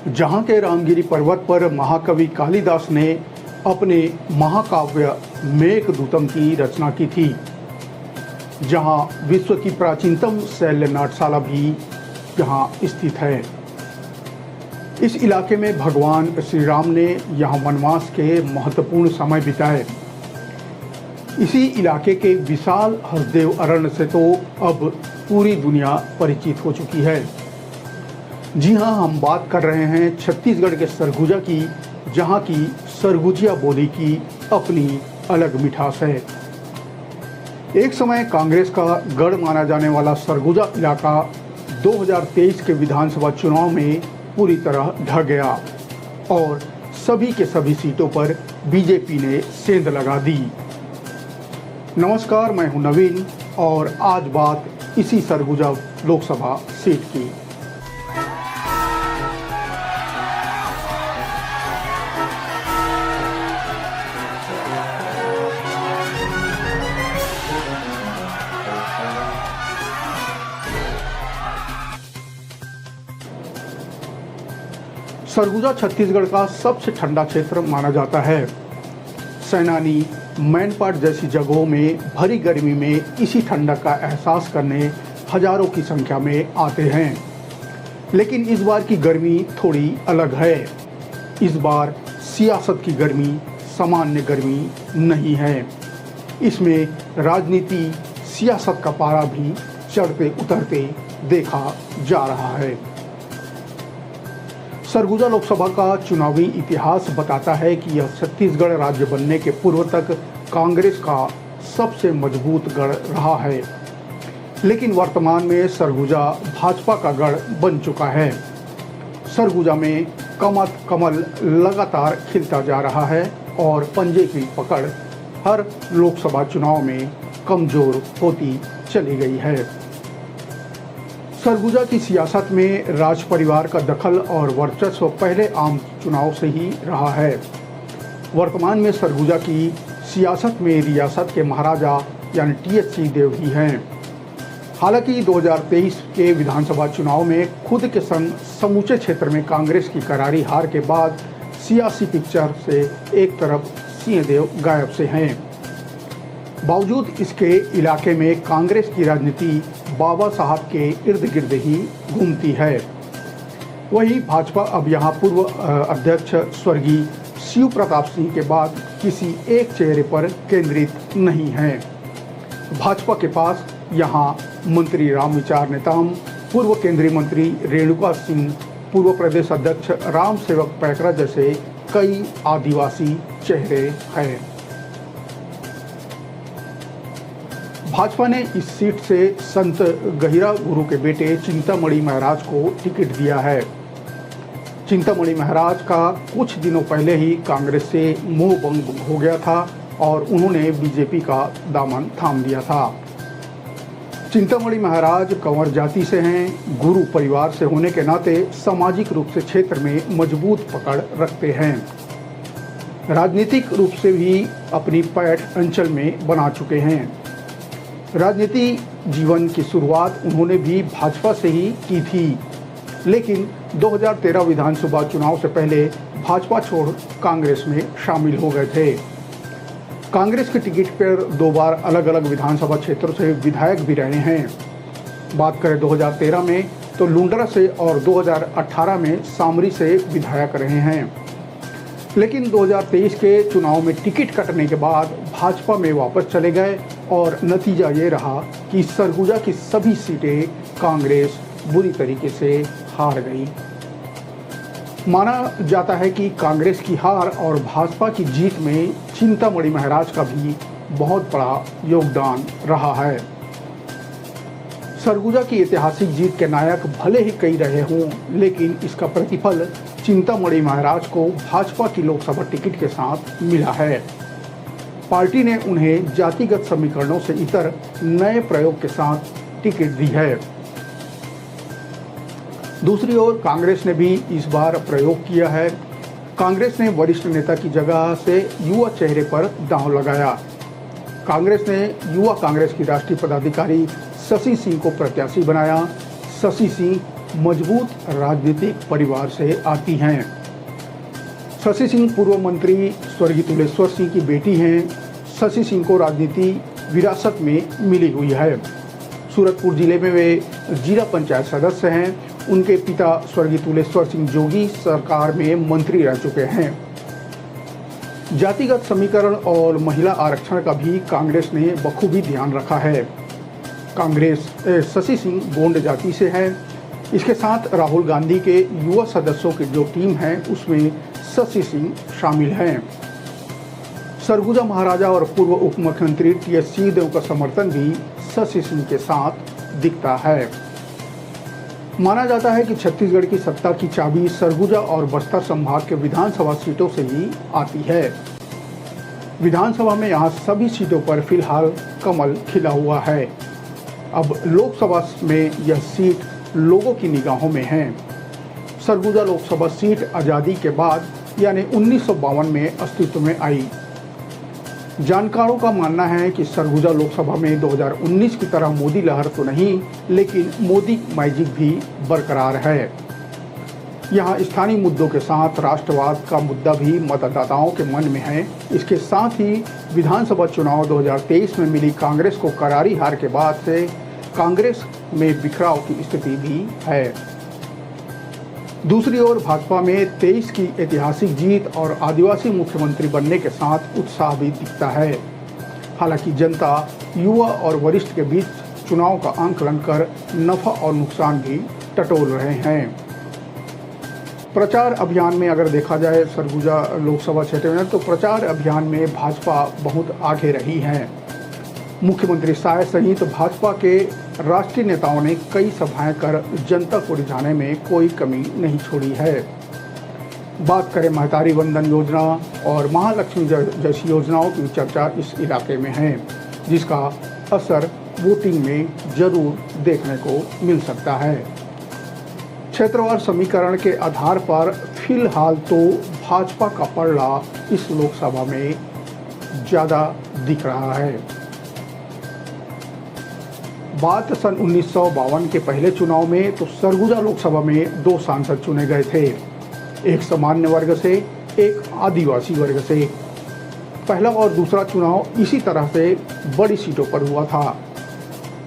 जहाँ के रामगिरी पर्वत पर महाकवि कालिदास ने अपने महाकाव्य मेघदूतम की रचना की थी, जहाँ विश्व की प्राचीनतम शैल नाट्यशाला भी यहाँ स्थित है। इस इलाके में भगवान श्री राम ने यहाँ वनवास के महत्वपूर्ण समय बिताए। इसी इलाके के विशाल हसदेव अरण्य से तो अब पूरी दुनिया परिचित हो चुकी है। जी हाँ, हम बात कर रहे हैं छत्तीसगढ़ के सरगुजा की, जहाँ की सरगुजिया बोली की अपनी अलग मिठास है। एक समय कांग्रेस का गढ़ माना जाने वाला सरगुजा इलाका 2023 के विधानसभा चुनाव में पूरी तरह ढह गया और सभी के सभी सीटों पर बीजेपी ने सेंध लगा दी। नमस्कार, मैं हूं नवीन और आज बात इसी सरगुजा लोकसभा सीट की। सरगुजा छत्तीसगढ़ का सबसे ठंडा क्षेत्र माना जाता है। सैलानी मैनपाट जैसी जगहों में भरी गर्मी में इसी ठंडक का एहसास करने हजारों की संख्या में आते हैं। लेकिन इस बार की गर्मी थोड़ी अलग है। इस बार सियासत की गर्मी सामान्य गर्मी नहीं है। इसमें राजनीति, सियासत का पारा भी चढ़ते उतरते देखा जा रहा है। सरगुजा लोकसभा का चुनावी इतिहास बताता है कि यह छत्तीसगढ़ राज्य बनने के पूर्व तक कांग्रेस का सबसे मजबूत गढ़ रहा है। लेकिन वर्तमान में सरगुजा भाजपा का गढ़ बन चुका है। सरगुजा में कमल लगातार खिलता जा रहा है और पंजे की पकड़ हर लोकसभा चुनाव में कमजोर होती चली गई है। सरगुजा की सियासत में राज परिवार का दखल और वर्चस्व पहले आम चुनाव से ही रहा है। वर्तमान में सरगुजा की सियासत में रियासत के महाराजा यानी THC देव ही हैं। हालांकि 2023 के विधानसभा चुनाव में खुद के संग समूचे क्षेत्र में कांग्रेस की करारी हार के बाद सियासी पिक्चर से एक तरफ सिंहदेव गायब से हैं। बावजूद इसके इलाके में कांग्रेस की राजनीति बाबा साहब के इर्द गिर्द ही घूमती है। वहीं भाजपा अब यहां पूर्व अध्यक्ष स्वर्गीय शिव प्रताप सिंह के बाद किसी एक चेहरे पर केंद्रित नहीं है। भाजपा के पास यहां मंत्री रामविचार नेताम, पूर्व केंद्रीय मंत्री रेणुका सिंह, पूर्व प्रदेश अध्यक्ष राम सेवक पैकरा जैसे कई आदिवासी चेहरे हैं। भाजपा ने इस सीट से संत गहिरा गुरु के बेटे चिंतामणि महाराज को टिकट दिया है। चिंतामणि महाराज का कुछ दिनों पहले ही कांग्रेस से मोह भंग हो गया था और उन्होंने बीजेपी का दामन थाम लिया था। चिंतामणि महाराज कंवर जाति से हैं। गुरु परिवार से होने के नाते सामाजिक रूप से क्षेत्र में मजबूत पकड़ रखते हैं। राजनीतिक रूप से भी अपनी पैठ अंचल में बना चुके हैं। राजनीति जीवन की शुरुआत उन्होंने भी भाजपा से ही की थी, लेकिन 2013 विधानसभा चुनाव से पहले भाजपा छोड़ कांग्रेस में शामिल हो गए थे। कांग्रेस के टिकट पर 2 बार अलग अलग विधानसभा क्षेत्रों से विधायक भी रहे हैं। बात करें 2013 में तो लुंडरा से और 2018 में सामरी से विधायक रहे हैं। लेकिन 2023 के चुनाव में टिकट कटने के बाद भाजपा में वापस चले गए और नतीजा ये रहा कि सरगुजा की सभी सीटें कांग्रेस बुरी तरीके से हार गई। माना जाता है कि कांग्रेस की हार और भाजपा की जीत में चिंतामणि महाराज का भी बहुत बड़ा योगदान रहा है। सरगुजा की ऐतिहासिक जीत के नायक भले ही कई रहे हों, लेकिन इसका प्रतिफल चिंतामणि महाराज को भाजपा की लोकसभा टिकट के साथ मिला है। पार्टी ने उन्हें जातिगत समीकरणों से इतर नए प्रयोग के साथ टिकट दी है। दूसरी ओर कांग्रेस ने भी इस बार प्रयोग किया है। कांग्रेस ने वरिष्ठ नेता की जगह से युवा चेहरे पर दांव लगाया। कांग्रेस ने युवा कांग्रेस की राष्ट्रीय पदाधिकारी शशि सिंह को प्रत्याशी बनाया। शशि सिंह मजबूत राजनीतिक परिवार से आती हैं। शशि सिंह पूर्व मंत्री स्वर्गीय तुलेश्वर सिंह की बेटी हैं। शशि सिंह को राजनीति विरासत में मिली हुई है। सूरतपुर जिले में वे जिला पंचायत सदस्य हैं। उनके पिता स्वर्गीय तुलेश्वर सिंह जोगी सरकार में मंत्री रह चुके हैं। जातिगत समीकरण और महिला आरक्षण का भी कांग्रेस ने बखूबी ध्यान रखा है। कांग्रेस शशि सिंह गोंड जाति से है। इसके साथ राहुल गांधी के युवा सदस्यों की जो टीम है उसमें शशि सिंह शामिल हैं। सरगुजा महाराजा और पूर्व उप मुख्यमंत्री टीएस सिंहदेव का समर्थन भी शशि सिंह के साथ दिखता है। माना जाता है कि छत्तीसगढ़ की सत्ता की चाबी सरगुजा और बस्तर संभाग के विधानसभा सीटों से ही आती है। विधानसभा में यहाँ सभी सीटों पर फिलहाल कमल खिला हुआ है। अब लोकसभा में यह सीट लोगों की निगाहों में है। सरगुजा लोकसभा सीट आज़ादी के बाद यानी 1952 में अस्तित्व में आई। जानकारों का मानना है कि सरगुजा लोकसभा में 2019 की तरह मोदी लहर तो नहीं, लेकिन मोदी मैजिक भी बरकरार है। यहाँ स्थानीय मुद्दों के साथ राष्ट्रवाद का मुद्दा भी मतदाताओं के मन में है। इसके साथ ही विधानसभा चुनाव 2023 में मिली कांग्रेस को करारी हार के बाद से कांग्रेस में बिखराव की स्थिति भी है। दूसरी ओर भाजपा में 23 की ऐतिहासिक जीत और आदिवासी मुख्यमंत्री बनने के साथ उत्साह भी दिखता है। हालांकि जनता युवा और वरिष्ठ के बीच चुनाव का आंकलन कर नफा और नुकसान भी टटोल रहे हैं। प्रचार अभियान में अगर देखा जाए सरगुजा लोकसभा क्षेत्र में, तो प्रचार अभियान में भाजपा बहुत आगे रही है। मुख्यमंत्री शाह सहित भाजपा के राष्ट्रीय नेताओं ने कई सभाएं कर जनता को रिझाने में कोई कमी नहीं छोड़ी है। बात करें महतारी वंदन योजना और महालक्ष्मी जैसी योजनाओं की चर्चा इस इलाके में है, जिसका असर वोटिंग में जरूर देखने को मिल सकता है। क्षेत्रवार समीकरण के आधार पर फिलहाल तो भाजपा का पलड़ा इस लोकसभा में ज़्यादा दिख रहा है। बात सन 1952 के पहले चुनाव में तो सरगुजा लोकसभा में 2 सांसद चुने गए थे, एक सामान्य वर्ग से, एक आदिवासी वर्ग से। पहला और दूसरा चुनाव इसी तरह से बड़ी सीटों पर हुआ था।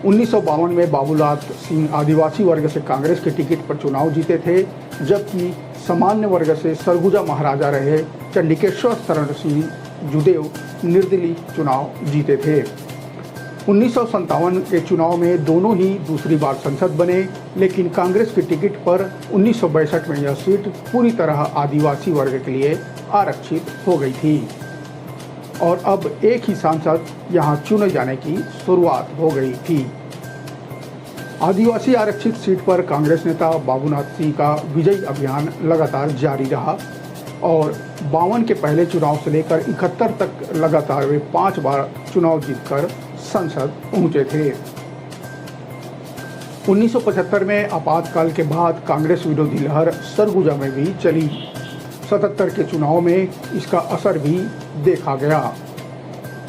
1952 में बाबूलाल सिंह आदिवासी वर्ग से कांग्रेस के टिकट पर चुनाव जीते थे, जबकि सामान्य वर्ग से सरगुजा महाराजा रहे चंडिकेश्वर शरण सिंह जुदेव निर्दलीय चुनाव जीते थे। 1957 के चुनाव में दोनों ही दूसरी बार संसद बने, लेकिन कांग्रेस के टिकट पर 1962 में यह सीट पूरी तरह आदिवासी वर्ग के लिए आरक्षित हो गई थी और अब एक ही सांसद यहां चुने जाने की शुरुआत हो गई थी। आदिवासी आरक्षित सीट पर कांग्रेस नेता बाबूनाथ सिंह का विजयी अभियान लगातार जारी रहा और 52 के पहले चुनाव से लेकर 71 तक लगातार वे 5 बार चुनाव जीतकर संसद पहुंचे थे। 1975 में आपातकाल के बाद कांग्रेस विरोधी लहर सरगुजा में भी चली। 77 के चुनाव में इसका असर भी देखा गया।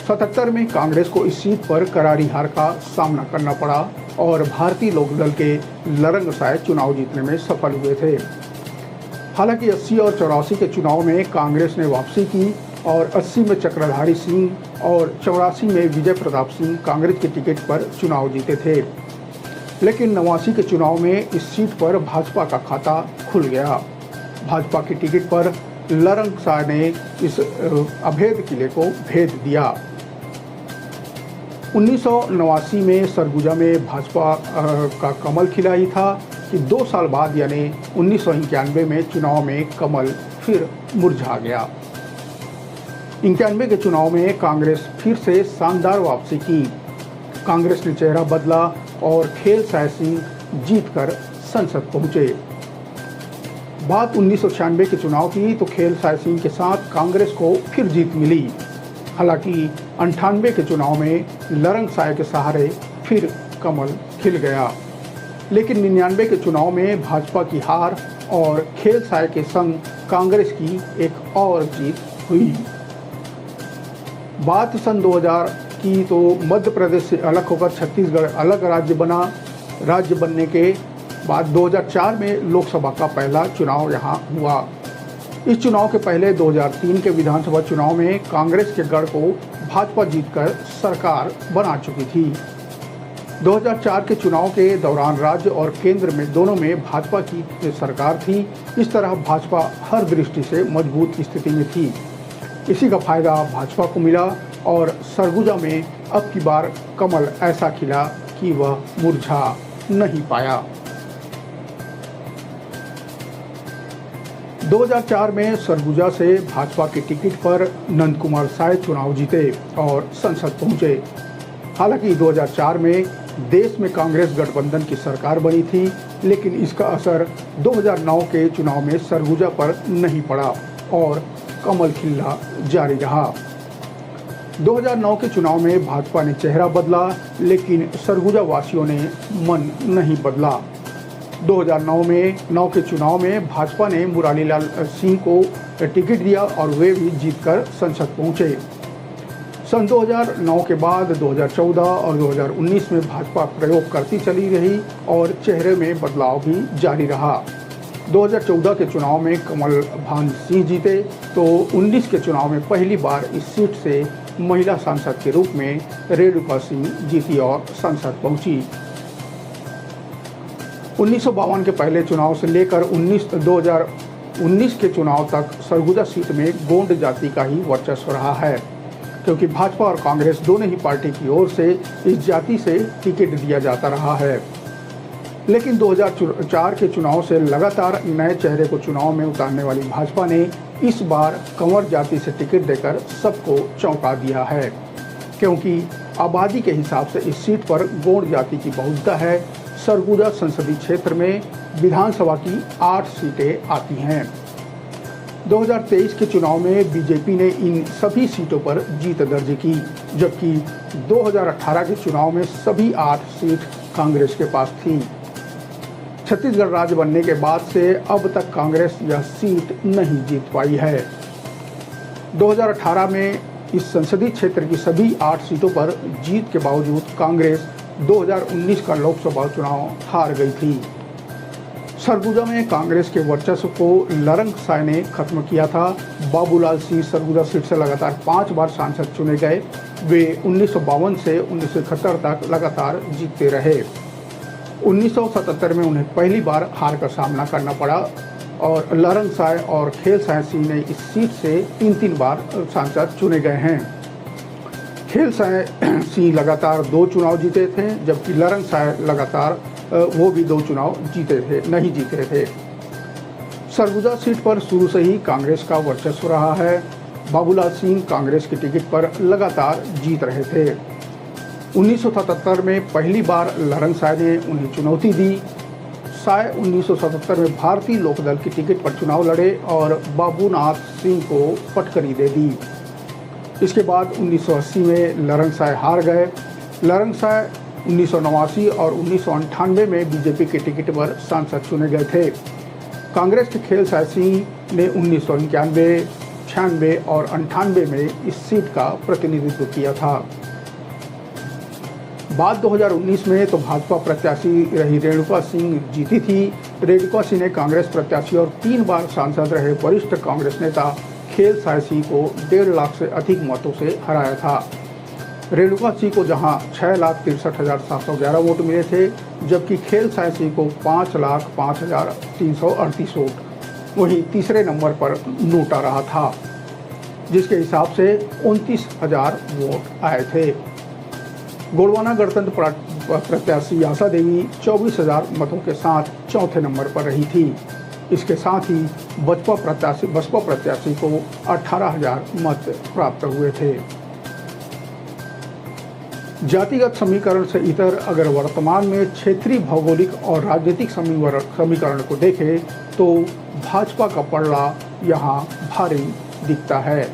77 में कांग्रेस को इस सीट पर करारी हार का सामना करना पड़ा और भारतीय लोकदल के लरंगसाय चुनाव जीतने में सफल हुए थे। हालांकि 80 और 84 के चुनाव में कांग्रेस ने वापसी की और 80 में चक्रधारी सिंह और 84 में विजय प्रताप सिंह कांग्रेस के टिकट पर चुनाव जीते थे। लेकिन 89 के चुनाव में इस सीट पर भाजपा का खाता खुल गया। भाजपा की टिकट पर लरंगसाय ने इस अभेद किले को भेद दिया। 1989 में सरगुजा में भाजपा का कमल खिला ही था कि 2 साल बाद यानी 1991 में चुनाव में कमल फिर मुरझा गया। 91 के चुनाव में कांग्रेस फिर से शानदार वापसी की। कांग्रेस ने चेहरा बदला और खेल साय सिंह जीतकर संसद पहुंचे। बात 1996 के चुनाव की तो खेल साय सिंह के साथ कांग्रेस को फिर जीत मिली। हालांकि 98 के चुनाव में लरंगसाय के सहारे फिर कमल खिल गया, लेकिन 99 के चुनाव में भाजपा की हार और खेल साय के संग कांग्रेस की एक और जीत हुई। बात सन 2000 की तो मध्य प्रदेश से अलग होकर छत्तीसगढ़ अलग राज्य बना। राज्य बनने के बाद 2004 में लोकसभा का पहला चुनाव यहाँ हुआ। इस चुनाव के पहले 2003 के विधानसभा चुनाव में कांग्रेस के गढ़ को भाजपा जीतकर सरकार बना चुकी थी। 2004 के चुनाव के दौरान राज्य और केंद्र में दोनों में भाजपा की सरकार थी। इस तरह भाजपा हर दृष्टि से मजबूत स्थिति में थी। इसी का फायदा भाजपा को मिला और सरगुजा में अब की बार कमल ऐसा खिला कि वह मुरझा नहीं पाया। 2004 में सरगुजा से भाजपा के टिकट पर नंद कुमार साय चुनाव जीते और संसद पहुंचे। हालांकि 2004 में देश में कांग्रेस गठबंधन की सरकार बनी थी, लेकिन इसका असर 2009 के चुनाव में सरगुजा पर नहीं पड़ा और कमल खिलना जारी रहा। 2009 के चुनाव में भाजपा ने चेहरा बदला, लेकिन सरगुजा वासियों ने मन नहीं बदला। 2009 के चुनाव में भाजपा ने मुरारीलाल सिंह को टिकट दिया और वे भी जीतकर संसद पहुंचे। सन 2009 के बाद 2014 और 2019 में भाजपा प्रयोग करती चली रही और चेहरे में बदलाव भी जारी रहा। 2014 के चुनाव में कमल भान सिंह जीते तो 19 के चुनाव में पहली बार इस सीट से महिला सांसद के रूप में रेणुका सिंह जीती और संसद पहुंची। 1952 के पहले चुनाव से लेकर 2019 के चुनाव तक सरगुजा सीट में गोंड जाति का ही वर्चस्व रहा है, क्योंकि भाजपा और कांग्रेस दोनों ही पार्टी की ओर से इस जाति से टिकट दिया जाता रहा है। लेकिन 2004 के चुनाव से लगातार नए चेहरे को चुनाव में उतारने वाली भाजपा ने इस बार कंवर जाति से टिकट देकर सबको चौंका दिया है, क्योंकि आबादी के हिसाब से इस सीट पर गोंड जाति की बहुमत है। सरगुजा संसदीय क्षेत्र में विधानसभा की 8 सीटें आती हैं। 2023 के चुनाव में बीजेपी ने इन सभी सीटों पर जीत दर्ज की, जबकि 2018 के चुनाव में सभी 8 सीट कांग्रेस के पास थी। छत्तीसगढ़ राज्य बनने के बाद से अब तक कांग्रेस यह सीट नहीं जीत पाई है। 2018 में इस संसदीय क्षेत्र की सभी 8 सीटों पर जीत के बावजूद कांग्रेस 2019 का लोकसभा चुनाव हार गई थी। सरगुजा में कांग्रेस के वर्चस्व को लरंग साय ने खत्म किया था। बाबूलाल सिंह सरगुजा सीट से लगातार 5 बार सांसद चुने गए। वे 1952 से 1971 तक लगातार जीतते रहे। 1977 में उन्हें पहली बार हार का सामना करना पड़ा और लरंग साय और खेल साय सिंह ने इस सीट से 3 बार सांसद चुने गए हैं। खेल साय सिंह लगातार 2 चुनाव जीते थे, जबकि लरंग साय लगातार वो भी 2 चुनाव नहीं जीते थे। सरगुजा सीट पर शुरू से ही कांग्रेस का वर्चस्व रहा है। बाबूलाल सिंह कांग्रेस की टिकट पर लगातार जीत रहे थे। 1977 में पहली बार लरंग साय ने उन्हें चुनौती दी। साय 1977 में भारतीय लोकदल की टिकट पर चुनाव लड़े और बाबूनाथ सिंह को पटकनी दे दी। इसके बाद 1980 में लरंग साय हार गए। लरंग साय 1989 और 1998 में बीजेपी के टिकट पर सांसद चुने गए थे। कांग्रेस के खेल साय सिंह ने 1991, 96 और 98 में इस सीट का प्रतिनिधित्व किया था। बाद 2019 में तो भाजपा प्रत्याशी रही रेणुका सिंह जीती थी। रेणुका सिंह ने कांग्रेस प्रत्याशी और 3 बार सांसद रहे वरिष्ठ कांग्रेस नेता खेल साय सिंह को 1.5 लाख से अधिक मतों से हराया था। रेणुका सिंह को जहां 6,63,711 वोट मिले थे, जबकि खेल साय सिंह को 5,05,338 वोट वहीं तीसरे नंबर पर नोटा रहा था, जिसके हिसाब से 29,000 वोट आए थे। गोंडवाना गणतंत्र प्रत्याशी आशा देवी 24,000 मतों के साथ चौथे नंबर पर रही थी। इसके साथ ही बसपा प्रत्याशी को 18,000 मत प्राप्त हुए थे। जातिगत समीकरण से इतर अगर वर्तमान में क्षेत्रीय भौगोलिक और राजनीतिक समीकरण को देखें तो भाजपा का पलड़ा यहाँ भारी दिखता है,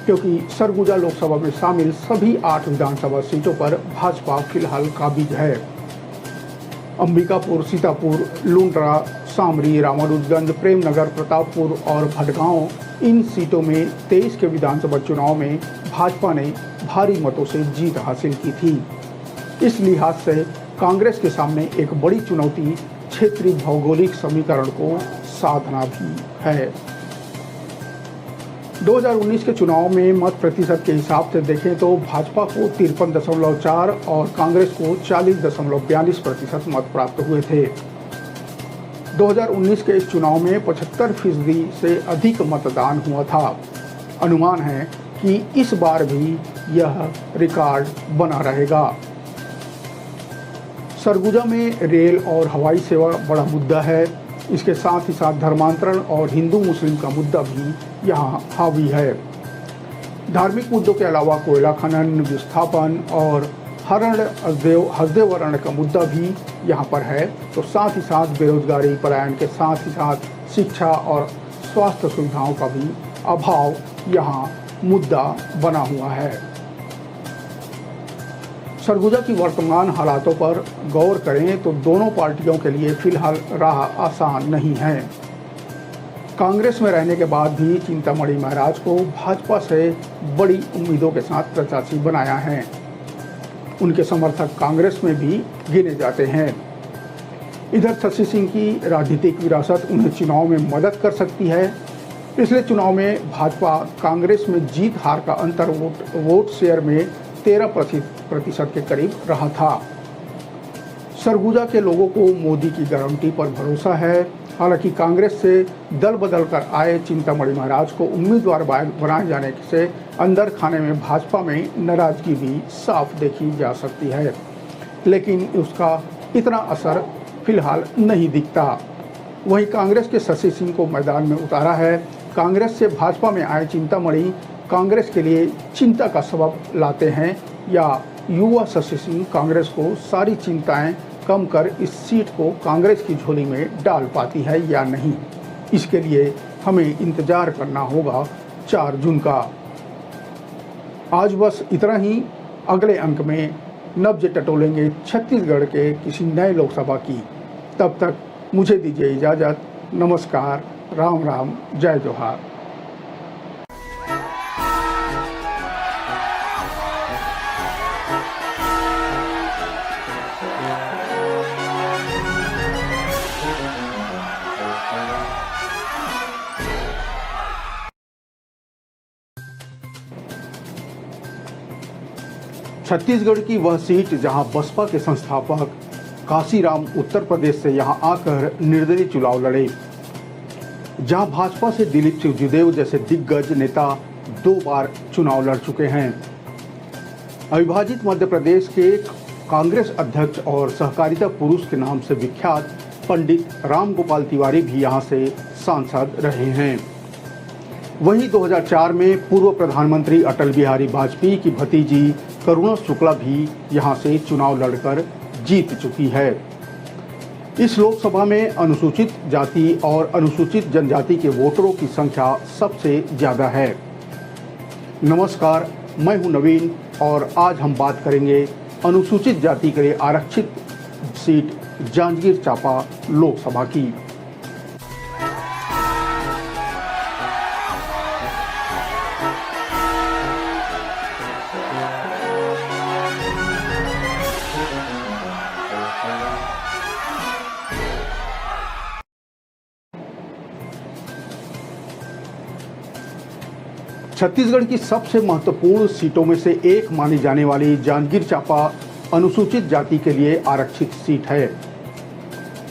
क्योंकि सरगुजा लोकसभा में शामिल सभी 8 विधानसभा सीटों पर भाजपा फिलहाल काबिज है। अंबिकापुर, सीतापुर, लुंड्रा, सामरी, रामानुजगंज, प्रेमनगर, प्रतापपुर और भटगांव, इन सीटों में 23 के विधानसभा चुनाव में भाजपा ने भारी मतों से जीत हासिल की थी। इस लिहाज से कांग्रेस के सामने एक बड़ी चुनौती क्षेत्रीय भौगोलिक समीकरण को साधना भी है। 2019 के चुनाव में मत प्रतिशत के हिसाब से देखें तो भाजपा को 53.4 और कांग्रेस को 40.42% मत प्राप्त हुए थे। 2019 के इस चुनाव में 75% से अधिक मतदान हुआ था। अनुमान है कि इस बार भी यह रिकॉर्ड बना रहेगा। सरगुजा में रेल और हवाई सेवा बड़ा मुद्दा है। इसके साथ ही साथ धर्मांतरण और हिंदू मुस्लिम का मुद्दा भी यहाँ हावी है। धार्मिक मुद्दों के अलावा कोयला खनन, विस्थापन और हसदेवरण का मुद्दा भी यहाँ पर है। तो साथ ही साथ बेरोजगारी, पलायन के साथ ही साथ शिक्षा और स्वास्थ्य सुविधाओं का भी अभाव यहाँ मुद्दा बना हुआ है। सरगुजा की वर्तमान हालातों पर गौर करें तो दोनों पार्टियों के लिए फिलहाल राह आसान नहीं है। कांग्रेस में रहने के बाद भी चिंतामणि महाराज को भाजपा से बड़ी उम्मीदों के साथ प्रत्याशी बनाया है। उनके समर्थक कांग्रेस में भी गिने जाते हैं। इधर शशि सिंह की राजनीतिक विरासत उन्हें चुनाव में मदद कर सकती है। पिछले चुनाव में भाजपा कांग्रेस में जीत हार का अंतर वोट शेयर में 13% के करीब रहा था। सरगुजा के लोगों को मोदी की गारंटी पर भरोसा है। हालांकि कांग्रेस से दल बदल कर आए चिंतामणि महाराज को उम्मीदवार बनाए जाने से अंदर खाने में भाजपा में नाराजगी भी साफ देखी जा सकती है, लेकिन उसका इतना असर फिलहाल नहीं दिखता। वहीं कांग्रेस के शशि सिंह को मैदान में उतारा है। कांग्रेस से भाजपा में आए चिंतामणि कांग्रेस के लिए चिंता का सबब लाते हैं या युवा शशि सिंह कांग्रेस को सारी चिंताएं कम कर इस सीट को कांग्रेस की झोली में डाल पाती है या नहीं, इसके लिए हमें इंतजार करना होगा 4 जून का। आज बस इतना ही। अगले अंक में नब्ज टटोलेंगे छत्तीसगढ़ के किसी नए लोकसभा की। तब तक मुझे दीजिए इजाज़त। नमस्कार, राम राम, जय जोहार। छत्तीसगढ़ की वह सीट जहां बसपा के संस्थापक काशीराम उत्तर प्रदेश से यहां आकर निर्दलीय चुनाव लड़े, जहां भाजपा से दिलीप सिंह जैसे दिग्गज नेता 2 बार चुनाव लड़ चुके हैं। अविभाजित मध्य प्रदेश के कांग्रेस अध्यक्ष और सहकारिता पुरुष के नाम से विख्यात पंडित राम गोपाल तिवारी भी यहां से सांसद रहे हैं। वहीं 2004 में पूर्व प्रधानमंत्री अटल बिहारी वाजपेयी की भतीजी करुणा शुक्ला भी यहां से चुनाव लड़कर जीत चुकी है। इस लोकसभा में अनुसूचित जाति और अनुसूचित जनजाति के वोटरों की संख्या सबसे ज़्यादा है। नमस्कार, मैं हूं नवीन और आज हम बात करेंगे अनुसूचित जाति के लिए आरक्षित सीट जांजगीर चांपा लोकसभा की। छत्तीसगढ़ की सबसे महत्वपूर्ण सीटों में से एक मानी जाने वाली जांजगीर चांपा अनुसूचित जाति के लिए आरक्षित सीट है।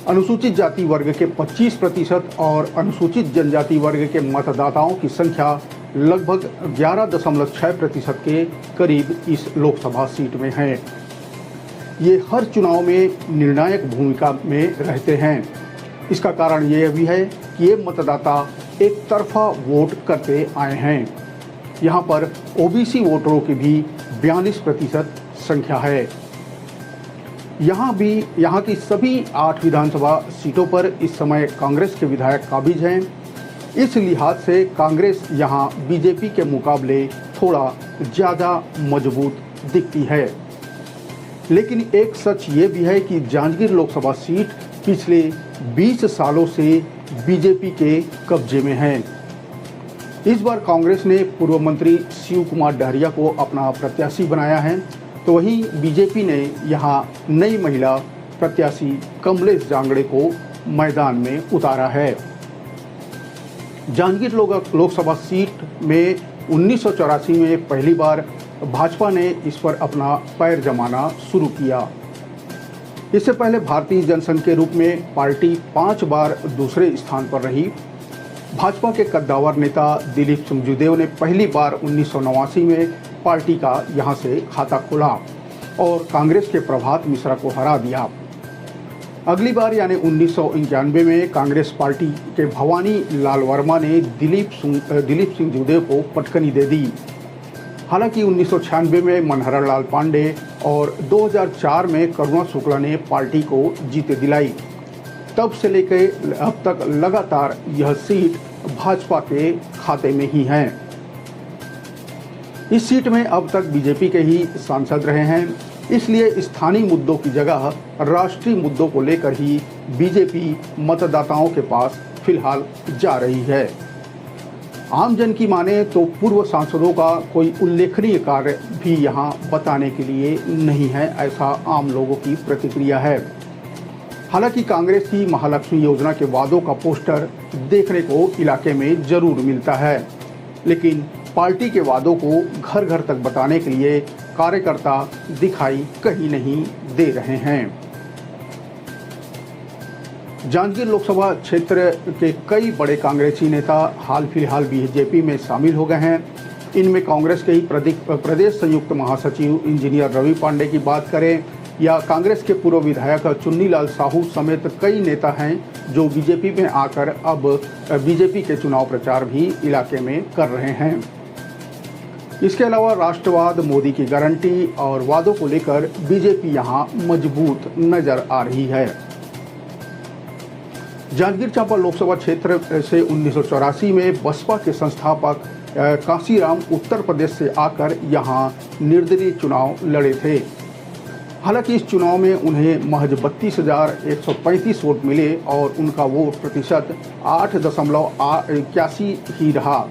अनुसूचित जाति वर्ग के 25% और अनुसूचित जनजाति वर्ग के मतदाताओं की संख्या लगभग 11.6% के करीब इस लोकसभा सीट में है। ये हर चुनाव में निर्णायक भूमिका में रहते हैं। इसका कारण ये भी है कि ये मतदाता एक तरफा वोट करते आए हैं। यहाँ पर ओबीसी वोटरों की भी 42% संख्या है। यहाँ की सभी 8 विधानसभा सीटों पर इस समय कांग्रेस के विधायक काबिज हैं। इस लिहाज से कांग्रेस यहाँ बीजेपी के मुकाबले थोड़ा ज़्यादा मजबूत दिखती है। लेकिन एक सच ये भी है कि जांजगीर लोकसभा सीट पिछले 20 सालों से बीजेपी के कब्जे में है। इस बार कांग्रेस ने पूर्व मंत्री शिव कुमार डहरिया को अपना प्रत्याशी बनाया है। तो वहीं बीजेपी ने यहां नई महिला प्रत्याशी कमलेश जांगड़े को मैदान में उतारा है। जांजगीर लोकसभा सीट में 1984 में पहली बार भाजपा ने इस पर अपना पैर जमाना शुरू किया। इससे पहले भारतीय जनसंघ के रूप में पार्टी 5 बार दूसरे स्थान पर रही। भाजपा के कद्दावर नेता दिलीप सिंह ने पहली बार 1989 में पार्टी का यहां से खाता खोला और कांग्रेस के प्रभात मिश्रा को हरा दिया। अगली बार यानी 1991 में कांग्रेस पार्टी के भवानी लाल वर्मा ने दिलीप सिंह को पटकनी दे दी। हालांकि 1996 में मनहर लाल पांडे और 2004 में करुणा शुक्ला ने पार्टी को जीत दिलाई। तब से लेकर अब तक लगातार यह सीट भाजपा के खाते में ही है। इस सीट में अब तक बीजेपी के ही सांसद रहे हैं, इसलिए स्थानीय मुद्दों की जगह राष्ट्रीय मुद्दों को लेकर ही बीजेपी मतदाताओं के पास फिलहाल जा रही है। आम जन की माने तो पूर्व सांसदों का कोई उल्लेखनीय कार्य भी यहां बताने के लिए नहीं है, ऐसा आम लोगों की प्रतिक्रिया है। हालांकि कांग्रेस की महालक्ष्मी योजना के वादों का पोस्टर देखने को इलाके में जरूर मिलता है, लेकिन पार्टी के वादों को घर घर तक बताने के लिए कार्यकर्ता दिखाई कहीं नहीं दे रहे हैं। जांजगीर लोकसभा क्षेत्र के कई बड़े कांग्रेसी नेता हाल फिलहाल बीजेपी में शामिल हो गए हैं। इनमें कांग्रेस के ही प्रदेश संयुक्त महासचिव इंजीनियर रवि पांडे की बात करें या कांग्रेस के पूर्व विधायक चुन्नीलाल साहू समेत कई नेता हैं जो बीजेपी में आकर अब बीजेपी के चुनाव प्रचार भी इलाके में कर रहे हैं। इसके अलावा राष्ट्रवाद, मोदी की गारंटी और वादों को लेकर बीजेपी यहां मजबूत नजर आ रही है। जांजगीर चांपा लोकसभा क्षेत्र से 1984 में बसपा के संस्थापक कांसीराम उत्तर प्रदेश से आकर यहां निर्दलीय चुनाव लड़े थे। हालांकि इस चुनाव में उन्हें महज 32,135 वोट मिले और उनका वोट प्रतिशत 8.81 ही रहा।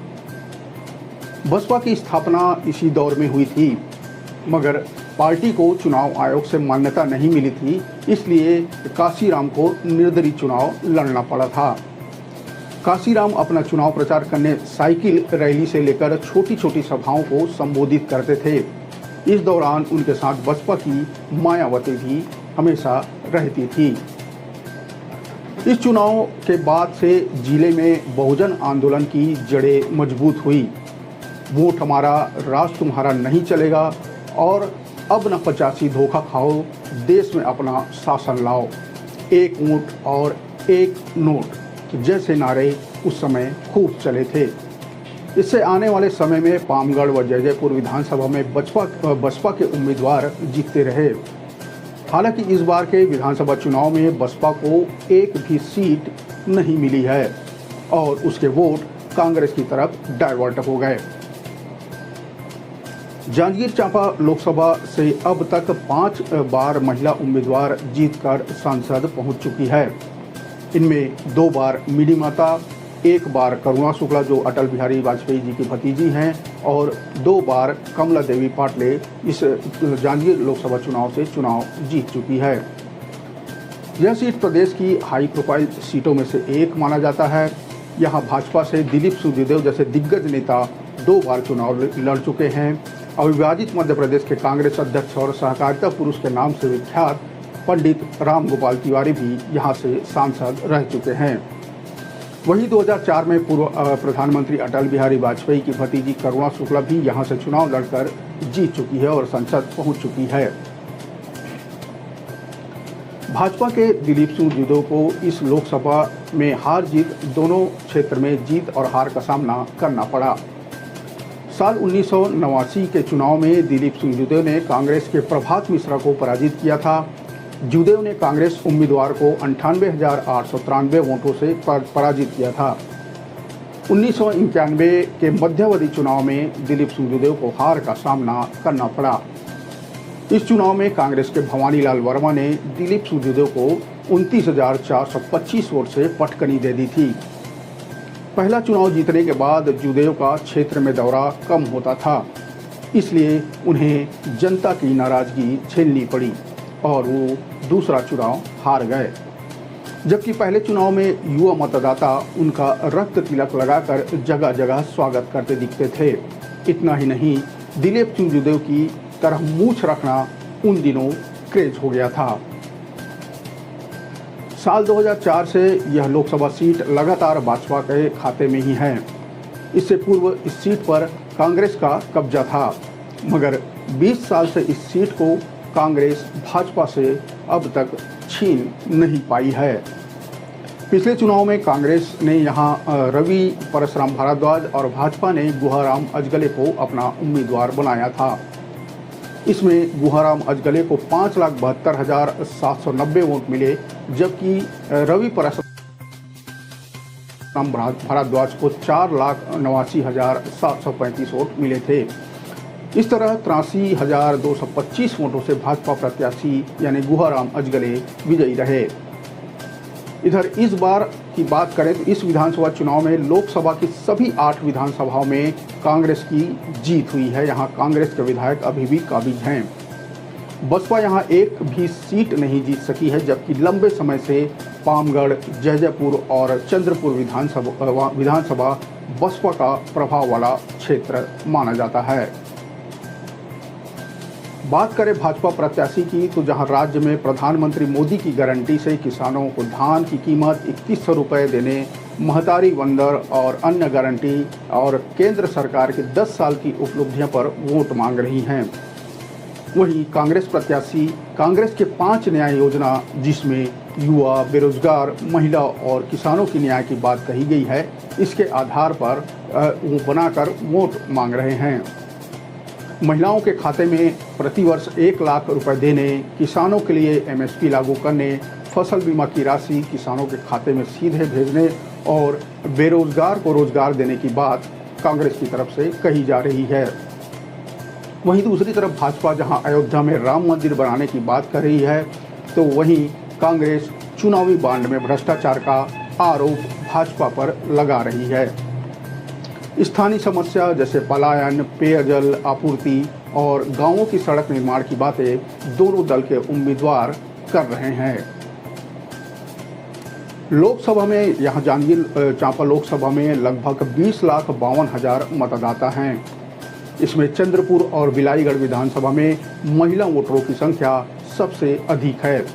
बसपा की स्थापना इसी दौर में हुई थी, मगर पार्टी को चुनाव आयोग से मान्यता नहीं मिली थी, इसलिए कांसीराम को निर्दलीय चुनाव लड़ना पड़ा था। कांसीराम अपना चुनाव प्रचार करने साइकिल रैली से लेकर छोटी छोटी सभाओं को संबोधित करते थे। इस दौरान उनके साथ बसपा की मायावती भी हमेशा रहती थी। इस चुनाव के बाद से जिले में बहुजन आंदोलन की जड़ें मजबूत हुई। वोट हमारा, राज तुम्हारा नहीं चलेगा और अब न 85 धोखा खाओ, देश में अपना शासन लाओ, एक वोट और एक नोट जैसे नारे उस समय खूब चले थे। इससे आने वाले समय में पामगढ़ व जयजयपुर विधानसभा में बसपा के उम्मीदवार जीतते रहे। हालांकि इस बार के विधानसभा चुनाव में बसपा को एक भी सीट नहीं मिली है और उसके वोट कांग्रेस की तरफ डाइवर्ट हो गए। जांजगीर चांपा लोकसभा से अब तक 5 बार महिला उम्मीदवार जीतकर सांसद पहुंच चुकी है। इनमें 2 बार मिनी माता, 1 बार करुणा शुक्ला जो अटल बिहारी वाजपेयी जी की भतीजी हैं और 2 बार कमला देवी पाटले इस जांजगीर लोकसभा चुनाव से चुनाव जीत चुकी है। यह सीट प्रदेश की हाई प्रोफाइल सीटों में से एक माना जाता है। यहाँ भाजपा से दिलीप सिंह जैसे दिग्गज नेता 2 बार चुनाव लड़ चुके हैं। अविभाजित मध्य प्रदेश के कांग्रेस अध्यक्ष और सहकारिता पुरुष के नाम से विख्यात पंडित राम गोपाल तिवारी भी यहाँ से सांसद रह चुके हैं। वहीं 2004 में पूर्व प्रधानमंत्री अटल बिहारी वाजपेयी की भतीजी करुणा शुक्ला भी यहाँ से चुनाव लड़कर जीत चुकी है और संसद पहुँच चुकी है। भाजपा के दिलीप सिंह को इस लोकसभा में हार जीत दोनों क्षेत्र में जीत और हार का सामना करना पड़ा। साल 1989 के चुनाव में दिलीप सिंह ने कांग्रेस के प्रभात मिश्रा को पराजित किया था। जूदेव ने कांग्रेस उम्मीदवार को 98,893 वोटों से पराजित किया था। 1991 के मध्यावधि चुनाव में दिलीप सिंह को हार का सामना करना पड़ा। इस चुनाव में कांग्रेस के भवानी लाल वर्मा ने दिलीप सिंह को 29,425 वोट से पटकनी दे दी थी। पहला चुनाव जीतने के बाद जूदेव का क्षेत्र में दौरा कम होता था। इसलिए उन्हें जनता की नाराजगी झेलनी पड़ी और वो दूसरा चुनाव हार गए। जबकि पहले चुनाव में युवा मतदाता उनका रक्त तिलक लगाकर जगह जगह स्वागत करते दिखते थे। इतना ही नहीं, दिलीप चुंजुदेव की तरह मूछ रखना उन दिनों क्रेज हो गया था। साल 2004 से यह लोकसभा सीट लगातार भाजपा के खाते में ही है। इससे पूर्व इस सीट पर कांग्रेस का कब्जा था, मगर 20 साल से इस सीट को कांग्रेस भाजपा से अब तक छीन नहीं पाई है। पिछले चुनाव में कांग्रेस ने यहां रवि परसराम भारद्वाज और भाजपा ने गुहाराम अजगले को अपना उम्मीदवार बनाया था। इसमें गुहाराम अजगले को 5,72,790 वोट मिले, जबकि रवि परसराम भारद्वाज को 4,89,735 वोट मिले थे। इस तरह 83,225 वोटों से भाजपा प्रत्याशी यानी गुहाराम अजगले विजयी रहे। इधर इस बार की बात करें तो इस विधानसभा चुनाव में लोकसभा की सभी 8 विधानसभाओं में कांग्रेस की जीत हुई है। यहां कांग्रेस के विधायक अभी भी काबिज हैं। बसपा यहां एक भी सीट नहीं जीत सकी है, जबकि लंबे समय से पामगढ़, जैजैपुर और चंद्रपुर विधानसभा बसपा का प्रभाव वाला क्षेत्र माना जाता है। बात करें भाजपा प्रत्याशी की तो जहां राज्य में प्रधानमंत्री मोदी की गारंटी से किसानों को धान की कीमत 2100 रुपये देने, महतारी बंदर और अन्य गारंटी और केंद्र सरकार के 10 साल की उपलब्धियों पर वोट मांग रही हैं, वहीं कांग्रेस प्रत्याशी कांग्रेस के 5 न्याय योजना जिसमें युवा, बेरोजगार, महिला और किसानों की न्याय की बात कही गई है, इसके आधार पर वो बनाकर वोट मांग रहे हैं। महिलाओं के खाते में प्रतिवर्ष 1 लाख रुपए देने, किसानों के लिए MSP लागू करने, फसल बीमा की राशि किसानों के खाते में सीधे भेजने और बेरोजगार को रोजगार देने की बात कांग्रेस की तरफ से कही जा रही है। वहीं दूसरी तरफ भाजपा जहां अयोध्या में राम मंदिर बनाने की बात कर रही है, तो वहीं कांग्रेस चुनावी बांड में भ्रष्टाचार का आरोप भाजपा पर लगा रही है। स्थानीय समस्या जैसे पलायन, पेयजल आपूर्ति और गांवों की सड़क निर्माण की बातें दोनों दल के उम्मीदवार कर रहे हैं। लोकसभा में यहां जांजगीर चांपा लोकसभा में लगभग 20,52,000 मतदाता हैं। इसमें चंद्रपुर और बिलाईगढ़ विधानसभा में महिला वोटरों की संख्या सबसे अधिक है।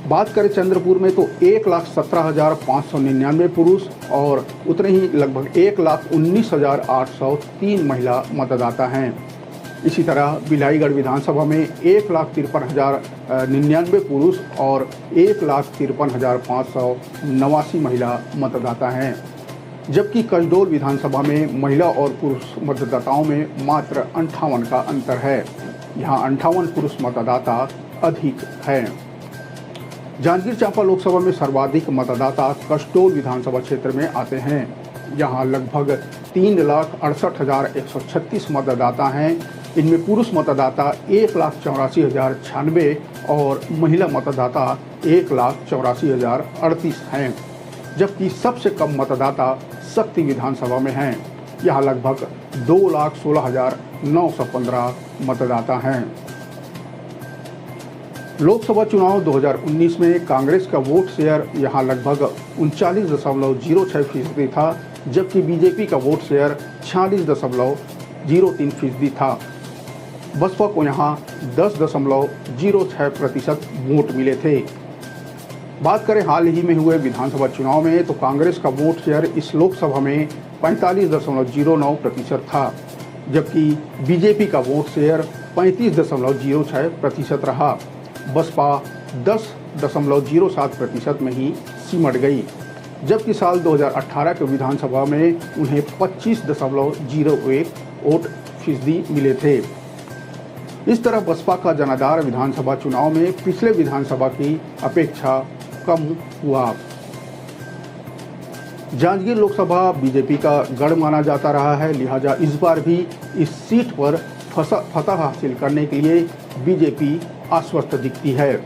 बात करें चंद्रपुर में तो 1,17,599 पुरुष और उतने ही लगभग 1,19,803 महिला मतदाता हैं। इसी तरह बिलाईगढ़ विधानसभा में 1,53,099 पुरुष और 1,53,589 महिला मतदाता हैं, जबकि कसडोल विधानसभा में महिला और पुरुष मतदाताओं में मात्र 58 का अंतर है। यहाँ 58 पुरुष मतदाता अधिक हैं। जांजगीर चांपा लोकसभा में सर्वाधिक मतदाता कसडोल विधानसभा क्षेत्र में आते हैं। यहाँ लगभग 3,68,136 मतदाता हैं। इनमें पुरुष मतदाता 1,84,096 और महिला मतदाता 1,84,038 हैं, जबकि सबसे कम मतदाता शक्ति विधानसभा में हैं। यहाँ लगभग 2,16,915 मतदाता हैं। लोकसभा चुनाव 2019 में कांग्रेस का वोट शेयर यहाँ लगभग 39.06% था, जबकि बीजेपी का वोट शेयर 46.03% था। बसपा को यहाँ 10.06% वोट मिले थे। बात करें हाल ही में हुए विधानसभा चुनाव में तो कांग्रेस का वोट शेयर इस लोकसभा में 45.09% था, जबकि बीजेपी का वोट शेयर 35.06% रहा। बसपा 10.07% में ही सिमट गई, जबकि साल 2018 के विधानसभा में उन्हें 25.01% मिले थे। इस तरह बसपा का जनाधार विधानसभा चुनाव में पिछले विधानसभा की अपेक्षा कम हुआ। जांजगीर लोकसभा बीजेपी का गढ़ माना जाता रहा है, लिहाजा इस बार भी इस सीट पर फतह हासिल करने के लिए बीजेपी आश्वस्त दिखती है।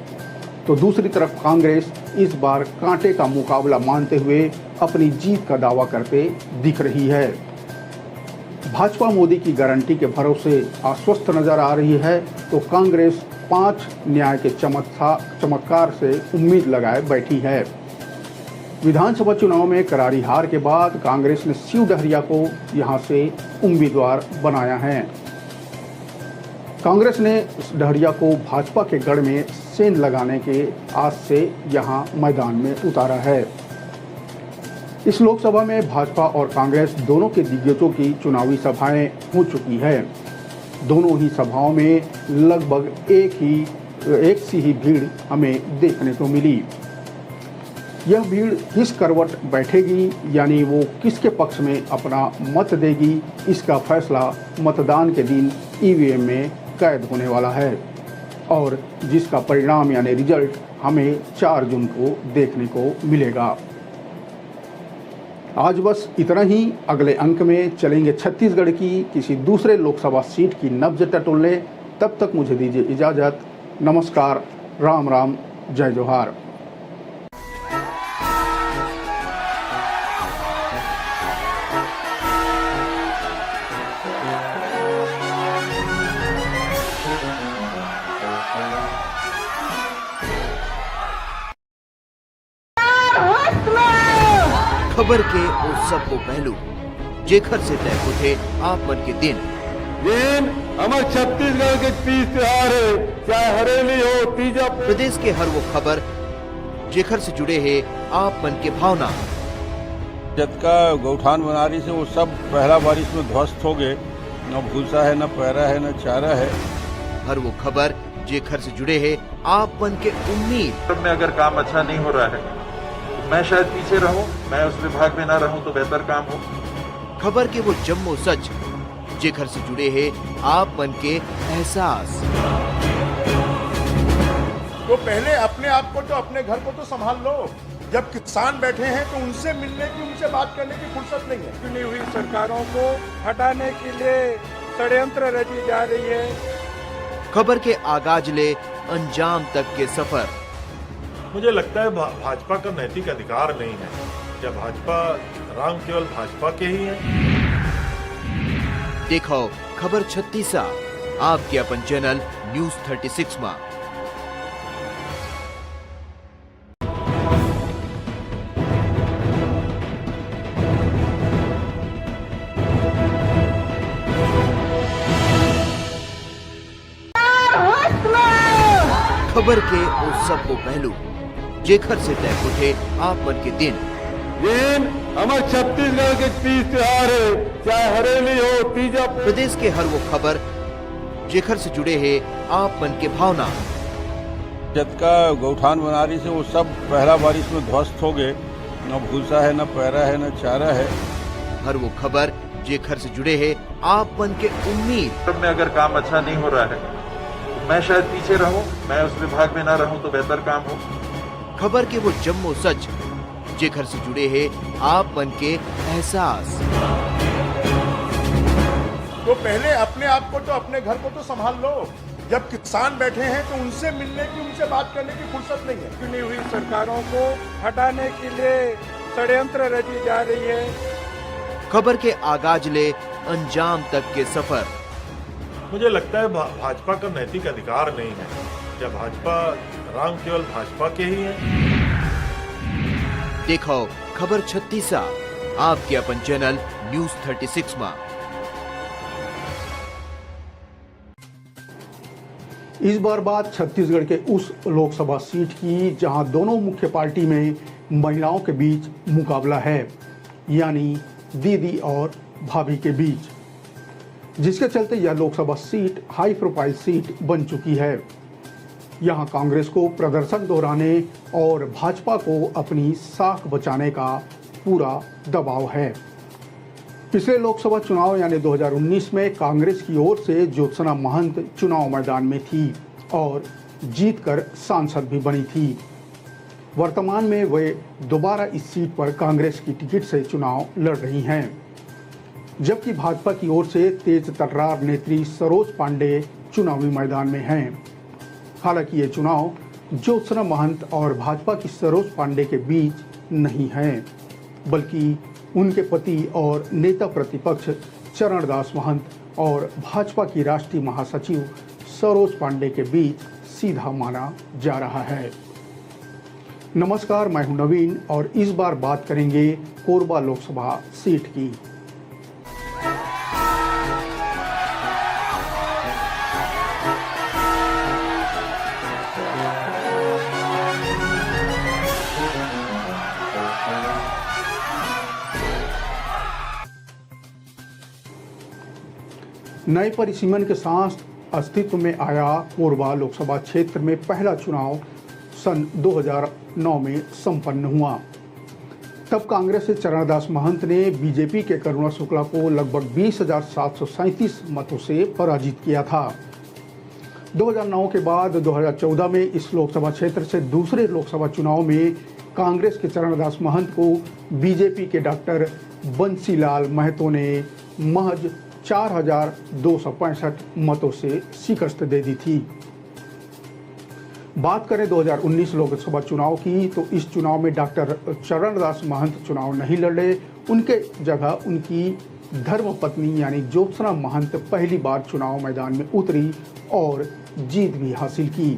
तो दूसरी तरफ कांग्रेस इस बार कांटे का मुकाबला मानते हुए अपनी जीत का दावा करते दिख रही है। भाजपा मोदी की गारंटी के भरोसे आश्वस्त नजर आ रही है, तो कांग्रेस 5 न्याय के चमत्कार से उम्मीद लगाए बैठी है। विधानसभा चुनाव में करारी हार के बाद कांग्रेस ने शिव डहरिया को यहां से उम्मीदवार बनाया है। कांग्रेस ने डहरिया को भाजपा के गढ़ में सेंध लगाने के आस से यहां मैदान में उतारा है। इस लोकसभा में भाजपा और कांग्रेस दोनों के दिग्गजों की चुनावी सभाएं हो चुकी है। दोनों ही सभाओं में लगभग एक सी ही भीड़ हमें देखने को मिली। यह भीड़ किस करवट बैठेगी, यानी वो किसके पक्ष में अपना मत देगी, इसका फैसला मतदान के दिन ईवीएम में कैद होने वाला है और जिसका परिणाम यानी रिजल्ट हमें 4 जून को देखने को मिलेगा। आज बस इतना ही। अगले अंक में चलेंगे छत्तीसगढ़ की किसी दूसरे लोकसभा सीट की नब्ज टटोलने। तब तक मुझे दीजिए इजाजत। नमस्कार, राम राम, जय जोहार। खबर के उस सबको पहलू जेखर से तय होते आप मन के दिन हमारे छत्तीसगढ़ के तीज त्योहार है, चाहे हरेली हो तीजा। प्रदेश के हर वो खबर जेखर से जुड़े है आप मन के भावना। जतका गौठान बनारी से वो सब पहला बारिश में ध्वस्त हो गए। न भूसा है, न पैरा है, न चारा है। हर वो खबर जेखर से जुड़े है आप मन के उम्मीद। में अगर काम अच्छा नहीं हो रहा है, मैं शायद पीछे रहूं, मैं उस विभाग में ना रहूं तो बेहतर काम हो। खबर के वो जम्मो सच जेखर से जुड़े हैं आप मन के एहसास। तो पहले अपने आप को तो अपने घर को तो संभाल लो। जब किसान बैठे हैं तो उनसे मिलने की, उनसे बात करने की फुर्सत नहीं है। चुनी हुई सरकारों को हटाने के लिए षड्यंत्र रची जा रही है। खबर के आगाज ले अंजाम तक के सफर। मुझे लगता है भाजपा का नैतिक अधिकार नहीं है। क्या भाजपा रंग केवल भाजपा के ही है? देखो खबर 36 आपके अपन चैनल न्यूज 36 में। खबर के उस सबको पहलू जेखर से तय होते आप मन के दिन हमारे छत्तीसगढ़ के तीज त्योहार है, चाहे हरेली हो तीजा। प्रदेश के हर वो खबर जेखर से जुड़े है आप मन के भावना। जतका गौठान बनारी से वो सब पहला बारिश में ध्वस्त हो गए। न भूसा है, न पैरा है, न चारा है। हर वो खबर जेखर से जुड़े है आप मन के उम्मीद। में अगर काम अच्छा नहीं हो रहा है, मैं शायद पीछे रहूं, मैं उस विभाग में ना रहूं तो बेहतर काम हो। खबर के वो जम्मो सच जेखर से जुड़े हैं आप मन के एहसास। तो पहले अपने आप को तो अपने घर को तो संभाल लो। जब किसान बैठे हैं तो उनसे मिलने की, उनसे बात करने की फुर्सत नहीं है। चुनी हुई सरकारों को हटाने के लिए षड्यंत्र रची जा रही है। खबर के आगाज ले अंजाम तक के सफर। मुझे लगता है भाजपा का नैतिक अधिकार नहीं है। क्या भाजपा रंग केवल भाजपा के ही है? देखो खबर 36 आपके अपन चैनल न्यूज 36 में। इस बार बात छत्तीसगढ़ के उस लोकसभा सीट की जहां दोनों मुख्य पार्टी में महिलाओं के बीच मुकाबला है, यानी दीदी और भाभी के बीच, जिसके चलते यह Lok Sabha seat high profile seat बन चुकी है। यहां कांग्रेस को प्रदर्शन दोहराने और भाजपा को अपनी साख बचाने का पूरा दबाव है। पिछले लोकसभा चुनाव यानी 2019 में कांग्रेस की ओर से ज्योत्सना महंत चुनाव मैदान में थी और जीतकर सांसद भी बनी थी। वर्तमान में वे दोबारा इस सीट पर कांग्रेस की टिकट से चुनाव लड़ रही हैं, जबकि भाजपा की ओर से तेज तर्रार नेत्री सरोज पांडे चुनावी मैदान में हैं। हालांकि ये चुनाव ज्योत्सना महंत और भाजपा की सरोज पांडे के बीच नहीं है, बल्कि उनके पति और नेता प्रतिपक्ष चरणदास महंत और भाजपा की राष्ट्रीय महासचिव सरोज पांडे के बीच सीधा माना जा रहा है। नमस्कार, मैं हूं नवीन और इस बार बात करेंगे कोरबा लोकसभा सीट की। नए परिसीमन के साथ अस्तित्व में आया कोरबा लोकसभा क्षेत्र में पहला चुनाव सन 2009 में संपन्न हुआ। तब कांग्रेस से चरणदास महंत ने बीजेपी के करुणा शुक्ला को लगभग 20,737 मतों से पराजित किया था। 2009 के बाद 2014 में इस लोकसभा क्षेत्र से दूसरे लोकसभा चुनाव में कांग्रेस के चरणदास महंत को बीजेपी के डॉक्टर बंसीलाल महतो ने महज 4,265 मतों से शिकस्त दे दी थी। बात करें 2019 लोकसभा चुनाव की, तो इस चुनाव में डॉक्टर चरणदास महंत चुनाव नहीं लड़े। उनके जगह उनकी धर्मपत्नी यानी ज्योत्सना महंत पहली बार चुनाव मैदान में उतरी और जीत भी हासिल की।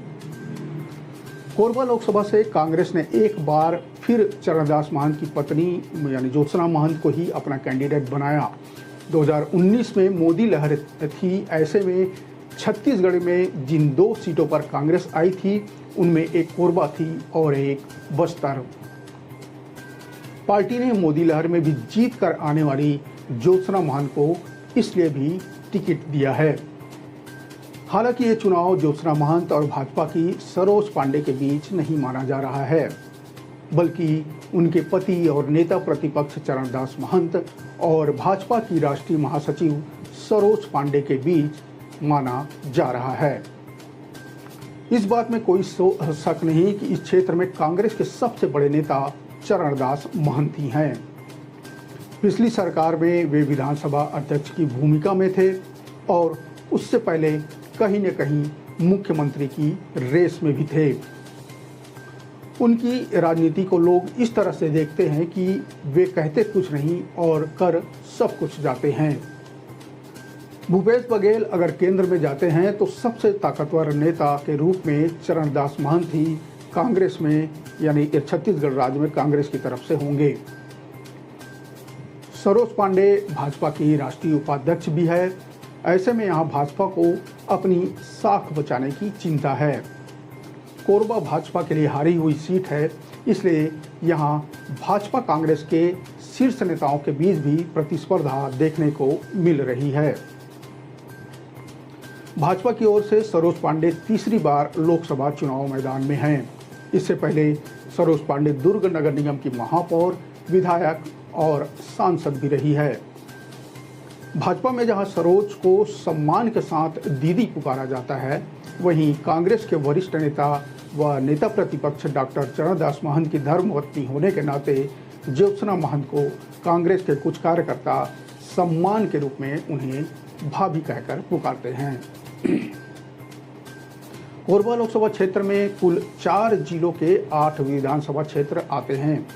कोरबा लोकसभा से कांग्रेस ने एक बार फिर चरणदास महंत की पत्नी यानी ज्योत्सना महंत को ही अपना कैंडिडेट बनाया। 2019 में मोदी लहर थी, ऐसे में छत्तीसगढ़ में जिन 2 सीटों पर कांग्रेस आई थी उनमें एक कोरबा थी और एक बस्तर। पार्टी ने मोदी लहर में भी जीत कर आने वाली ज्योत्सना महंत को इसलिए भी टिकट दिया है। हालांकि ये चुनाव ज्योत्सना महंत और भाजपा की सरोज पांडे के बीच नहीं माना जा रहा है, बल्कि उनके पति और नेता प्रतिपक्ष चरणदास महंत और भाजपा की राष्ट्रीय महासचिव सरोज पांडे के बीच माना जा रहा है। इस बात में कोई शक नहीं कि इस क्षेत्र में कांग्रेस के सबसे बड़े नेता चरणदास महंत ही हैं। पिछली सरकार में वे विधानसभा अध्यक्ष की भूमिका में थे और उससे पहले कहीं न कहीं मुख्यमंत्री की रेस में भी थे। उनकी राजनीति को लोग इस तरह से देखते हैं कि वे कहते कुछ नहीं और कर सब कुछ जाते हैं। भूपेश बघेल अगर केंद्र में जाते हैं तो सबसे ताकतवर नेता के रूप में चरणदास महंत ही कांग्रेस में यानी छत्तीसगढ़ राज्य में कांग्रेस की तरफ से होंगे। सरोज पांडे भाजपा की राष्ट्रीय उपाध्यक्ष भी है। ऐसे में यहाँ भाजपा को अपनी साख बचाने की चिंता है। कोरबा भाजपा के लिए हारी हुई सीट है, इसलिए यहाँ भाजपा कांग्रेस के शीर्ष नेताओं के बीच भी प्रतिस्पर्धा देखने को मिल रही है। भाजपा की ओर से सरोज पांडे तीसरी बार लोकसभा चुनाव मैदान में हैं। इससे पहले सरोज पांडे दुर्ग नगर निगम की महापौर, विधायक और सांसद भी रही है। भाजपा में जहां सरोज को सम्मान के साथ दीदी पुकारा जाता है, वहीं कांग्रेस के वरिष्ठ नेता व नेता प्रतिपक्ष डॉक्टर चरणदास महंत की धर्मपत्नी होने के नाते ज्योत्सना महंत को कांग्रेस के कुछ कार्यकर्ता सम्मान के रूप में उन्हें भाभी कहकर पुकारते हैं। कोरबा लोकसभा क्षेत्र में कुल 4 जिलों के 8 विधानसभा क्षेत्र आते हैं,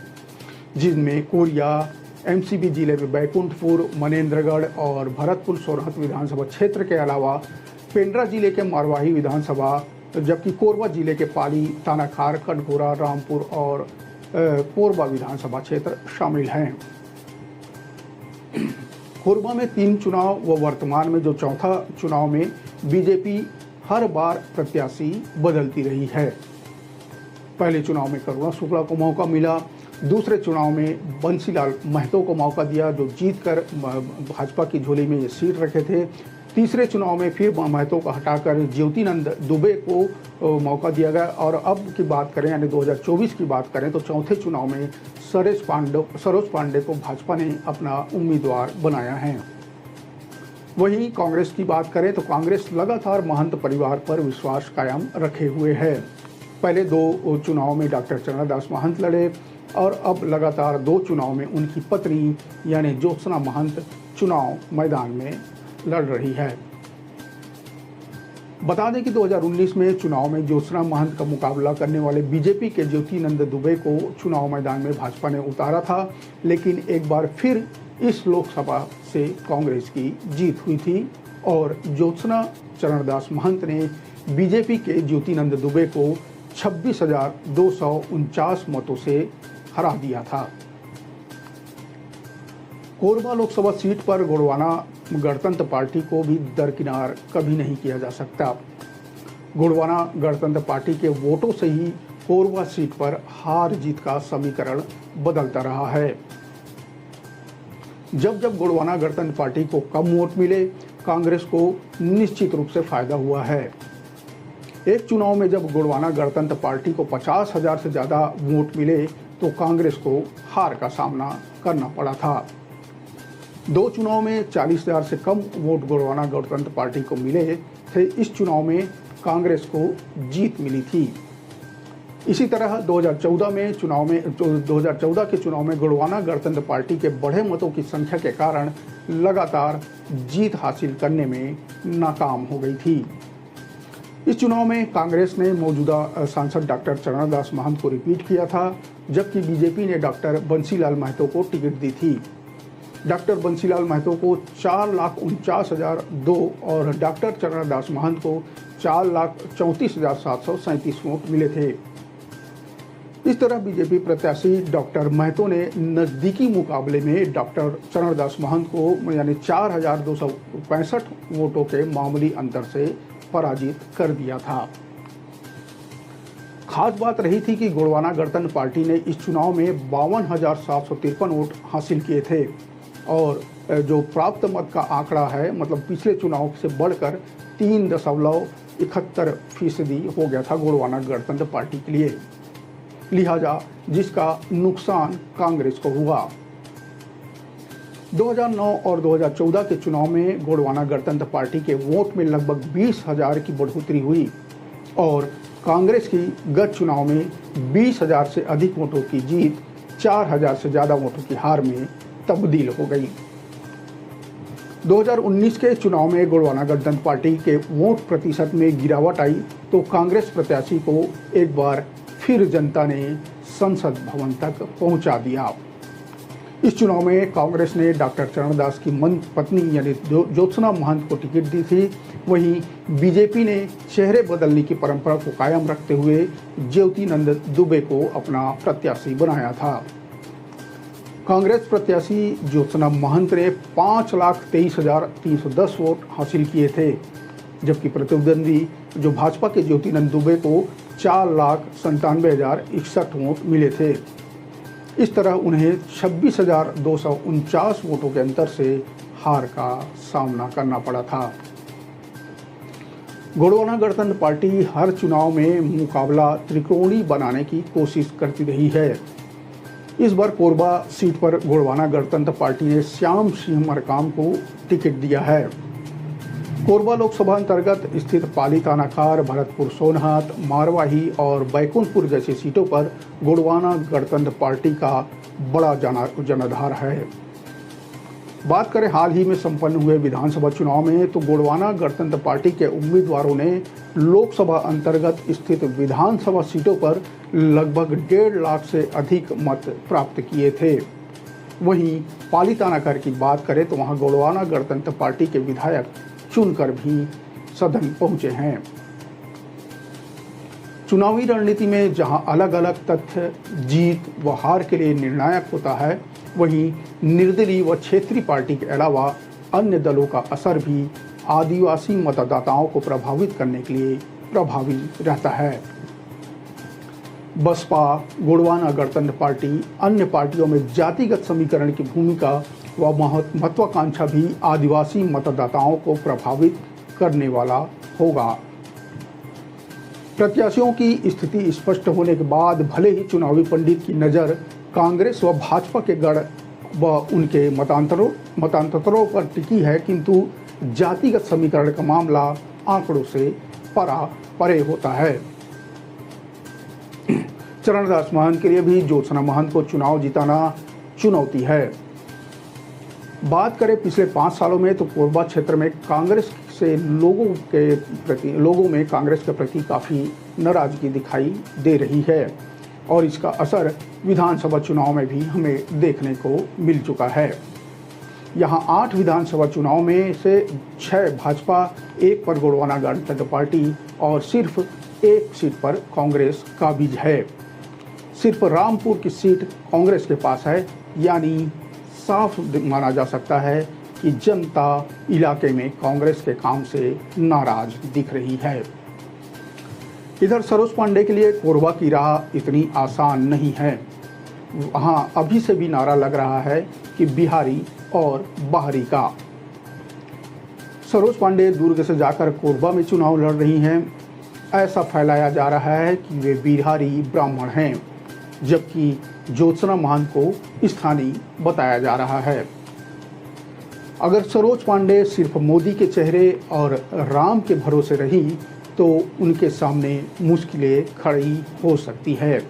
जिनमें कोरिया, एमसीबी जिले में बैकुंठपुर, मनेन्द्रगढ़ और भरतपुर सोरहत विधानसभा क्षेत्र के अलावा पेंड्रा जिले के मारवाही विधानसभा, जबकि कोरबा जिले के पाली, तानाखार, कटघोरा, रामपुर और कोरबा विधानसभा क्षेत्र शामिल हैं। कोरबा में 3 चुनाव व वर्तमान में जो चौथा चुनाव में बीजेपी हर बार प्रत्याशी बदलती रही है। पहले चुनाव में करुणा शुक्ला को मौका मिला, दूसरे चुनाव में बंसीलाल महतो को मौका दिया जो जीतकर भाजपा की झोली में ये सीट रखे थे। तीसरे चुनाव में फिर महतो को हटाकर ज्योतिनंद दुबे को मौका दिया गया और अब की बात करें यानी 2024 की बात करें तो चौथे चुनाव में सरोज पांडे को भाजपा ने अपना उम्मीदवार बनाया है। वहीं कांग्रेस की बात करें तो कांग्रेस लगातार महंत परिवार पर विश्वास कायम रखे हुए है। पहले 2 चुनाव में डॉक्टर चरणदास महंत लड़े और अब लगातार 2 चुनाव में उनकी पत्नी यानी ज्योत्सना महंत चुनाव मैदान में लड़ रही है। बता दें कि 2019 में चुनाव में ज्योत्सना महंत का मुकाबला करने वाले बीजेपी के ज्योतिनंद दुबे को चुनाव मैदान में भाजपा ने उतारा था, लेकिन एक बार फिर इस लोकसभा से कांग्रेस की जीत हुई थी और ज्योत्सना चरणदास महंत ने बीजेपी के ज्योतिनंद दुबे को 26,249 मतों से हरा दिया था। कोरबा लोकसभा सीट पर गोंडवाना गणतंत्र पार्टी को भी दरकिनार कभी नहीं किया जा सकता। गोंडवाना गणतंत्र पार्टी के वोटों से ही कोरबा सीट पर हार जीत का समीकरण बदलता रहा है। जब गोंडवाना गणतंत्र पार्टी को कम वोट मिले, कांग्रेस को निश्चित रूप से फायदा हुआ है। एक चुनाव में जब गोंडवाना गणतंत्र पार्टी को 50,000 से ज्यादा वोट मिले तो कांग्रेस को हार का सामना करना पड़ा था। 2 चुनाव में 40,000 से कम वोट गोंडवाना गणतंत्र पार्टी को मिले थे। इस चुनाव में कांग्रेस को जीत मिली थी। इसी तरह 2014 के चुनाव में गोंडवाना गणतंत्र पार्टी के बढ़े मतों की संख्या के कारण लगातार जीत हासिल करने में नाकाम हो गई थी। इस चुनाव में कांग्रेस ने मौजूदा सांसद डॉक्टर चरणदास महंत को रिपीट किया था, जबकि बीजेपी ने डॉक्टर बंसीलाल महतो को टिकट दी थी। डॉक्टर बंसीलाल महतो को 4,49,002 और डॉक्टर चरणदास महंत को 4,34,737 वोट मिले थे। इस तरह बीजेपी प्रत्याशी डॉक्टर महतो ने नजदीकी मुकाबले में डॉक्टर चरणदास महंत को यानी 4,265 वोटों के मामूली अंतर से पराजित कर दिया था। खास बात रही थी कि गोंडवाना गणतंत्र पार्टी ने इस चुनाव में 52,753 वोट हासिल किए थे और जो प्राप्त मत का आंकड़ा है, मतलब पिछले चुनाव से बढ़कर 3.71% हो गया था गोंडवाना गणतंत्र पार्टी के लिए, लिहाजा जिसका नुकसान कांग्रेस को हुआ। 2009 और 2014 के चुनाव में गोंडवाना गणतंत्र पार्टी के वोट में लगभग 20,000 की बढ़ोतरी हुई और कांग्रेस की गत चुनाव में 20,000 से अधिक वोटों की जीत 4,000 से ज्यादा वोटों की हार में तब्दील हो गई। 2019 के चुनाव में गोंडवाना गणतंत्र पार्टी के वोट प्रतिशत में गिरावट आई तो कांग्रेस प्रत्याशी को एक बार फिर जनता ने संसद भवन तक पहुंचा दिया। इस चुनाव में कांग्रेस ने डॉक्टर चरणदास की पत्नी यानी ज्योत्सना महंत को टिकट दी थी। वहीं बीजेपी ने चेहरे बदलने की परंपरा को कायम रखते हुए ज्योतिनंद दुबे को अपना प्रत्याशी बनाया था। कांग्रेस प्रत्याशी ज्योत्सना महंत ने 5,23,310 वोट हासिल किए थे, जबकि प्रतिद्वंदी जो भाजपा के ज्योतिनंद दुबे को 4,97,061 वोट मिले थे। इस तरह उन्हें 26,249 वोटों के अंतर से हार का सामना करना पड़ा था। गोंडवाना गणतंत्र पार्टी हर चुनाव में मुकाबला त्रिकोणीय बनाने की कोशिश करती रही है। इस बार कोरबा सीट पर गोंडवाना गणतंत्र पार्टी ने श्याम सिंह मरकाम को टिकट दिया है। कोरबा लोकसभा अंतर्गत स्थित पाली तानाखार, भरतपुर सोनहत, मारवाही और बैकुंठपुर जैसी सीटों पर गोंडवाना गणतंत्र पार्टी का बड़ा जनाधार है। बात करें हाल ही में संपन्न हुए विधानसभा चुनाव में तो गोंडवाना गणतंत्र पार्टी के उम्मीदवारों ने लोकसभा अंतर्गत स्थित विधानसभा सीटों पर लगभग 1.5 लाख से अधिक मत प्राप्त किए थे। वहीं पाली तानाखार की बात करें तो वहां गोंडवाना गणतंत्र पार्टी के विधायक चुनकर भी सदन पहुंचे हैं। चुनावी रणनीति में जहां अलग अलग तथ्य जीत व हार के लिए निर्णायक होता है, वहीं निर्दलीय व क्षेत्रीय पार्टी के अलावा अन्य दलों का असर भी आदिवासी मतदाताओं को प्रभावित करने के लिए प्रभावी रहता है। बसपा, गोंडवाना गणतंत्र पार्टी, अन्य पार्टियों में जातिगत समीकरण की भूमिका व महत्वाकांक्षा भी आदिवासी मतदाताओं को प्रभावित करने वाला होगा। प्रत्याशियों की स्थिति स्पष्ट होने के बाद भले ही चुनावी पंडित की नज़र कांग्रेस व भाजपा के गढ़ व उनके मतांतरों पर टिकी है, किंतु जातिगत समीकरण का मामला आंकड़ों से परे होता है। चरणदास महंत के लिए भी ज्योत्सना महंत को चुनाव जिताना चुनौती है। बात करें पिछले 5 सालों में तो कोरबा क्षेत्र में कांग्रेस से लोगों में कांग्रेस के प्रति काफ़ी नाराजगी दिखाई दे रही है और इसका असर विधानसभा चुनाव में भी हमें देखने को मिल चुका है। यहाँ 8 विधानसभा चुनाव में से 6 भाजपा, 1 पर गोंडवाना गणतंत्र पार्टी और सिर्फ 1 सीट पर कांग्रेस काबिज है। सिर्फ रामपुर की सीट कांग्रेस के पास है, यानी साफ माना जा सकता है कि जनता इलाके में कांग्रेस के काम से नाराज दिख रही है। इधर सरोज पांडे के लिए कोरबा की राह इतनी आसान नहीं है। वहां अभी से भी नारा लग रहा है कि बिहारी और बाहरी का। सरोज पांडे दुर्ग से जाकर कोरबा में चुनाव लड़ रही हैं। ऐसा फैलाया जा रहा है कि वे बिहारी ब्राह्मण हैं, जबकि ज्योत्सना महंत को स्थानीय बताया जा रहा है। अगर सरोज पांडे सिर्फ मोदी के चेहरे और राम के भरोसे रही तो उनके सामने मुश्किलें खड़ी हो सकती है।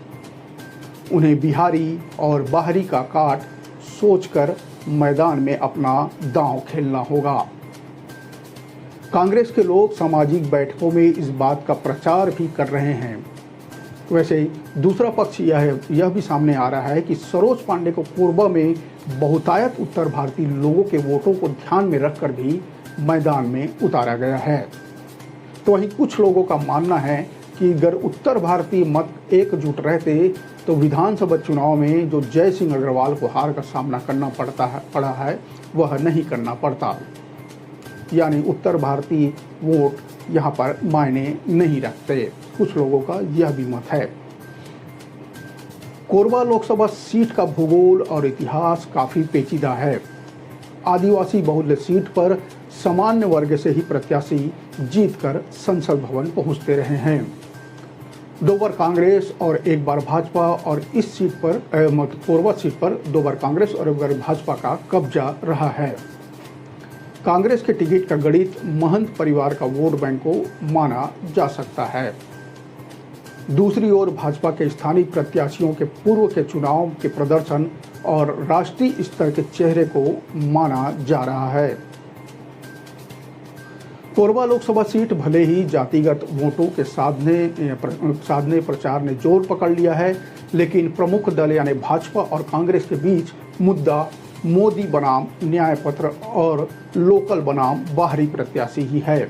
उन्हें बिहारी और बाहरी का काट सोचकर मैदान में अपना दांव खेलना होगा। कांग्रेस के लोग सामाजिक बैठकों में इस बात का प्रचार भी कर रहे हैं। वैसे दूसरा पक्ष यह भी सामने आ रहा है कि सरोज पांडे को कोरबा में बहुतायत उत्तर भारतीय लोगों के वोटों को ध्यान में रखकर भी मैदान में उतारा गया है। तो वहीं कुछ लोगों का मानना है कि अगर उत्तर भारतीय मत एकजुट रहते तो विधानसभा चुनाव में जो जय सिंह अग्रवाल को हार का सामना करना पड़ा है वह नहीं करना पड़ता। यानी उत्तर भारतीय वोट यहाँ पर मायने नहीं रखते। कुछ लोगों का यह भी मत है। कोरबा लोकसभा सीट का भूगोल और इतिहास काफी पेचीदा है। आदिवासी बहुल्य सीट पर सामान्य वर्ग से ही प्रत्याशी जीतकर संसद भवन पहुंचते रहे हैं। 2 बार कांग्रेस और 1 बार भाजपा, और इस सीट पर कोरबा सीट पर 2 बार कांग्रेस और 1 बार भाजपा का कब्जा रहा है। कांग्रेस के टिकट का गणित महंत परिवार का वोट बैंक को माना जा सकता है। दूसरी ओर भाजपा के स्थानीय प्रत्याशियों के पूर्व के चुनाव के प्रदर्शन और राष्ट्रीय स्तर के चेहरे को माना जा रहा है। कोरबा लोकसभा सीट भले ही जातिगत वोटों के साधने प्रचार ने जोर पकड़ लिया है, लेकिन प्रमुख दल यानी भाजपा और कांग्रेस के बीच मुद्दा मोदी बनाम न्याय पत्र और लोकल बनाम बाहरी प्रत्याशी ही है।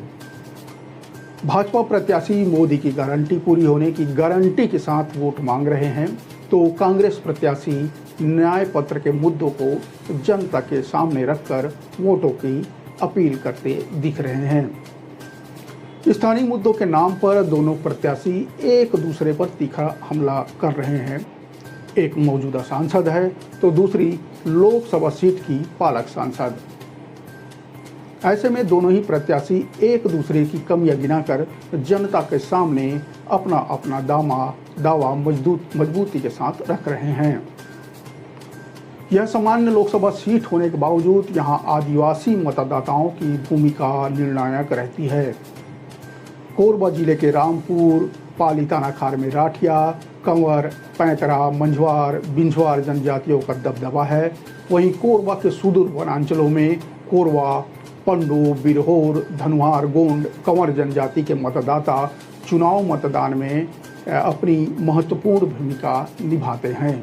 भाजपा प्रत्याशी मोदी की गारंटी पूरी होने की गारंटी के साथ वोट मांग रहे हैं, तो कांग्रेस प्रत्याशी न्याय पत्र के मुद्दों को जनता के सामने रखकर वोटों की अपील करते दिख रहे हैं। स्थानीय मुद्दों के नाम पर दोनों प्रत्याशी एक दूसरे पर तीखा हमला कर रहे हैं। एक मौजूदा सांसद है तो दूसरी लोकसभा सीट की पालक सांसद। ऐसे में दोनों ही प्रत्याशी एक दूसरे की कमियां गिनाकर जनता के सामने अपना अपना दावा मजबूती के साथ रख रहे हैं। यह सामान्य लोकसभा सीट होने के बावजूद यहां आदिवासी मतदाताओं की भूमिका निर्णायक रहती है। कोरबा जिले के रामपुर, पाली थानाखार में राठिया, कंवर, पैंतरा, मंझवार, बिंझवार जनजातियों का दबदबा है। वहीं कोरबा के सुदूर वनांचलों में कोरवा, पंडो, बिरहोर, धनुहार, गोंड, कंवर जनजाति के मतदाता चुनाव मतदान में अपनी महत्वपूर्ण भूमिका निभाते हैं।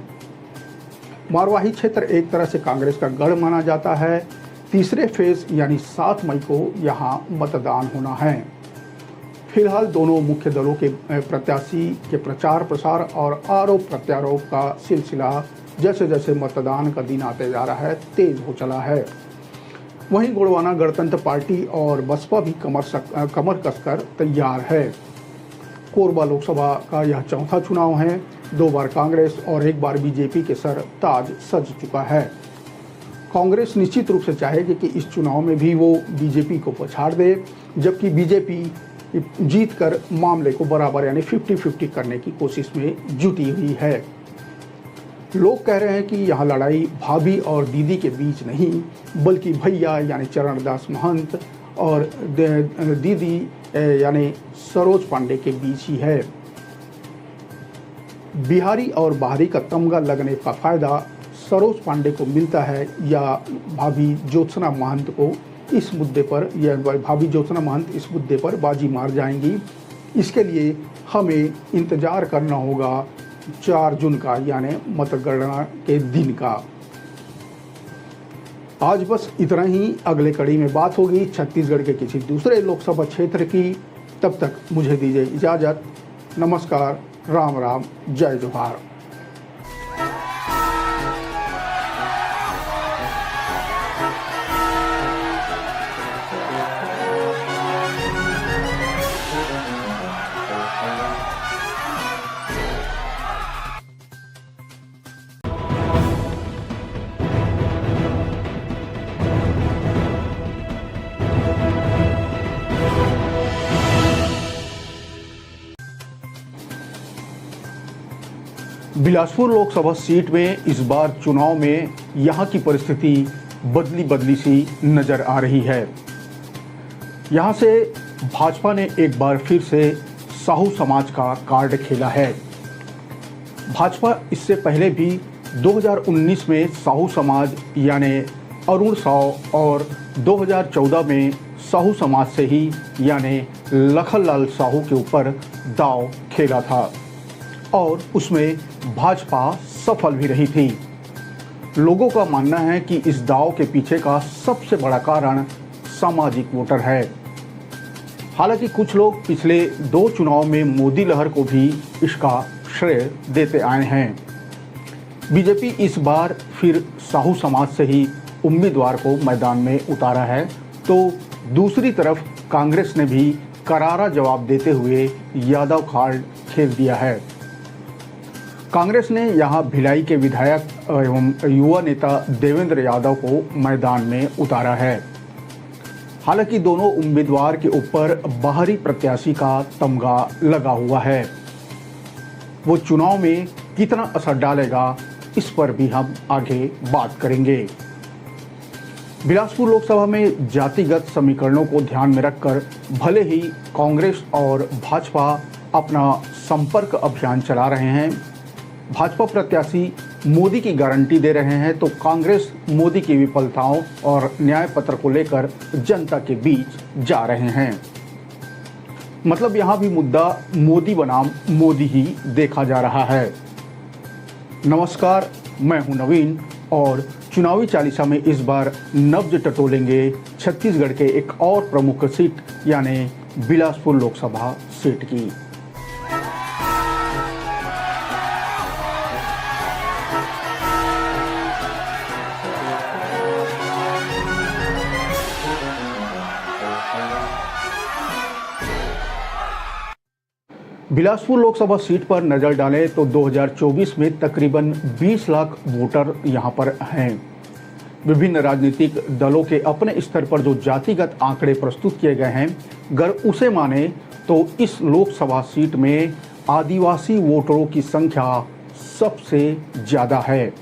मारवाही क्षेत्र एक तरह से कांग्रेस का गढ़ माना जाता है। तीसरे फेज यानी 7 मई को यहाँ मतदान होना है। फिलहाल दोनों मुख्य दलों के प्रत्याशी के प्रचार प्रसार और आरोप प्रत्यारोप का सिलसिला जैसे जैसे मतदान का दिन आते जा रहा है तेज हो चला है। वहीं गोंडवाना गणतंत्र पार्टी और बसपा भी कमर कसकर तैयार है। कोरबा लोकसभा का यह चौथा चुनाव है। 2 बार कांग्रेस और 1 बार बीजेपी के सर ताज सज चुका है। कांग्रेस निश्चित रूप से चाहेगी कि इस चुनाव में भी वो बीजेपी को पछाड़ दे, जबकि बीजेपी जीतकर मामले को बराबर यानी 50-50 करने की कोशिश में जुटी हुई है। लोग कह रहे हैं कि यह लड़ाई भाभी और दीदी के बीच नहीं, बल्कि भैया यानी चरणदास महंत और दीदी यानी सरोज पांडे के बीच ही है। बिहारी और बाहरी का तमगा लगने का फायदा सरोज पांडे को मिलता है या भाभी ज्योत्सना महंत को इस मुद्दे पर, या भाभी ज्योत्सना महंत इस मुद्दे पर बाजी मार जाएंगी। इसके लिए हमें इंतजार करना होगा 4 जून का यानी मतगणना के दिन का। आज बस इतना ही। अगले कड़ी में बात होगी छत्तीसगढ़ के किसी दूसरे लोकसभा क्षेत्र की। तब तक मुझे दीजिए इजाज़त। नमस्कार, राम राम, जय जोहार। बिलासपुर लोकसभा सीट में इस बार चुनाव में यहां की परिस्थिति बदली सी नजर आ रही है। यहां से भाजपा ने एक बार फिर से साहू समाज का कार्ड खेला है। भाजपा इससे पहले भी 2019 में साहू समाज यानी अरुण साव और 2014 में साहू समाज से ही यानी लखनलाल साहू के ऊपर दांव खेला था और उसमें भाजपा सफल भी रही थी। लोगों का मानना है कि इस दांव के पीछे का सबसे बड़ा कारण सामाजिक वोटर है। हालांकि कुछ लोग पिछले 2 चुनाव में मोदी लहर को भी इसका श्रेय देते आए हैं। बीजेपी इस बार फिर साहू समाज से ही उम्मीदवार को मैदान में उतारा है, तो दूसरी तरफ कांग्रेस ने भी करारा जवाब देते हुए यादव कार्ड खेल दिया है। कांग्रेस ने यहां भिलाई के विधायक एवं युवा नेता देवेंद्र यादव को मैदान में उतारा है। हालांकि दोनों उम्मीदवार के ऊपर बाहरी प्रत्याशी का तमगा लगा हुआ है। वो चुनाव में कितना असर डालेगा, इस पर भी हम आगे बात करेंगे। बिलासपुर लोकसभा में जातिगत समीकरणों को ध्यान में रखकर भले ही कांग्रेस और भाजपा अपना संपर्क अभियान चला रहे हैं, भाजपा प्रत्याशी मोदी की गारंटी दे रहे हैं, तो कांग्रेस मोदी की विफलताओं और न्याय पत्र को लेकर जनता के बीच जा रहे हैं। मतलब यहां भी मुद्दा मोदी बनाम मोदी ही देखा जा रहा है। नमस्कार, मैं हूं नवीन और चुनावी चालीसा में इस बार नब्ज टटोलेंगे छत्तीसगढ़ के एक और प्रमुख सीट यानी बिलासपुर लोकसभा सीट की। बिलासपुर लोकसभा सीट पर नजर डालें तो 2024 में तकरीबन 20 लाख वोटर यहां पर हैं। विभिन्न राजनीतिक दलों के अपने स्तर पर जो जातिगत आंकड़े प्रस्तुत किए गए हैं, अगर उसे माने तो इस लोकसभा सीट में आदिवासी वोटरों की संख्या सबसे ज़्यादा है।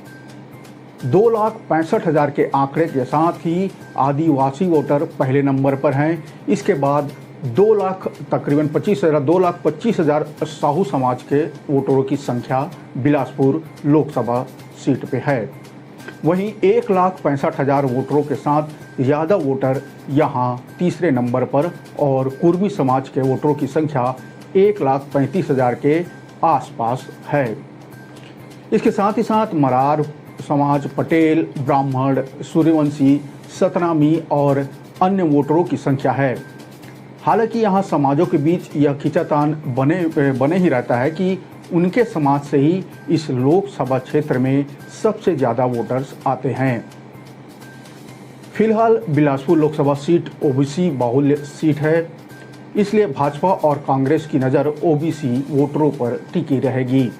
2,65,000 के आंकड़े के साथ ही आदिवासी वोटर पहले नंबर पर हैं। इसके बाद 2,25,000 साहू समाज के वोटरों की संख्या बिलासपुर लोकसभा सीट पे है। वहीं 1,65,000 वोटरों के साथ यादव वोटर यहां तीसरे नंबर पर और कुर्मी समाज के वोटरों की संख्या 1,35,000 के आसपास है। इसके साथ ही साथ मरार समाज, पटेल, ब्राह्मण, सूर्यवंशी, सतनामी और अन्य वोटरों की संख्या है। हालांकि यहाँ समाजों के बीच यह खींचातान बने ही रहता है कि उनके समाज से ही इस लोकसभा क्षेत्र में सबसे ज़्यादा वोटर्स आते हैं। फिलहाल बिलासपुर लोकसभा सीट ओबीसी बाहुल्य सीट है, इसलिए भाजपा और कांग्रेस की नज़र ओबीसी वोटरों पर टिकी रहेगी।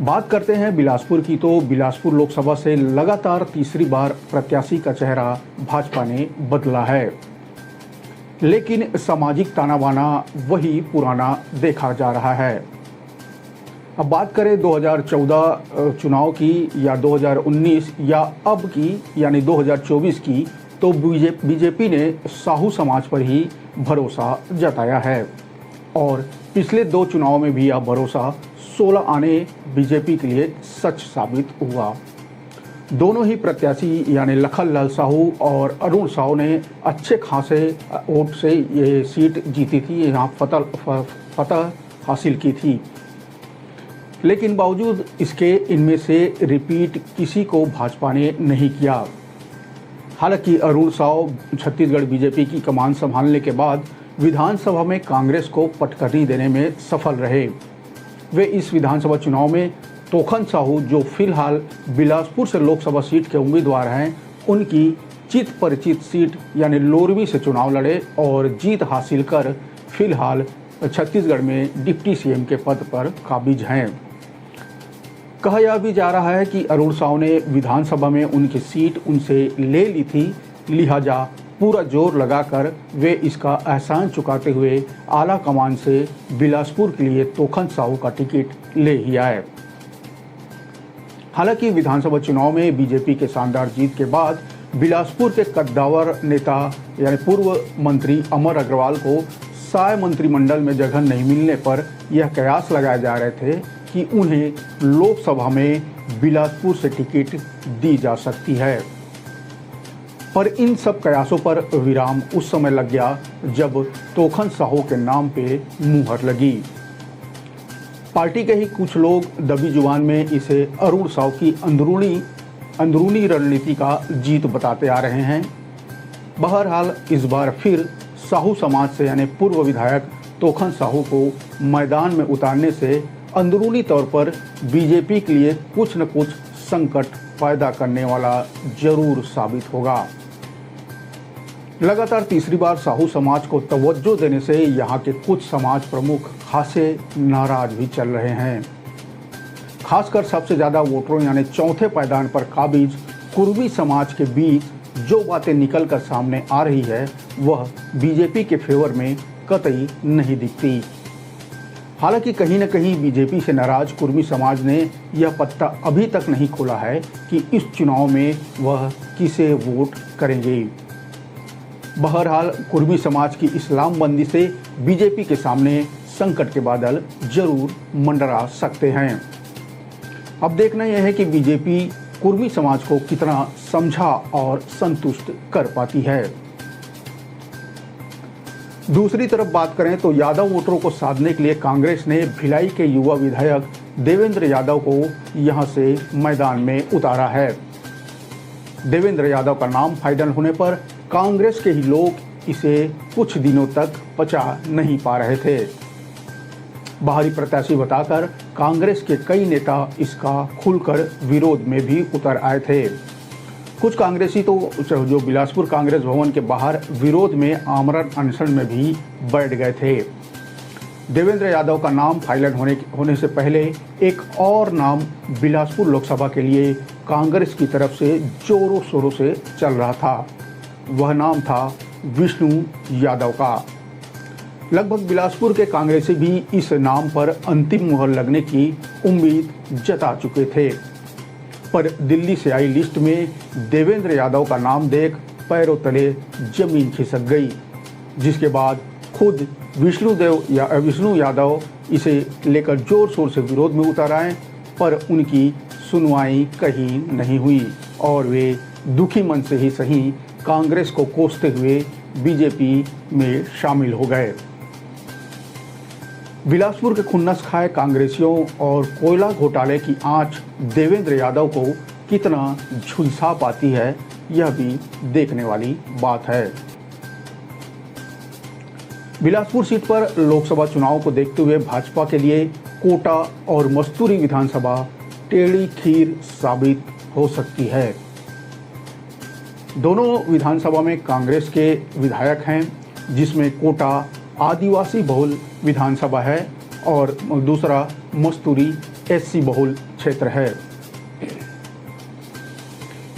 बात करते हैं बिलासपुर की, तो बिलासपुर लोकसभा से लगातार तीसरी बार प्रत्याशी का चेहरा भाजपा ने बदला है, लेकिन सामाजिक ताना बाना वही पुराना देखा जा रहा है। अब बात करें 2014 चुनाव की या 2019 या अब की यानी 2024 की, तो बीजेपी ने साहू समाज पर ही भरोसा जताया है और पिछले 2 चुनाव में भी यह भरोसा 16 आने बीजेपी के लिए सच साबित हुआ। दोनों ही प्रत्याशी यानी लखनलाल साहू और अरुण साहू ने अच्छे खासे वोट से ये सीट जीती थी, यहाँ फतह हासिल की थी। लेकिन बावजूद इसके इनमें से रिपीट किसी को भाजपा ने नहीं किया। हालांकि अरुण साव छत्तीसगढ़ बीजेपी की कमान संभालने के बाद विधानसभा में कांग्रेस को पटखनी देने में सफल रहे। वे इस विधानसभा चुनाव में तोखन साहू, जो फिलहाल बिलासपुर से लोकसभा सीट के उम्मीदवार हैं, उनकी चित परिचित सीट यानी लोरवी से चुनाव लड़े और जीत हासिल कर फिलहाल छत्तीसगढ़ में डिप्टी सीएम के पद पर काबिज हैं। कहा यह भी जा रहा है कि अरुण साव ने विधानसभा में उनकी सीट उनसे ले ली थी, लिहाजा पूरा जोर लगाकर वे इसका एहसान चुकाते हुए आला कमान से बिलासपुर के लिए तोखन साहू का टिकट ले ही आए। हालांकि विधानसभा चुनाव में बीजेपी के शानदार जीत के बाद बिलासपुर के कद्दावर नेता यानी पूर्व मंत्री अमर अग्रवाल को साय मंत्रिमंडल में जगह नहीं मिलने पर यह कयास लगाए जा रहे थे कि उन्हें लोकसभा में बिलासपुर से टिकट दी जा सकती है। पर इन सब कयासों पर विराम उस समय लग गया जब तोखन साहू के नाम पे मुहर लगी। पार्टी के ही कुछ लोग दबी जुबान में इसे अरुण साव की अंदरूनी रणनीति का जीत बताते आ रहे हैं। बहरहाल इस बार फिर साहू समाज से यानी पूर्व विधायक तोखन साहू को मैदान में उतारने से अंदरूनी तौर पर बीजेपी के लिए कुछ न कुछ संकट पैदा करने वाला जरूर साबित होगा। लगातार तीसरी बार साहू समाज को तवज्जो देने से यहाँ के कुछ समाज प्रमुख खासे नाराज भी चल रहे हैं। खासकर सबसे ज्यादा वोटरों यानी चौथे पायदान पर काबिज कुर्मी समाज के बीच जो बातें निकल कर सामने आ रही है वह बीजेपी के फेवर में कतई नहीं दिखती। हालांकि कहीं न कहीं बीजेपी से नाराज कुर्मी समाज ने यह पत्ता अभी तक नहीं खोला है कि इस चुनाव में वह किसे वोट करेंगे। बहरहाल कुर्मी समाज की इस्लामबंदी से बीजेपी के सामने संकट के बादल जरूर मंडरा सकते हैं। अब देखना यह है कि बीजेपी कुर्मी समाज को कितना समझा और संतुष्ट कर पाती है। दूसरी तरफ बात करें तो यादव वोटरों को साधने के लिए कांग्रेस ने भिलाई के युवा विधायक देवेंद्र यादव को यहां से मैदान में उतारा है। देवेंद्र यादव का नाम फाइनल होने पर कांग्रेस के ही लोग इसे कुछ दिनों तक पचा नहीं पा रहे थे। बाहरी प्रत्याशी बताकर कांग्रेस के कई नेता इसका खुलकर विरोध में भी उतर आए थे। कुछ कांग्रेसी तो जो बिलासपुर कांग्रेस भवन के बाहर विरोध में आमरण अनशन में भी बैठ गए थे। देवेंद्र यादव का नाम फाइनल होने से पहले एक और नाम बिलासपुर लोकसभा के लिए कांग्रेस की तरफ से जोरों शोरों से चल रहा था। वह नाम था विष्णु यादव का। लगभग बिलासपुर के कांग्रेसी भी इस नाम पर अंतिम मुहर लगने की उम्मीद जता चुके थे, पर दिल्ली से आई लिस्ट में देवेंद्र यादव का नाम देख पैरों तले जमीन खिसक गई, जिसके बाद खुद विष्णु यादव इसे लेकर जोर शोर से विरोध में उतर आए, पर उनकी सुनवाई कहीं नहीं हुई और वे दुखी मन से ही सही कांग्रेस को कोसते हुए बीजेपी में शामिल हो गए। बिलासपुर के खुन्नस खाए कांग्रेसियों और कोयला घोटाले की आंच देवेंद्र यादव को कितना झुलसा पाती है, यह भी देखने वाली बात है। बिलासपुर सीट पर लोकसभा चुनाव को देखते हुए भाजपा के लिए कोटा और मस्तूरी विधानसभा टेढ़ी खीर साबित हो सकती है। दोनों विधानसभा में कांग्रेस के विधायक हैं, जिसमें कोटा आदिवासी बहुल विधानसभा है और दूसरा मस्तूरी एससी बहुल क्षेत्र है।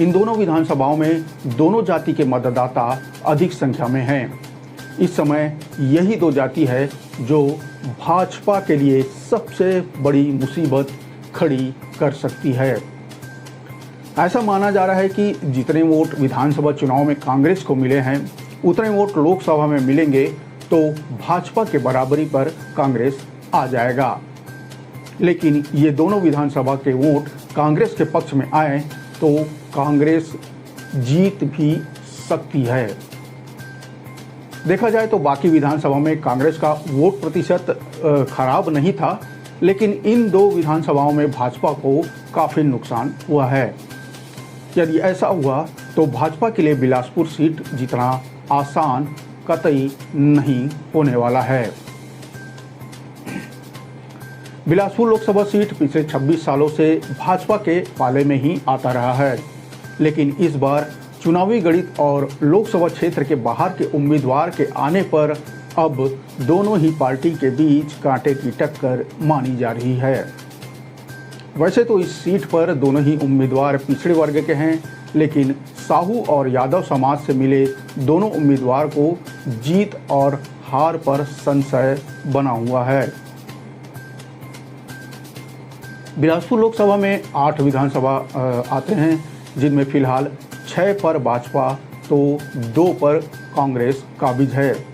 इन दोनों विधानसभाओं में दोनों जाति के मतदाता अधिक संख्या में हैं। इस समय यही दो जाति है जो भाजपा के लिए सबसे बड़ी मुसीबत खड़ी कर सकती है। ऐसा माना जा रहा है कि जितने वोट विधानसभा चुनाव में कांग्रेस को मिले हैं, उतने वोट लोकसभा में मिलेंगे तो भाजपा के बराबरी पर कांग्रेस आ जाएगा। लेकिन ये दोनों विधानसभा के वोट कांग्रेस के पक्ष में आए तो कांग्रेस जीत भी सकती है। देखा जाए तो बाकी विधानसभा में कांग्रेस का वोट प्रतिशत खराब नहीं था, लेकिन इन दो विधानसभाओं में भाजपा को काफी नुकसान हुआ है। यदि ऐसा हुआ तो भाजपा के लिए बिलासपुर सीट जितना आसान कतई नहीं होने वाला है। बिलासपुर लोकसभा सीट पिछले 26 सालों से भाजपा के पाले में ही आता रहा है, लेकिन इस बार चुनावी गणित और लोकसभा क्षेत्र के बाहर के उम्मीदवार के आने पर अब दोनों ही पार्टी के बीच कांटे की टक्कर मानी जा रही है। वैसे तो इस सीट पर दोनों ही उम्मीदवार पिछड़े वर्ग के हैं, लेकिन साहू और यादव समाज से मिले दोनों उम्मीदवार को जीत और हार पर संशय बना हुआ है। बिलासपुर लोकसभा में 8 विधानसभा आते हैं, जिनमें फिलहाल 6 पर भाजपा तो 2 पर कांग्रेस काबिज है।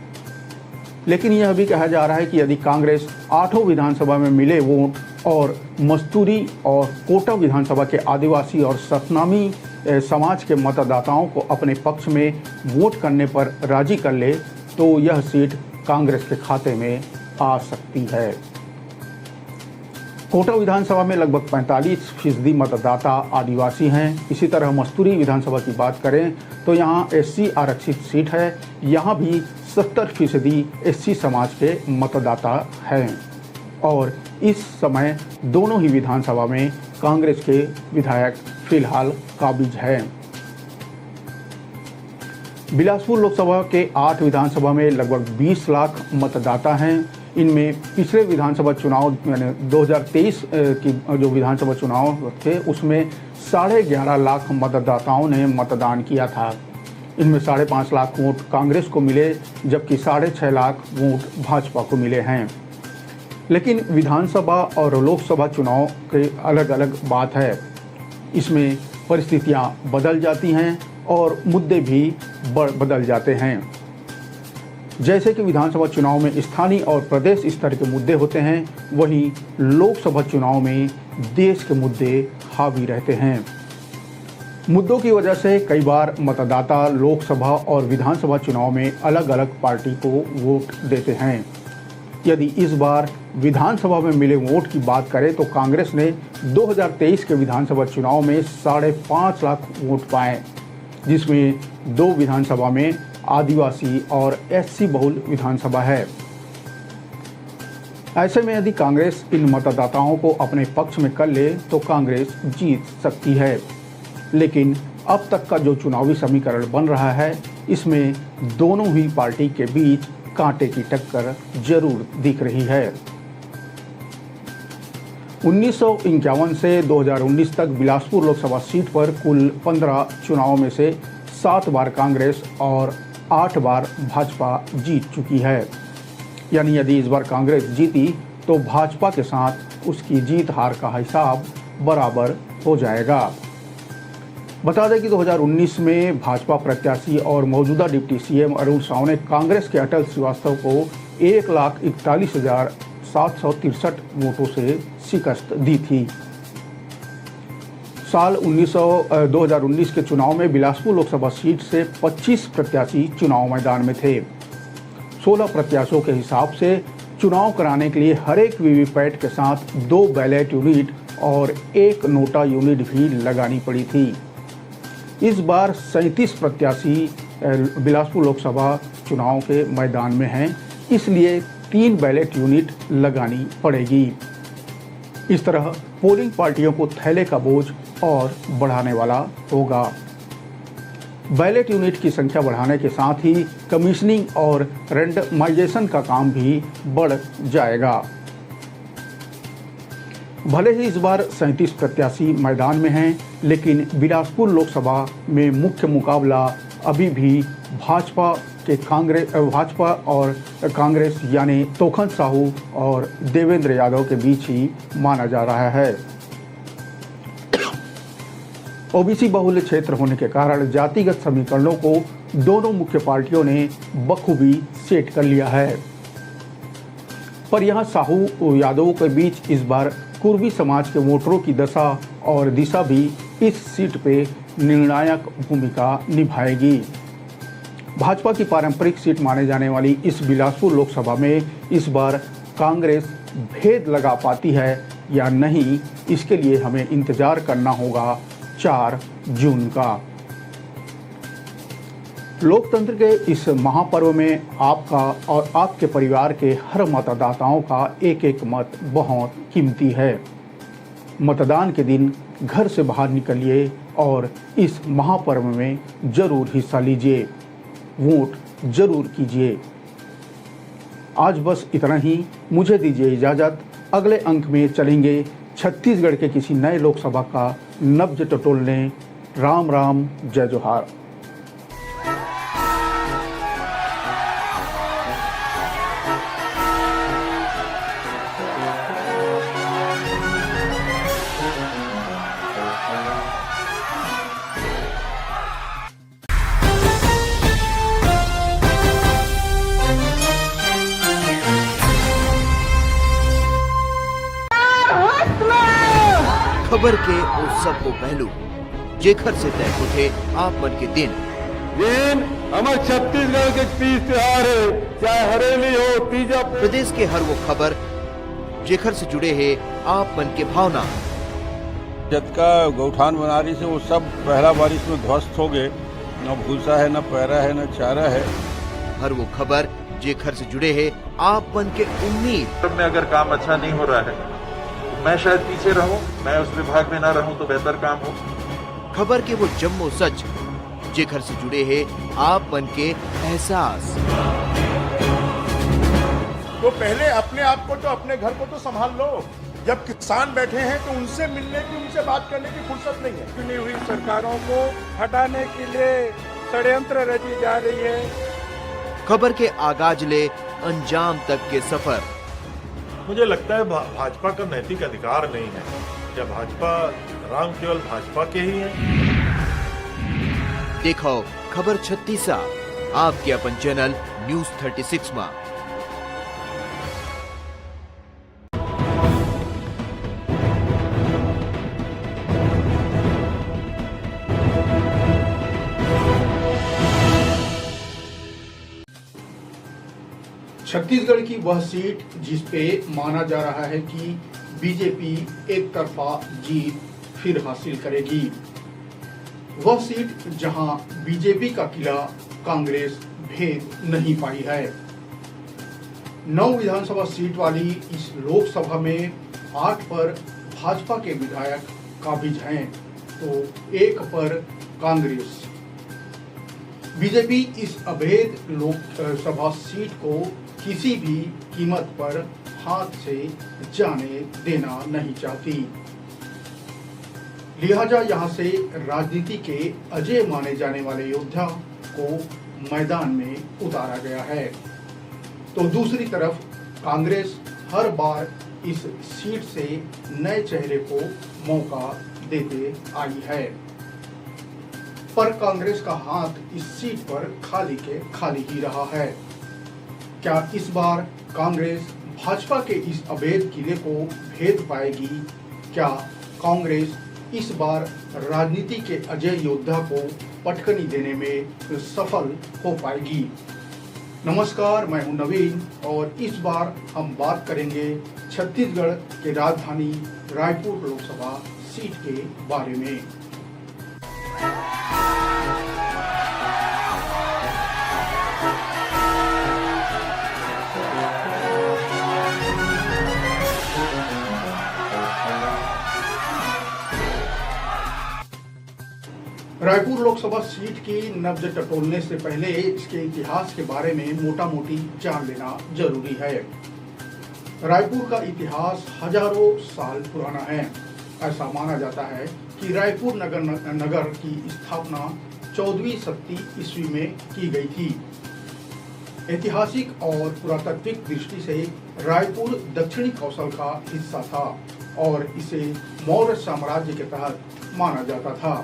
लेकिन यह भी कहा जा रहा है कि यदि कांग्रेस 8 विधानसभा में मिले वोट और मस्तूरी और कोटा विधानसभा के आदिवासी और सतनामी समाज के मतदाताओं को अपने पक्ष में वोट करने पर राजी कर ले, तो यह सीट कांग्रेस के खाते में आ सकती है। कोटा विधानसभा में लगभग 45% मतदाता आदिवासी हैं। इसी तरह मस्तूरी विधानसभा की बात करें तो यहाँ SC आरक्षित सीट है। यहाँ भी 70% SC समाज के मतदाता हैं और इस समय दोनों ही विधानसभा में कांग्रेस के विधायक फिलहाल काबिज हैं। बिलासपुर लोकसभा के 8 विधानसभा में लगभग 20 लाख मतदाता हैं। इनमें पिछले विधानसभा चुनाव यानी 2023 की जो विधानसभा चुनाव थे उसमें 11.5 लाख मतदाताओं ने मतदान किया था। इनमें 5.5 लाख वोट कांग्रेस को मिले, जबकि 6.5 लाख वोट भाजपा को मिले हैं। लेकिन विधानसभा और लोकसभा चुनाव के अलग अलग बात है। इसमें परिस्थितियां बदल जाती हैं और मुद्दे भी बदल जाते हैं। जैसे कि विधानसभा चुनाव में स्थानीय और प्रदेश स्तर के मुद्दे होते हैं, वहीं लोकसभा चुनाव में देश के मुद्दे हावी रहते हैं। मुद्दों की वजह से कई बार मतदाता लोकसभा और विधानसभा चुनाव में अलग अलग पार्टी को वोट देते हैं। यदि इस बार विधानसभा में मिले वोट की बात करें तो कांग्रेस ने 2023 के विधानसभा चुनाव में 5.5 लाख वोट पाए, जिसमें 2 विधानसभा में आदिवासी और SC बहुल विधानसभा है। ऐसे में यदि कांग्रेस इन मतदाताओं को अपने पक्ष में कर ले तो कांग्रेस जीत सकती है। लेकिन अब तक का जो चुनावी समीकरण बन रहा है, इसमें दोनों ही पार्टी के बीच कांटे की टक्कर जरूर दिख रही है। 1951 से 2019 तक बिलासपुर लोकसभा सीट पर कुल 15 चुनावों में से 7 बार कांग्रेस और 8 बार भाजपा जीत चुकी है। यानी यदि इस बार कांग्रेस जीती तो भाजपा के साथ उसकी जीत हार का हिसाब बराबर हो जाएगा। बता दें कि 2019 में भाजपा प्रत्याशी और मौजूदा डिप्टी CM अरुण साव ने कांग्रेस के अटल श्रीवास्तव को 1,41,763 वोटों से शिकस्त दी थी। साल 2019 के चुनाव में बिलासपुर लोकसभा सीट से 25 प्रत्याशी चुनाव मैदान में थे। 16 प्रत्याशियों के हिसाब से चुनाव कराने के लिए हर एक वीवीपैट के साथ 2 बैलेट यूनिट और 1 नोटा यूनिट भी लगानी पड़ी थी। इस बार 37 प्रत्याशी बिलासपुर लोकसभा चुनाव के मैदान में हैं, इसलिए 3 बैलेट यूनिट लगानी पड़ेगी। इस तरह पोलिंग पार्टियों को थैले का बोझ और बढ़ाने वाला होगा। बैलेट यूनिट की संख्या बढ़ाने के साथ ही कमीशनिंग और रैंडमाइजेशन का काम भी बढ़ जाएगा। भले ही इस बार 37 प्रत्याशी मैदान में हैं, लेकिन बिलासपुर लोकसभा में मुख्य मुकाबला अभी भी भाजपा और कांग्रेस यानी तोखन साहू और देवेंद्र यादव के बीच ही माना जा रहा है। ओबीसी बहुल क्षेत्र होने के कारण जातिगत समीकरणों को दोनों मुख्य पार्टियों ने बखूबी सेट कर लिया है। पर यहाँ साहू यादवों के बीच इस बार कुर्मी समाज के वोटरों की दशा और दिशा भी इस सीट पे निर्णायक भूमिका निभाएगी। भाजपा की पारंपरिक सीट माने जाने वाली इस बिलासपुर लोकसभा में इस बार कांग्रेस भेद लगा पाती है या नहीं, इसके लिए हमें इंतजार करना होगा 4 जून का। लोकतंत्र के इस महापर्व में आपका और आपके परिवार के हर मतदाताओं का एक एक मत बहुत कीमती है। मतदान के दिन घर से बाहर निकलिए और इस महापर्व में जरूर हिस्सा लीजिए, वोट जरूर कीजिए। आज बस इतना ही, मुझे दीजिए इजाज़त। अगले अंक में चलेंगे छत्तीसगढ़ के किसी नए लोकसभा का नब्ज टटोलने। राम राम, जय जोहार। खबर के उस सब को पहलू जेखर से तय उठे आप मन के दिन हमारे छत्तीसगढ़ के तीज त्योहार है, चाहे हरेली हो तीजा। प्रदेश के हर वो खबर जेखर से जुड़े हैं आप मन के भावना। जतका गौठान बनारी से वो सब पहला बारिश में ध्वस्त हो गए। न भूसा है, न पैरा है, न चारा है। हर वो खबर जेखर से जुड़े हैं आप मन के उम्मीद। सब में अगर काम अच्छा नहीं हो रहा है तो मैं शायद पीछे रहूं, मैं उस विभाग में ना रहूं तो बेहतर काम हो। खबर के वो जम्मो सच जेखर से जुड़े हैं आप मन के एहसास। तो पहले अपने आप को तो अपने घर को तो संभाल लो। जब किसान बैठे हैं तो उनसे मिलने की, उनसे बात करने की फुर्सत नहीं है। चुनी हुई सरकारों को हटाने के लिए षड्यंत्र रची जा रही है। खबर के आगाज ले अंजाम तक के सफर। मुझे लगता है भाजपा का नैतिक अधिकार नहीं है। क्या भाजपा राम केवल भाजपा के ही है? देखो खबर 36 आपके अपन चैनल न्यूज 36 में। छत्तीसगढ़ की वह सीट जिस पे माना जा रहा है कि बीजेपी एक तरफा जीत फिर हासिल करेगी, वह सीट जहां बीजेपी का किला कांग्रेस भेद नहीं पाई है। 9 विधानसभा सीट वाली इस लोकसभा में 8 पर भाजपा के विधायक काबिज हैं तो 1 पर कांग्रेस। बीजेपी इस अभेद लोकसभा सीट को किसी भी कीमत पर हाथ से जाने देना नहीं चाहती, लिहाजा यहां से राजनीति के अजय माने जाने वाले योद्धा को मैदान में उतारा गया है। तो दूसरी तरफ कांग्रेस हर बार इस सीट से नए चेहरे को मौका देते आई है, पर कांग्रेस का हाथ इस सीट पर खाली के खाली ही रहा है। क्या इस बार कांग्रेस भाजपा के इस अभेद किले को भेद पाएगी? क्या कांग्रेस इस बार राजनीति के अजय योद्धा को पटकनी देने में सफल हो पाएगी? नमस्कार, मैं हूं नवीन और इस बार हम बात करेंगे छत्तीसगढ़ के राजधानी रायपुर लोकसभा सीट के बारे में। रायपुर लोकसभा सीट की नब्ज टटोलने से पहले इसके इतिहास के बारे में मोटा मोटी जान लेना जरूरी है। रायपुर का इतिहास हजारों साल पुराना है। ऐसा माना जाता है कि रायपुर नगर की स्थापना 14वीं शताब्दी ईस्वी में की गई थी। ऐतिहासिक और पुरातात्विक दृष्टि से रायपुर दक्षिणी कौशल का हिस्सा था और इसे मौर्य साम्राज्य के तहत माना जाता था।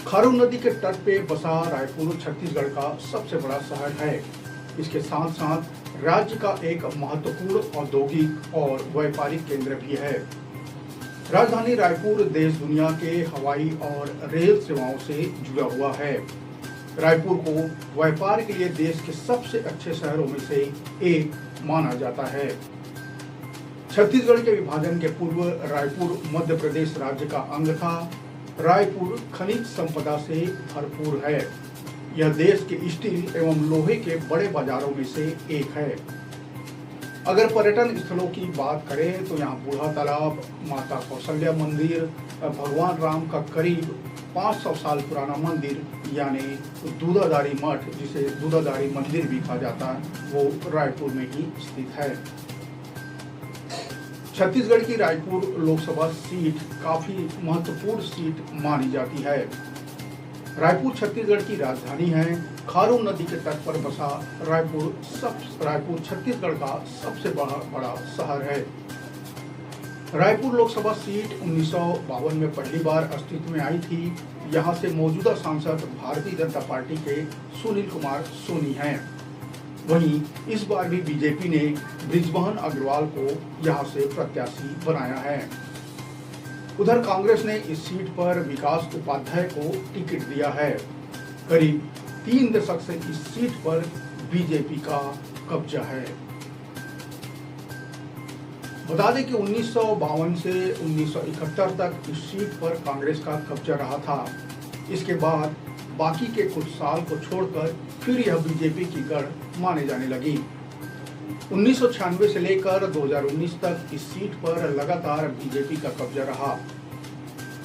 खारू नदी के तट पे बसा रायपुर छत्तीसगढ़ का सबसे बड़ा शहर है। इसके साथ साथ राज्य का एक महत्वपूर्ण औद्योगिक और व्यापारिक केंद्र भी है। राजधानी रायपुर देश दुनिया के हवाई और रेल सेवाओं से जुड़ा हुआ है। रायपुर को व्यापार के लिए देश के सबसे अच्छे शहरों में से एक माना जाता है। छत्तीसगढ़ के विभाजन के पूर्व रायपुर मध्य प्रदेश राज्य का अंग था। रायपुर खनिज संपदा से भरपूर है। यह देश के स्टील एवं लोहे के बड़े बाजारों में से एक है। अगर पर्यटन स्थलों की बात करें तो यहाँ बूढ़ा तालाब, माता कौशल्या मंदिर, भगवान राम का करीब 500 साल पुराना मंदिर यानी दूधाधारी मठ, जिसे दूधाधारी मंदिर भी कहा जाता है, वो रायपुर में ही स्थित है। छत्तीसगढ़ की रायपुर लोकसभा सीट काफी महत्वपूर्ण सीट मानी जाती है। रायपुर छत्तीसगढ़ की राजधानी है। खारून नदी के तट पर बसा रायपुर छत्तीसगढ़ का सबसे बड़ा शहर है। रायपुर लोकसभा सीट 1952 में पहली बार अस्तित्व में आई थी। यहां से मौजूदा सांसद भारतीय जनता पार्टी के सुनील कुमार सोनी हैं। वहीं इस बार भी बीजेपी ने बृजमोहन अग्रवाल को यहां से प्रत्याशी बनाया है। उधर कांग्रेस ने इस सीट पर विकास उपाध्याय को टिकट दिया है। करीब 3 दशक से इस सीट पर बीजेपी का कब्जा है। बता दें कि 1952 से 1971 तक इस सीट पर कांग्रेस का कब्जा रहा था। इसके बाद बाकी के कुछ साल को छोड़कर फिर यह बीजेपी की गढ़ माने जाने लगी। 1996 से लेकर 2019 तक इस सीट पर लगातार बीजेपी का कब्जा रहा।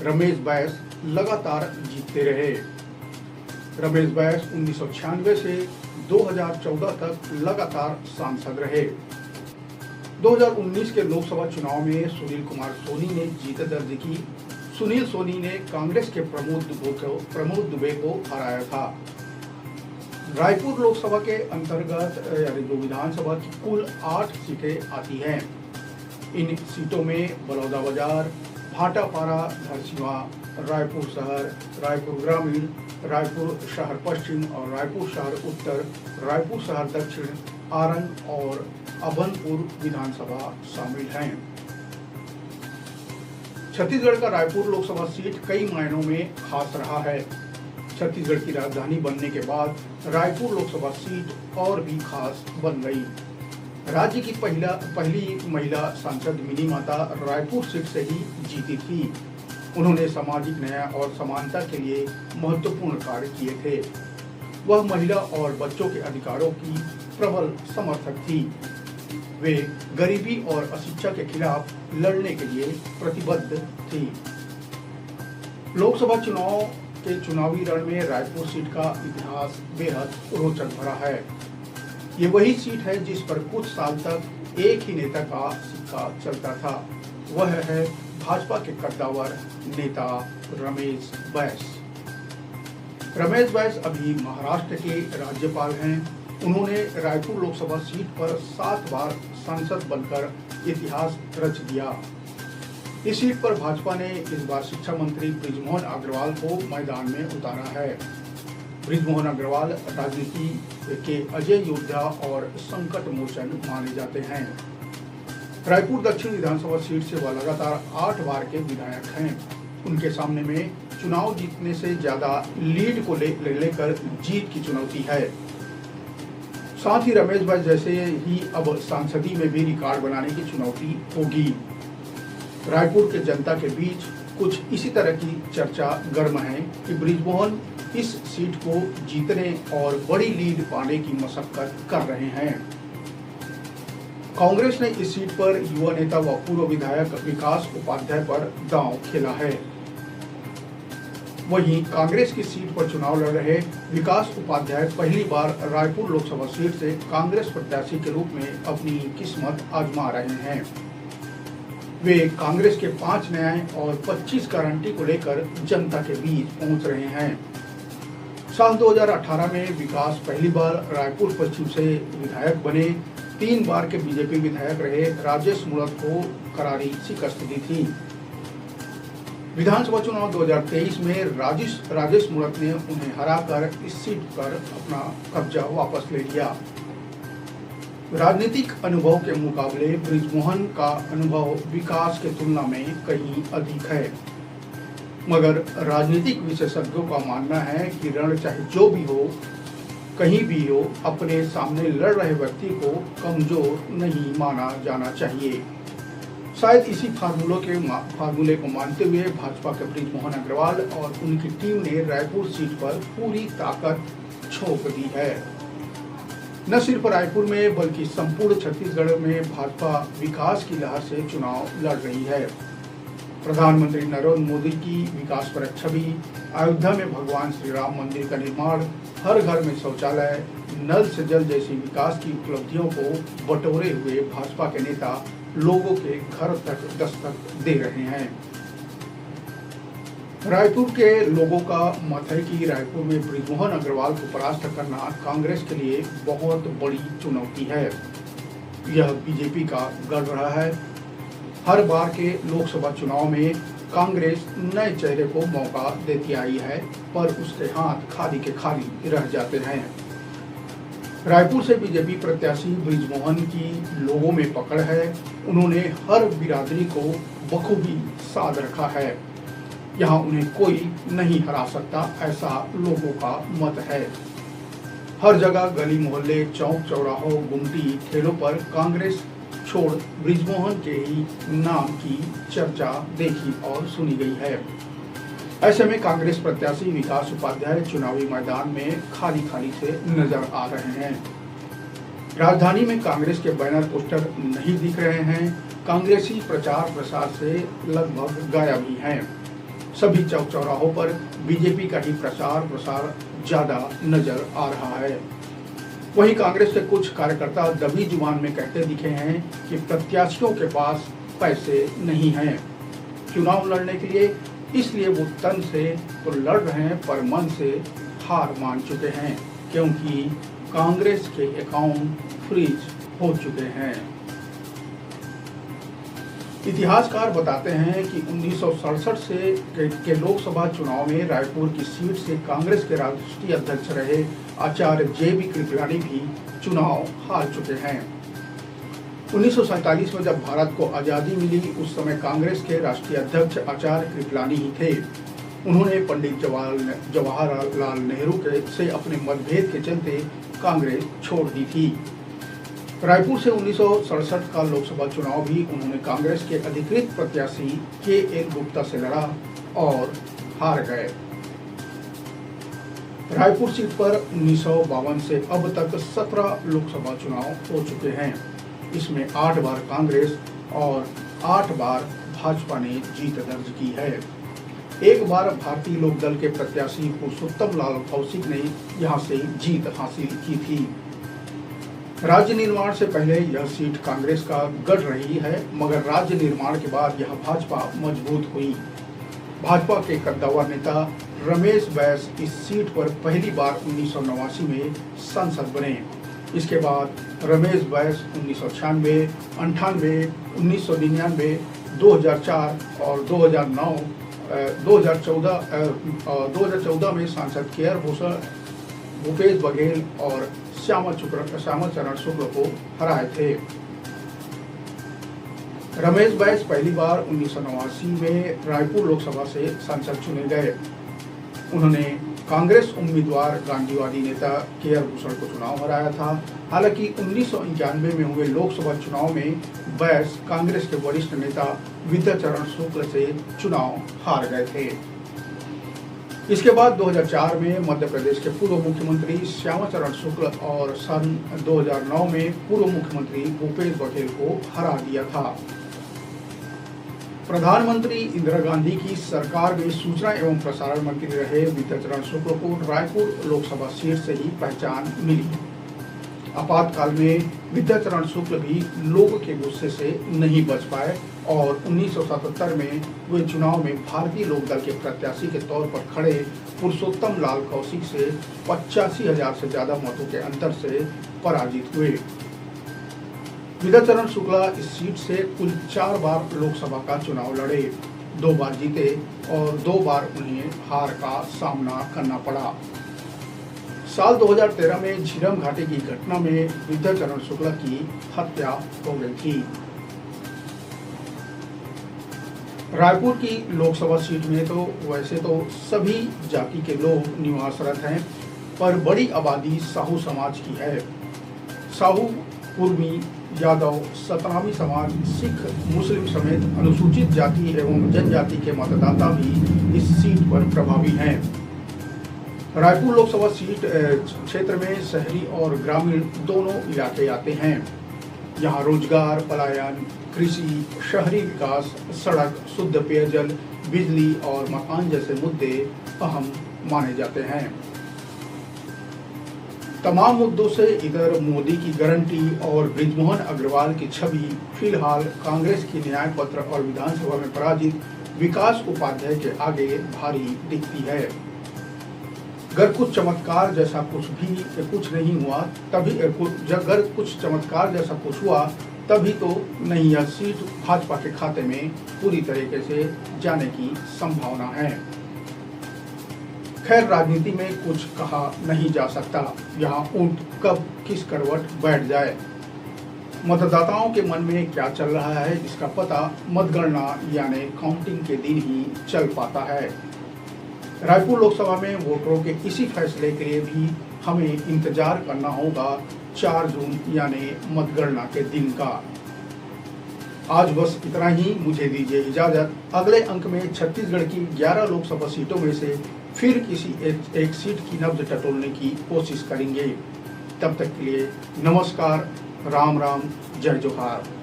रमेश बैस लगातार जीतते रहे। रमेश बैस 1996 से 2014 तक लगातार सांसद रहे। 2019 के लोकसभा चुनाव में सुनील कुमार सोनी ने जीत दर्ज की। सुनील सोनी ने कांग्रेस के प्रमोद दुबे को हराया था। रायपुर लोकसभा के अंतर्गत यानी जो विधानसभा की कुल 8 सीटें आती हैं। इन सीटों में बलौदाबाजार, भाटापारा, धरसींवा, रायपुर शहर, रायपुर ग्रामीण, रायपुर शहर पश्चिम और रायपुर शहर उत्तर, रायपुर शहर दक्षिण, आरंग और अभनपुर विधानसभा शामिल हैं। छत्तीसगढ़ का रायपुर लोकसभा सीट कई मायनों में खास रहा है। छत्तीसगढ़ की राजधानी बनने के बाद रायपुर लोकसभा सीट और भी खास बन गई। राज्य की पहली महिला सांसद मिनी माता रायपुर सीट से ही जीती थी। उन्होंने सामाजिक न्याय और समानता के लिए महत्वपूर्ण कार्य किए थे। वह महिला और बच्चों के अधिकारों की प्रबल समर्थक थी। वे गरीबी और अशिक्षा के खिलाफ लड़ने के लिए प्रतिबद्ध थी। लोकसभा चुनाव के चुनावी रण में रायपुर सीट का इतिहास बेहद रोचक भरा है। ये वही सीट है जिस पर कुछ साल तक एक ही नेता का सिक्का चलता था। वह है भाजपा के कद्दावर नेता रमेश बैस। रमेश बैस अभी महाराष्ट्र के राज्यपाल हैं। उन्होंने रायपुर लोकसभा सीट पर 7 बार सांसद बनकर इतिहास रच दिया। इस सीट पर भाजपा ने इस बार शिक्षा मंत्री बृजमोहन अग्रवाल को मैदान में उतारा है। बृजमोहन अग्रवाल राजनीति के अजय योद्धा और संकट मोचन माने जाते हैं। रायपुर दक्षिण विधानसभा सीट से वह लगातार 8 बार के विधायक हैं। उनके सामने में चुनाव जीतने से ज्यादा लीड को लेकर जीत की चुनौती है। साथ ही रमेश बैस जैसे ही अब सांसदी में भी रिकॉर्ड बनाने की चुनौती होगी। रायपुर के जनता के बीच कुछ इसी तरह की चर्चा गर्म है कि बृजमोहन इस सीट को जीतने और बड़ी लीड पाने की मशक्कत कर रहे हैं। कांग्रेस ने इस सीट पर युवा नेता व पूर्व विधायक विकास उपाध्याय पर दांव खेला है। वहीं कांग्रेस की सीट पर चुनाव लड़ रहे विकास उपाध्याय पहली बार रायपुर लोकसभा सीट से कांग्रेस प्रत्याशी के रूप में अपनी किस्मत आजमा रहे हैं। वे कांग्रेस के 5 न्याय और 25 गारंटी को लेकर जनता के बीच पहुंच रहे हैं। साल 2018 में विकास पहली बार रायपुर पश्चिम से विधायक बने। 3 बार के बीजेपी विधायक रहे राजेश मूणत को करारी शिकस्त दी थी। विधानसभा चुनाव 2023 में राजेश मूणत ने उन्हें हराकर इस सीट पर अपना कब्जा वापस ले लिया। राजनीतिक अनुभव के मुकाबले बृजमोहन का अनुभव विकास के तुलना में कहीं अधिक है, मगर राजनीतिक विशेषज्ञों का मानना है कि रण चाहे जो भी हो, कहीं भी हो, अपने सामने लड़ रहे व्यक्ति को कमजोर नहीं माना जाना चाहिए। शायद इसी फार्मूले को मानते हुए भाजपा के बृजमोहन अग्रवाल और उनकी टीम ने रायपुर सीट पर पूरी ताकत झोंक दी है। न सिर्फ रायपुर में बल्कि संपूर्ण छत्तीसगढ़ में भाजपा विकास की लहर से चुनाव लड़ रही है। प्रधानमंत्री नरेंद्र मोदी की विकासपरक छवि, अयोध्या में भगवान श्री राम मंदिर का निर्माण, हर घर में शौचालय, नल से जल जैसी विकास की उपलब्धियों को बटोरे हुए भाजपा के नेता लोगों के घर तक दस्तक दे रहे हैं। रायपुर के लोगों का मत है कि रायपुर में बृजमोहन अग्रवाल को परास्त करना कांग्रेस के लिए बहुत बड़ी चुनौती है। यह बीजेपी का गढ़ रहा है। हर बार के लोकसभा चुनाव में कांग्रेस नए चेहरे को मौका देती आई है, पर उसके हाथ खाली के खाली रह जाते हैं। रायपुर से बीजेपी प्रत्याशी बृजमोहन की लोगों में पकड़ है। उन्होंने हर बिरादरी को बखूबी साध रखा है। यहाँ उन्हें कोई नहीं हरा सकता, ऐसा लोगों का मत है। हर जगह गली मोहल्ले, चौक चौराहों, गुमटी, ठेलों पर कांग्रेस छोड़ बृजमोहन के ही नाम की चर्चा देखी और सुनी गई है। ऐसे में कांग्रेस प्रत्याशी विकास उपाध्याय चुनावी मैदान में खाली खाली से नजर आ रहे हैं। राजधानी में कांग्रेस के बैनर पोस्टर नहीं दिख रहे हैं। कांग्रेसी प्रचार प्रसार से लगभग गायब ही हैं। सभी चौक चौराहों पर बीजेपी का ही प्रचार प्रसार ज्यादा नजर आ रहा है। वहीं कांग्रेस के कुछ कार्यकर्ता दबी जुबान में कहते दिखे हैं कि प्रत्याशियों के पास पैसे नहीं हैं चुनाव लड़ने के लिए, इसलिए वो तन से तो लड़ रहे हैं पर मन से हार मान चुके हैं, क्योंकि कांग्रेस के अकाउंट फ्रीज हो चुके हैं। इतिहासकार बताते हैं कि 1967 से के लोकसभा चुनाव में रायपुर की सीट से कांग्रेस के राष्ट्रीय अध्यक्ष रहे आचार्य जे.बी. कृपलानी भी चुनाव हार चुके हैं। 1947 में जब भारत को आज़ादी मिली, उस समय कांग्रेस के राष्ट्रीय अध्यक्ष आचार्य कृपलानी ही थे। उन्होंने पंडित जवाहरलाल नेहरू से अपने मतभेद के चलते कांग्रेस छोड़ दी थी। रायपुर से 1967 का लोकसभा चुनाव भी उन्होंने कांग्रेस के अधिकृत प्रत्याशी के.एल. गुप्ता से लड़ा और हार गए। रायपुर सीट पर 1952 से अब तक 17 लोकसभा चुनाव हो चुके हैं। इसमें 8 बार कांग्रेस और 8 बार भाजपा ने जीत दर्ज की है। एक बार भारतीय लोक दल के प्रत्याशी पुरुषोत्तम लाल कौशिक ने यहां से जीत हासिल की थी। राज्य निर्माण से पहले यह सीट कांग्रेस का गढ़ रही है, मगर राज्य निर्माण के बाद यह भाजपा मजबूत हुई। भाजपा के कद्दावर नेता रमेश बैस इस सीट पर पहली बार 1989 में सांसद बने। इसके बाद रमेश बैस 1996, 98, 1999, 2004 और 2014 में सांसद केआर भूषण, भूपेश बघेल और श्यामा चरण शुक्ल को हराए थे। रमेश बैस पहली बार 1989 में रायपुर लोकसभा से सांसद चुने गए। उन्होंने कांग्रेस उम्मीदवार गांधीवादी नेता केआर भूषण को चुनाव हराया था। हालांकि 1991 में हुए लोकसभा चुनाव में बैस कांग्रेस के वरिष्ठ नेता विद्याचरण शुक्ल से चुनाव हार गए थे। इसके बाद 2004 में मध्य प्रदेश के पूर्व मुख्यमंत्री श्यामा चरण शुक्ल और सन 2009 में पूर्व मुख्यमंत्री भूपेश बघेल को हरा दिया था। प्रधानमंत्री इंदिरा गांधी की सरकार में सूचना एवं प्रसारण मंत्री रहे विद्याचरण शुक्ल को रायपुर लोकसभा सीट से ही पहचान मिली। आपातकाल में विद्याचरण शुक्ल भी लोगों के गुस्से से नहीं बच पाए और 1977 में वे चुनाव में भारतीय लोक दल के प्रत्याशी के तौर पर खड़े पुरुषोत्तम लाल कौशिक से 85,000 से ज्यादा मतों के अंतर से पराजित हुए। विद्याचरण शुक्ला इस सीट से कुल 4 बार लोकसभा का चुनाव लड़े, 2 बार जीते और 2 बार उन्हें हार का सामना करना पड़ा। साल 2013 में झीरम घाटी की घटना में विद्याचरण शुक्ला की हत्या हो गई थी। रायपुर की लोकसभा सीट में तो वैसे तो सभी जाति के लोग निवासरत हैं, पर बड़ी आबादी साहू समाज की है। साहू, कुर्मी, यादव, सतनामी समाज, सिख, मुस्लिम समेत अनुसूचित जाति एवं जनजाति के मतदाता भी इस सीट पर प्रभावी हैं। रायपुर लोकसभा सीट क्षेत्र में शहरी और ग्रामीण दोनों इलाके आते हैं। यहाँ रोजगार, पलायन, कृषि, शहरी विकास, सड़क, शुद्ध पेयजल, बिजली और मकान जैसे मुद्दे अहम माने जाते हैं। तमाम मुद्दों से इधर मोदी की गारंटी और बृजमोहन अग्रवाल की छवि फिलहाल कांग्रेस की न्याय पत्र और विधानसभा में पराजित विकास उपाध्याय के आगे भारी दिखती है। अगर कुछ चमत्कार जैसा कुछ नहीं हुआ तभी तो नहीं यह सीट भाजपा के खाते में पूरी तरीके से जाने की संभावना है। खैर, राजनीति में कुछ कहा नहीं जा सकता। यहाँ ऊंट कब किस करवट बैठ जाए, मतदाताओं के मन में क्या चल रहा है, इसका पता मतगणना यानी काउंटिंग के दिन ही चल पाता है। रायपुर लोकसभा में वोटरों के इसी फैसले के लिए भी हमें इंतजार करना होगा 4 जून यानी मतगणना के दिन का। आज बस इतना ही, मुझे दीजिए इजाजत। अगले अंक में छत्तीसगढ़ की 11 लोकसभा सीटों में से फिर किसी एक सीट की नब्ज टटोलने की कोशिश करेंगे। तब तक के लिए नमस्कार, राम राम, जय जोहार।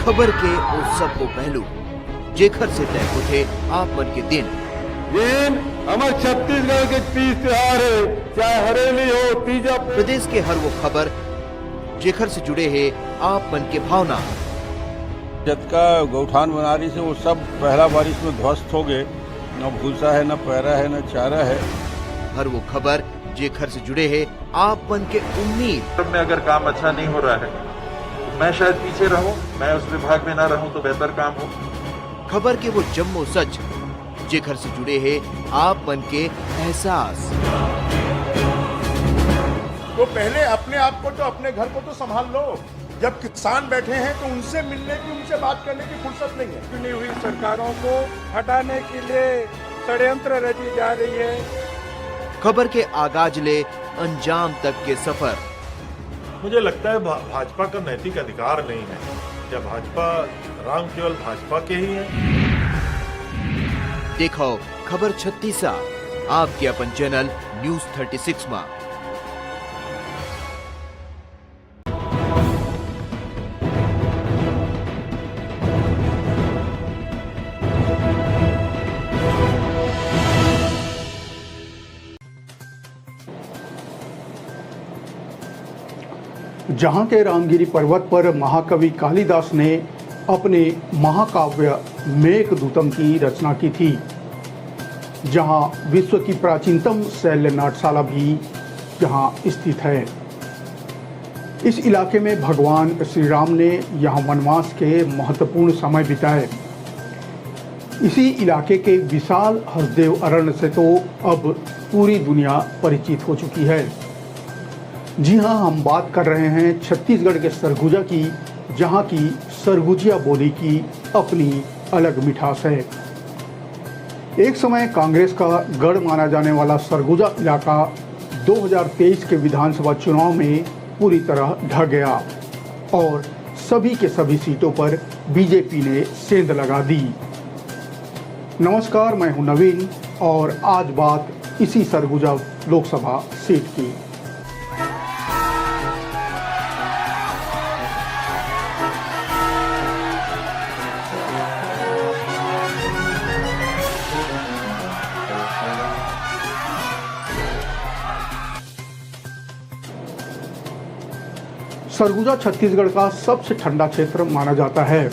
खबर के उस सब को पहलू जेखर से तय उठे आप मन के दिन हमारे छत्तीसगढ़ के 30 त्योहार है, चाहे हरेली हो, तीजा। प्रदेश के हर वो खबर जेखर से जुड़े है आप मन के भावना। जतका गौठान बनारी से वो सब पहला बारिश में ध्वस्त हो गए। न भूसा है, न पैरा है, न चारा है। हर वो खबर जेखर से जुड़े है आप मन के उम्मीद। में अगर काम अच्छा नहीं हो रहा है तो मैं शायद पीछे रहूं, मैं उस विभाग में ना रहूं तो बेहतर काम हो। खबर के वो जम्मो सच जेखर से जुड़े हैं आप मन के एहसास। तो पहले अपने आप को तो अपने घर को तो संभाल लो। जब किसान बैठे हैं तो उनसे मिलने की, उनसे बात करने की फुर्सत नहीं है। चुनी हुई सरकारों को हटाने के लिए षड्यंत्र रची जा रही है। खबर के आगाज ले अंजाम तक के सफर। मुझे लगता है भाजपा का नैतिक अधिकार नहीं है। क्या भाजपा राम केवल भाजपा के ही है? देखो खबर 36 आपके अपन चैनल न्यूज 36 में। जहाँ के रामगिरी पर्वत पर महाकवि कालिदास ने अपने महाकाव्य मेघदूतम की रचना की थी, जहाँ विश्व की प्राचीनतम शैल्य नाट्यशाला भी यहाँ स्थित है। इस इलाके में भगवान श्री राम ने यहाँ वनवास के महत्वपूर्ण समय बिताए। इसी इलाके के विशाल हसदेव अरण्य से तो अब पूरी दुनिया परिचित हो चुकी है। जी हाँ, हम बात कर रहे हैं छत्तीसगढ़ के सरगुजा की, जहाँ की सरगुजिया बोली की अपनी अलग मिठास है। एक समय कांग्रेस का गढ़ माना जाने वाला सरगुजा इलाका 2023 के विधानसभा चुनाव में पूरी तरह ढह गया और सभी के सभी सीटों पर बीजेपी ने सेंध लगा दी। नमस्कार, मैं हूं नवीन और आज बात इसी सरगुजा लोकसभा सीट की। सरगुजा छत्तीसगढ़ का सबसे ठंडा क्षेत्र माना जाता है।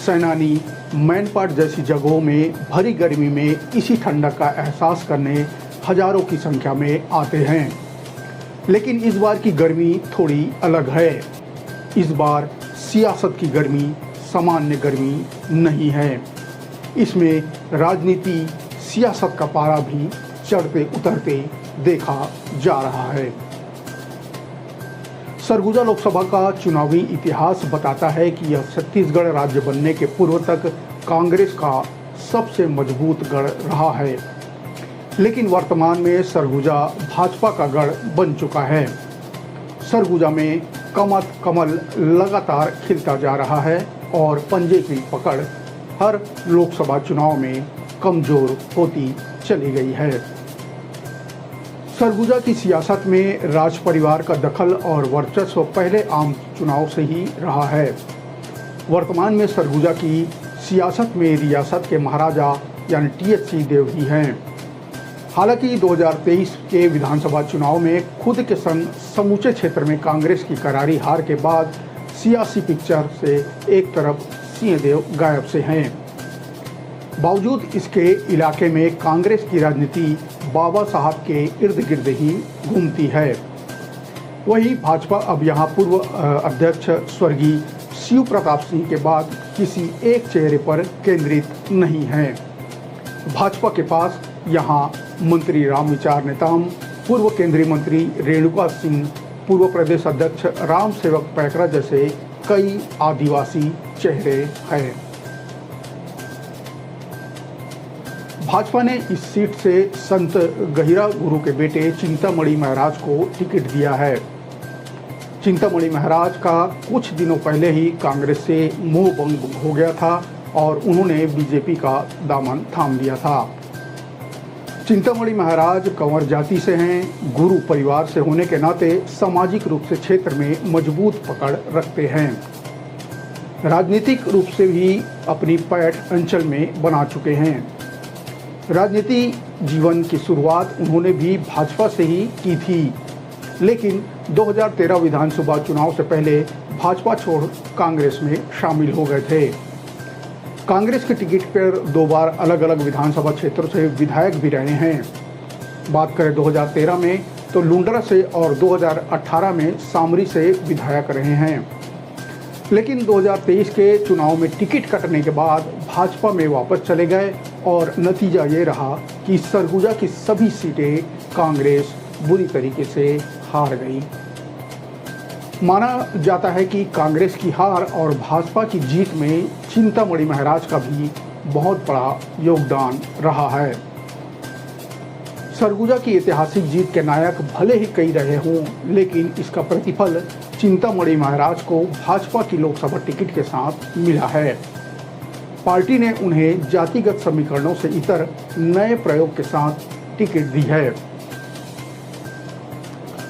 सैलानी मैनपाट जैसी जगहों में भरी गर्मी में इसी ठंडक का एहसास करने हजारों की संख्या में आते हैं। लेकिन इस बार की गर्मी थोड़ी अलग है। इस बार सियासत की गर्मी सामान्य गर्मी नहीं है। इसमें राजनीति, सियासत का पारा भी चढ़ते उतरते देखा जा रहा है। सरगुजा लोकसभा का चुनावी इतिहास बताता है कि यह छत्तीसगढ़ राज्य बनने के पूर्व तक कांग्रेस का सबसे मजबूत गढ़ रहा है, लेकिन वर्तमान में सरगुजा भाजपा का गढ़ बन चुका है। सरगुजा में कमल लगातार खिलता जा रहा है और पंजे की पकड़ हर लोकसभा चुनाव में कमजोर होती चली गई है। सरगुजा की सियासत में राज परिवार का दखल और वर्चस्व पहले आम चुनाव से ही रहा है। वर्तमान में सरगुजा की सियासत में रियासत के महाराजा यानी THC देव ही हैं। हालांकि 2023 के विधानसभा चुनाव में खुद के संग समूचे क्षेत्र में कांग्रेस की करारी हार के बाद सियासी पिक्चर से एक तरफ सिंहदेव गायब से हैं। बावजूद इसके इलाके में कांग्रेस की राजनीति बाबा साहब के इर्द गिर्द ही घूमती है। वहीं भाजपा अब यहां पूर्व अध्यक्ष स्वर्गीय शिव प्रताप सिंह के बाद किसी एक चेहरे पर केंद्रित नहीं है। भाजपा के पास यहां मंत्री रामविचार नेताम, पूर्व केंद्रीय मंत्री रेणुका सिंह, पूर्व प्रदेश अध्यक्ष राम सेवक पैकरा जैसे कई आदिवासी चेहरे हैं। भाजपा ने इस सीट से संत गहिरा गुरु के बेटे चिंतामणि महाराज को टिकट दिया है। चिंतामणि महाराज का कुछ दिनों पहले ही कांग्रेस से मोह भंग हो गया था और उन्होंने बीजेपी का दामन थाम लिया था। चिंतामणि महाराज कंवर जाति से हैं, गुरु परिवार से होने के नाते सामाजिक रूप से क्षेत्र में मजबूत पकड़ रखते हैं। राजनीतिक रूप से भी अपनी पैठ अंचल में बना चुके हैं। राजनीति जीवन की शुरुआत उन्होंने भी भाजपा से ही की थी, लेकिन 2013 विधानसभा चुनाव से पहले भाजपा छोड़ कांग्रेस में शामिल हो गए थे। कांग्रेस के टिकट पर 2 बार अलग अलग विधानसभा क्षेत्रों से विधायक भी रहे हैं। बात करें 2013 में तो लुंडरा से और 2018 में सामरी से विधायक रहे हैं, लेकिन 2023 के चुनाव में टिकट कटने के बाद भाजपा में वापस चले गए और नतीजा ये रहा कि सरगुजा की सभी सीटें कांग्रेस बुरी तरीके से हार गई। माना जाता है कि कांग्रेस की हार और भाजपा की जीत में चिंतामणि महाराज का भी बहुत बड़ा योगदान रहा है। सरगुजा की ऐतिहासिक जीत के नायक भले ही कई रहे हों, लेकिन इसका प्रतिफल चिंतामणि महाराज को भाजपा की लोकसभा टिकट के साथ मिला है। पार्टी ने उन्हें जातिगत समीकरणों से इतर नए प्रयोग के साथ टिकट दी है।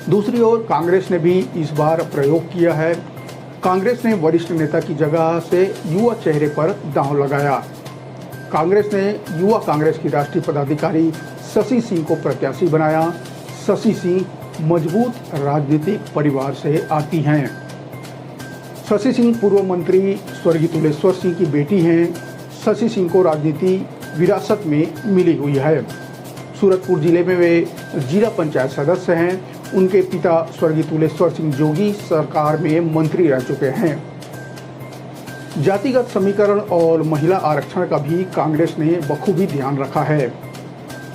दूसरी ओर कांग्रेस ने भी इस बार प्रयोग किया है। कांग्रेस ने वरिष्ठ नेता की जगह से युवा चेहरे पर दांव लगाया। कांग्रेस ने युवा कांग्रेस की राष्ट्रीय पदाधिकारी शशि सिंह को प्रत्याशी बनाया। शशि सिंह मजबूत राजनीतिक परिवार से आती हैं। शशि सिंह पूर्व मंत्री स्वर्गीय तुलेश्वर सिंह की बेटी हैं। शशि सिंह को राजनीति विरासत में मिली हुई है। सूरतपुर जिले में वे जिला पंचायत सदस्य हैं। उनके पिता स्वर्गीय तुलेश्वर सिंह जोगी सरकार में मंत्री रह चुके हैं। जातिगत समीकरण और महिला आरक्षण का भी कांग्रेस ने बखूबी ध्यान रखा है।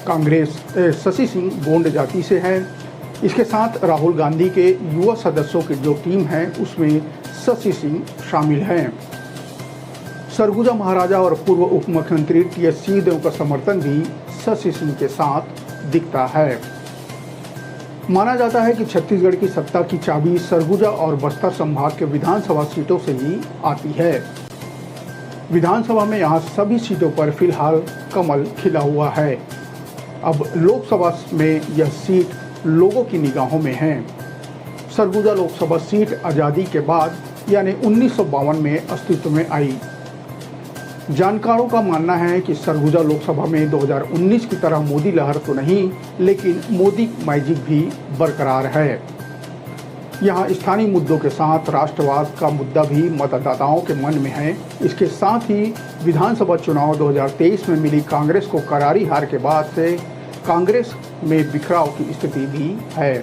कांग्रेस शशि सिंह गोंड जाति से है। इसके साथ राहुल गांधी के युवा सदस्यों की जो टीम है उसमें शशि सिंह शामिल हैं। सरगुजा महाराजा और पूर्व उप मुख्यमंत्री TS सिंहदेव का समर्थन भी शशि सिंह के साथ दिखता है। माना जाता है कि छत्तीसगढ़ की सत्ता की चाबी सरगुजा और बस्तर संभाग के विधानसभा सीटों से ही आती है। विधानसभा में यहाँ सभी सीटों पर फिलहाल कमल खिला हुआ है। अब लोकसभा में यह सीट लोगों की निगाहों में है। सरगुजा लोकसभा सीट आज़ादी के बाद यानी 1952 में अस्तित्व में आई। जानकारों का मानना है कि सरगुजा लोकसभा में 2019 की तरह मोदी लहर तो नहीं, लेकिन मोदी मैजिक भी बरकरार है। यहाँ स्थानीय मुद्दों के साथ राष्ट्रवाद का मुद्दा भी मतदाताओं के मन में है। इसके साथ ही विधानसभा चुनाव 2023 में मिली कांग्रेस को करारी हार के बाद से कांग्रेस में बिखराव की स्थिति भी है।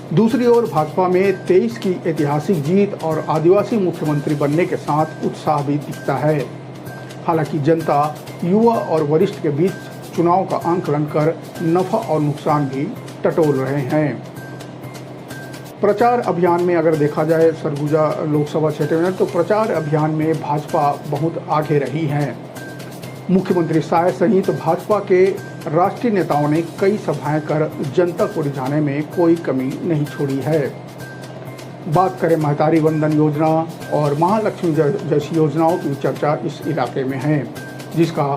दूसरी ओर भाजपा में 23 की ऐतिहासिक जीत और आदिवासी मुख्यमंत्री बनने के साथ उत्साह भी दिखता है। हालांकि जनता युवा और वरिष्ठ के बीच चुनाव का आंकलन कर नफा और नुकसान भी टटोल रहे हैं। प्रचार अभियान में अगर देखा जाए सरगुजा लोकसभा क्षेत्र में, तो प्रचार अभियान में भाजपा बहुत आगे रही है। मुख्यमंत्री शाह सहित भाजपा के राष्ट्रीय नेताओं ने कई सभाएं कर जनता को रिझाने में कोई कमी नहीं छोड़ी है। बात करें महतारी वंदन योजना और महालक्ष्मी जैसी योजनाओं की चर्चा इस इलाके में है, जिसका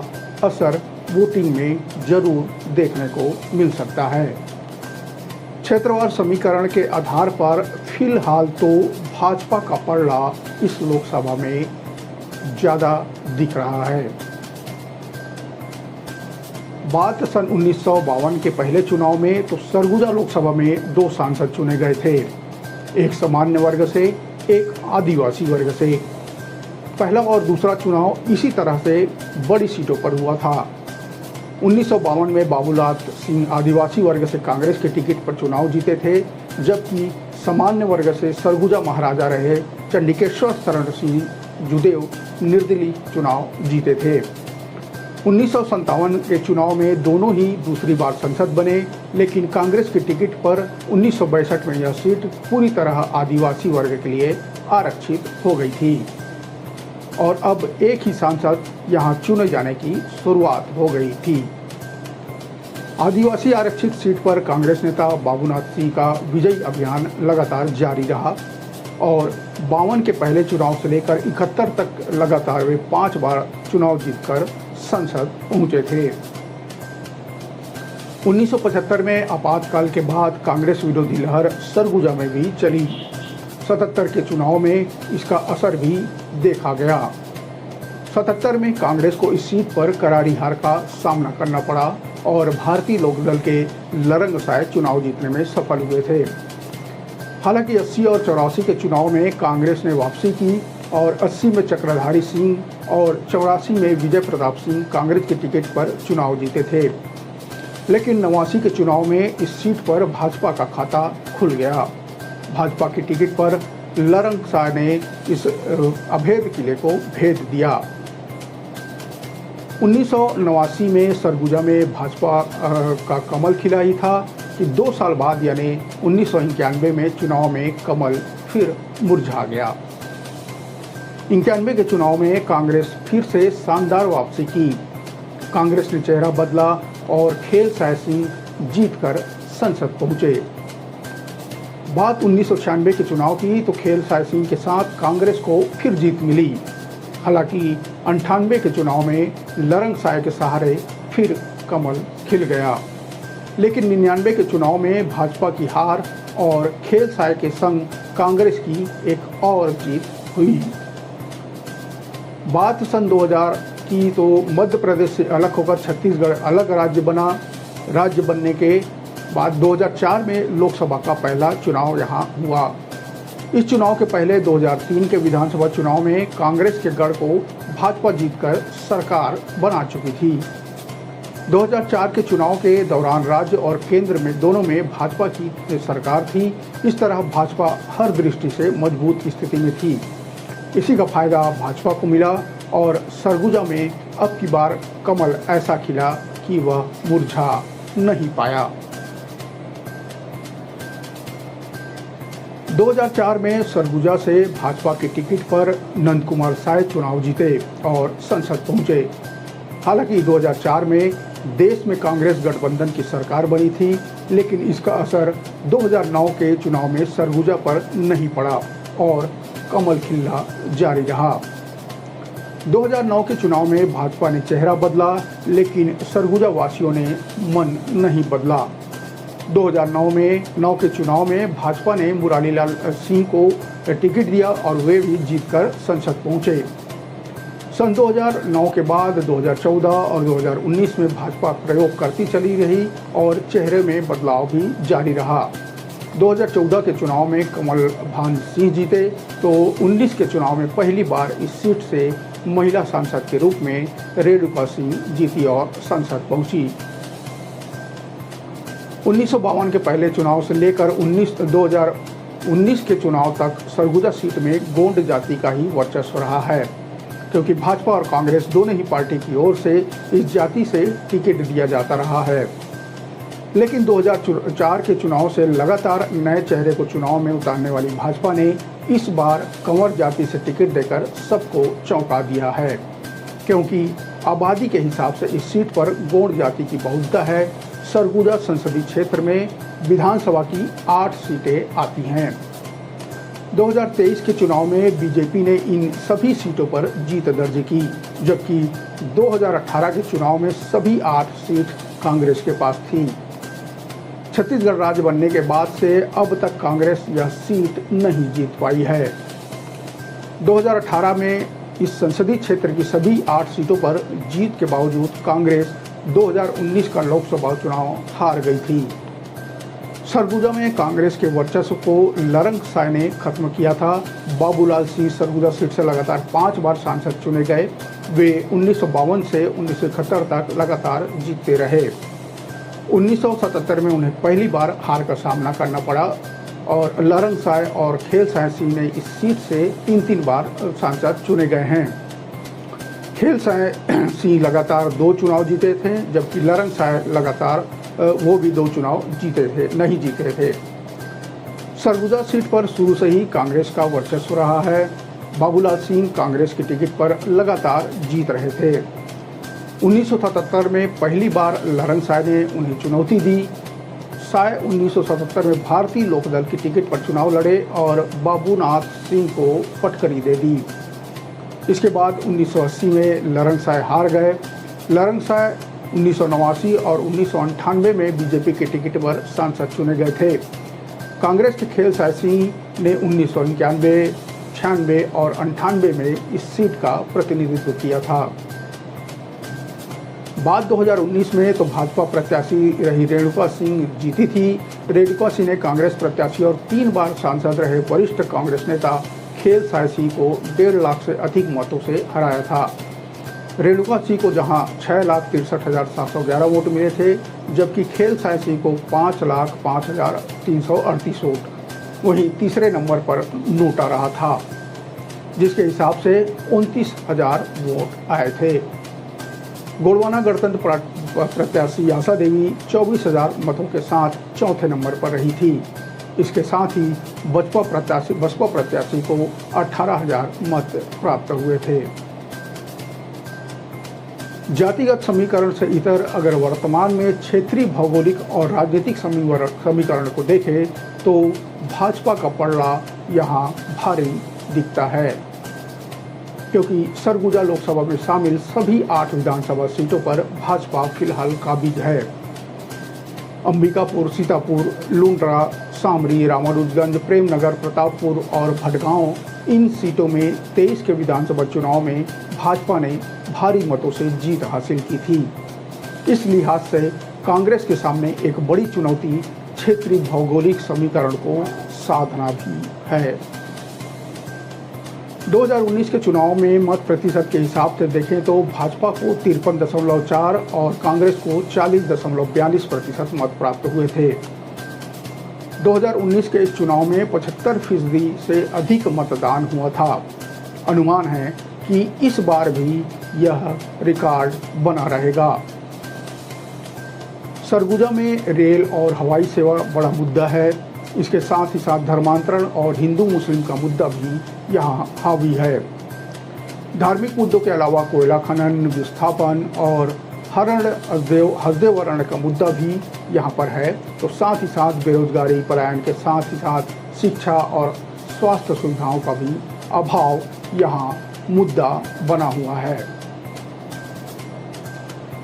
असर वोटिंग में जरूर देखने को मिल सकता है। क्षेत्रवार समीकरण के आधार पर फिलहाल तो भाजपा का पलड़ा इस लोकसभा में ज़्यादा दिख रहा है। बात सन 1952 के पहले चुनाव में तो सरगुजा लोकसभा में 2 सांसद चुने गए थे, एक सामान्य वर्ग से, एक आदिवासी वर्ग से। पहला और दूसरा चुनाव इसी तरह से बड़ी सीटों पर हुआ था। 1952 में बाबूलाल सिंह आदिवासी वर्ग से कांग्रेस के टिकट पर चुनाव जीते थे, जबकि सामान्य वर्ग से सरगुजा महाराजा रहे चंडिकेश्वर शरण सिंह जुदेव निर्दलीय चुनाव जीते थे। 1957 के चुनाव में दोनों ही दूसरी बार संसद बने, लेकिन कांग्रेस के टिकट पर 1962 में यह सीट पूरी तरह आदिवासी वर्ग के लिए आरक्षित हो गई थी और अब एक ही सांसद यहां चुने जाने की शुरुआत हो गई थी। आदिवासी आरक्षित सीट पर कांग्रेस नेता बाबूनाथ सिंह का विजयी अभियान लगातार जारी रहा और 52 के पहले चुनाव से लेकर 71 तक लगातार वे 5 बार चुनाव जीतकर संसद पहुंचे थे। 1975 में आपातकाल के बाद कांग्रेस विरोधी लहर सरगुजा में भी चली। 77 के चुनाव में इसका असर भी देखा गया। 77 में कांग्रेस को इस सीट पर करारी हार का सामना करना पड़ा और भारतीय लोकदल के लरंगसाय चुनाव जीतने में सफल हुए थे। हालांकि 80 और 84 के चुनाव में कांग्रेस ने वापसी की और 80 में चक्रधारी सिंह और 84 में विजय प्रताप सिंह कांग्रेस के टिकट पर चुनाव जीते थे। लेकिन 89 के चुनाव में इस सीट पर भाजपा का खाता खुल गया। भाजपा की टिकट पर लरंगसाय ने इस अभेद किले को भेद दिया। 1989 में सरगुजा में भाजपा का कमल खिला ही था कि 2 साल बाद यानी 1991 में चुनाव में कमल फिर मुरझा गया। 91 के चुनाव में कांग्रेस फिर से शानदार वापसी की। कांग्रेस ने चेहरा बदला और खेल साय सिंह जीतकर संसद पहुंचे। बात 1996 के चुनाव की तो खेल साय सिंह के साथ कांग्रेस को फिर जीत मिली। हालांकि 98 के चुनाव में लरंगसाय के सहारे फिर कमल खिल गया, लेकिन 99 के चुनाव में भाजपा की हार और खेल साय के संग कांग्रेस की एक और जीत हुई। बात सन 2000 की तो मध्य प्रदेश से अलग होकर छत्तीसगढ़ अलग राज्य बना। राज्य बनने के बाद 2004 में लोकसभा का पहला चुनाव यहाँ हुआ। इस चुनाव के पहले 2003 के विधानसभा चुनाव में कांग्रेस के गढ़ को भाजपा जीतकर सरकार बना चुकी थी। 2004 के चुनाव के दौरान राज्य और केंद्र में दोनों में भाजपा की सरकार थी। इस तरह भाजपा हर दृष्टि से मजबूत स्थिति में थी। इसी का फायदा भाजपा को मिला और सरगुजा में अब की बार कमल ऐसा खिला कि वह मुरझा नहीं पाया। 2004 में सरगुजा से भाजपा की टिकट पर नंद कुमार साय चुनाव जीते और संसद पहुंचे। हालांकि 2004 में देश में कांग्रेस गठबंधन की सरकार बनी थी, लेकिन इसका असर 2009 के चुनाव में सरगुजा पर नहीं पड़ा और कमल खिलना जारी रहा। 2009 के चुनाव में भाजपा ने चेहरा बदला, लेकिन सरगुजा वासियों ने मन नहीं बदला। 2009 के चुनाव में भाजपा ने मुरारीलाल सिंह को टिकट दिया और वे भी जीतकर संसद पहुंचे। सन 2009 के बाद 2014 और 2019 में भाजपा प्रयोग करती चली रही और चेहरे में बदलाव भी जारी रहा। 2014 के चुनाव में कमल भान सिंह जीते तो 19 के चुनाव में पहली बार इस सीट से महिला सांसद के रूप में रेणुका सिंह जीती और संसद पहुंची। 1952 के पहले चुनाव से लेकर 2019 के चुनाव तक सरगुजा सीट में गोंड जाति का ही वर्चस्व रहा है, क्योंकि भाजपा और कांग्रेस दोनों ही पार्टी की ओर से इस जाति से टिकट दिया जाता रहा है। लेकिन 2004 के चुनाव से लगातार नए चेहरे को चुनाव में उतारने वाली भाजपा ने इस बार कंवर जाति से टिकट देकर सबको चौंका दिया है, क्योंकि आबादी के हिसाब से इस सीट पर गौड़ जाति की बहुमत है। सरगुजा संसदीय क्षेत्र में विधानसभा की 8 सीटें आती हैं। 2023 के चुनाव में बीजेपी ने इन सभी सीटों पर जीत दर्ज की, जबकि 2018 के चुनाव में सभी 8 सीट कांग्रेस के पास थी। छत्तीसगढ़ राज्य बनने के बाद से अब तक कांग्रेस यह सीट नहीं जीत पाई है। 2018 में इस संसदीय क्षेत्र की सभी 8 सीटों पर जीत के बावजूद कांग्रेस 2019 का लोकसभा चुनाव हार गई थी। सरगुजा में कांग्रेस के वर्चस्व को लरंगसाय ने खत्म किया था। बाबूलाल सिंह सरगुजा सीट से लगातार 5 बार सांसद चुने गए। वे 1952 से 1971 तक लगातार जीतते रहे। 1977 में उन्हें पहली बार हार का सामना करना पड़ा और लरंगसाय और खेलसाय सिंह ने इस सीट से 3 बार सांसद चुने गए हैं। खेलसाय सिंह लगातार 2 चुनाव जीते थे, जबकि लरंगसाय लगातार वो भी 2 चुनाव नहीं जीते थे। सरगुजा सीट पर शुरू से ही कांग्रेस का वर्चस्व रहा है। बाबूलाल सिंह कांग्रेस की टिकट पर लगातार जीत रहे थे। 1977 में पहली बार लरंगसाय ने उन्हें चुनौती दी। साय 1977 में भारतीय लोकदल की टिकट पर चुनाव लड़े और बाबूनाथ सिंह को पटकनी दे दी। इसके बाद 1980 में लरंगसाय हार गए। लरंगसाय 1989 और 1998 में बीजेपी के टिकट पर सांसद चुने गए थे। कांग्रेस के खेलसाय सिंह ने 1991, 96 और 98 में इस सीट का प्रतिनिधित्व किया था। बाद 2019 में तो भाजपा प्रत्याशी रही रेणुका सिंह जीती थी। रेणुका सिंह ने कांग्रेस प्रत्याशी और 3 बार सांसद रहे वरिष्ठ कांग्रेस नेता खेलसाय सिंह को 1.5 लाख से अधिक मतों से हराया था। रेणुका सिंह को जहां 6,63,711 वोट मिले थे, जबकि खेलसाय सिंह को 5,05,338 वोट, वहीं तीसरे नंबर पर नोटा रहा था, जिसके हिसाब से 29,000 वोट आए थे। गोंडवाना गणतंत्र प्रत्याशी आशा देवी 24,000 मतों के साथ चौथे नंबर पर रही थी। इसके साथ ही बसपा प्रत्याशी को 18,000 मत प्राप्त हुए थे। जातिगत समीकरण से इतर अगर वर्तमान में क्षेत्रीय भौगोलिक और राजनीतिक समीकरण को देखें तो भाजपा का पलड़ा यहाँ भारी दिखता है, क्योंकि सरगुजा लोकसभा में शामिल सभी 8 विधानसभा सीटों पर भाजपा फिलहाल काबिज है। अंबिकापुर, सीतापुर, लुंड्रा, सामरी, रामानुजगंज, प्रेमनगर, प्रतापपुर और भटगांव, इन सीटों में 23 के विधानसभा चुनाव में भाजपा ने भारी मतों से जीत हासिल की थी। इस लिहाज से कांग्रेस के सामने एक बड़ी चुनौती क्षेत्रीय भौगोलिक समीकरण को साधना भी है। 2019 के चुनाव में मत प्रतिशत के हिसाब से देखें तो भाजपा को 53.4 और कांग्रेस को 40.42% मत प्राप्त हुए थे। 2019 के इस चुनाव में 75% से अधिक मतदान हुआ था। अनुमान है कि इस बार भी यह रिकॉर्ड बना रहेगा। सरगुजा में रेल और हवाई सेवा बड़ा मुद्दा है। इसके साथ ही साथ धर्मांतरण और हिंदू मुस्लिम का मुद्दा भी यहाँ हावी है। धार्मिक मुद्दों के अलावा कोयला खनन, विस्थापन और हस्देवर्ण का मुद्दा भी यहाँ पर है। तो साथ ही साथ बेरोजगारी, पलायन के साथ ही साथ शिक्षा और स्वास्थ्य सुविधाओं का भी अभाव यहाँ मुद्दा बना हुआ है।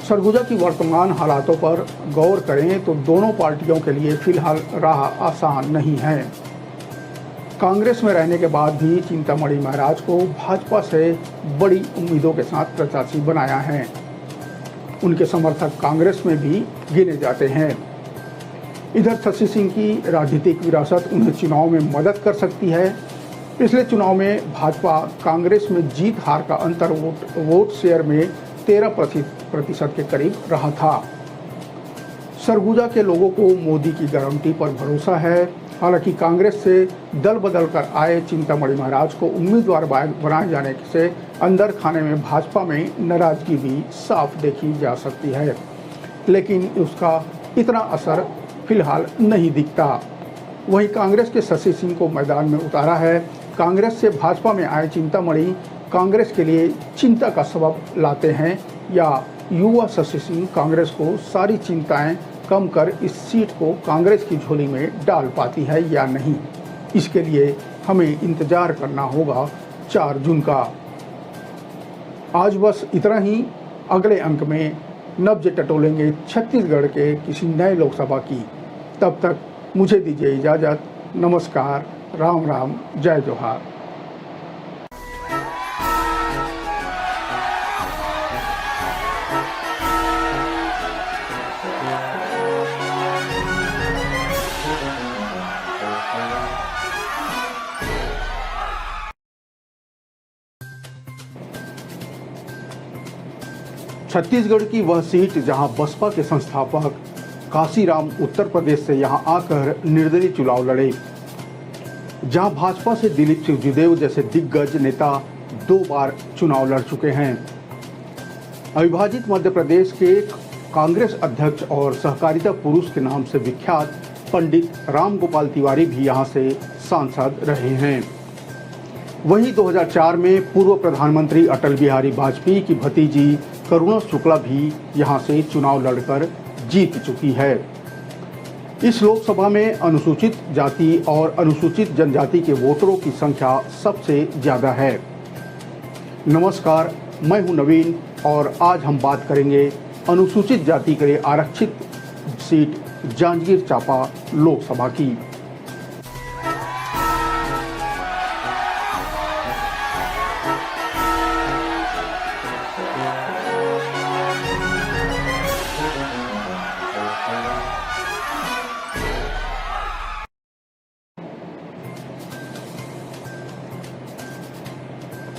सरगुजा की वर्तमान हालातों पर गौर करें तो दोनों पार्टियों के लिए फिलहाल राह आसान नहीं है। कांग्रेस में रहने के बाद भी चिंतामणि महाराज को भाजपा से बड़ी उम्मीदों के साथ प्रत्याशी बनाया है। उनके समर्थक कांग्रेस में भी गिने जाते हैं। इधर शशि सिंह की राजनीतिक विरासत उन्हें चुनाव में मदद कर सकती है। पिछले चुनाव में भाजपा कांग्रेस में जीत हार का अंतर वोट शेयर में 13% के करीब रहा था। सरगुजा के लोगों को मोदी की गारंटी पर भरोसा है। हालांकि कांग्रेस से दल बदल कर आए चिंतामणि महाराज को उम्मीदवार बनाए जाने से अंदर खाने में भाजपा में नाराजगी भी साफ देखी जा सकती है, लेकिन उसका इतना असर फिलहाल नहीं दिखता। वहीं कांग्रेस के शशि सिंह को मैदान में उतारा है। कांग्रेस से भाजपा में आए चिंतामणि कांग्रेस के लिए चिंता का सबब लाते हैं। या युवा शशि सिंह कांग्रेस को सारी चिंताएं कम कर इस सीट को कांग्रेस की झोली में डाल पाती है या नहीं, इसके लिए हमें इंतजार करना होगा 4 जून का। आज बस इतना ही। अगले अंक में नब्ज टटोलेंगे छत्तीसगढ़ के किसी नए लोकसभा की। तब तक मुझे दीजिए इजाज़त। नमस्कार, राम राम, जय जोहार। छत्तीसगढ़ की वह सीट जहां बसपा के संस्थापक काशीराम उत्तर प्रदेश से यहां आकर निर्दलीय चुनाव लड़े, जहां भाजपा से दिलीप सिंह जैसे दिग्गज नेता 2 बार चुनाव लड़ चुके हैं। अविभाजित मध्य प्रदेश के कांग्रेस अध्यक्ष और सहकारिता पुरुष के नाम से विख्यात पंडित राम गोपाल तिवारी भी यहां से सांसद रहे हैं। वहीं 2004 में पूर्व प्रधानमंत्री अटल बिहारी वाजपेयी की भतीजी करुणा शुक्ला भी यहां से चुनाव लड़कर जीत चुकी है। इस लोकसभा में अनुसूचित जाति और अनुसूचित जनजाति के वोटरों की संख्या सबसे ज्यादा है। नमस्कार, मैं हूं नवीन और आज हम बात करेंगे अनुसूचित जाति के लिए आरक्षित सीट जांजगीर चांपा लोकसभा की।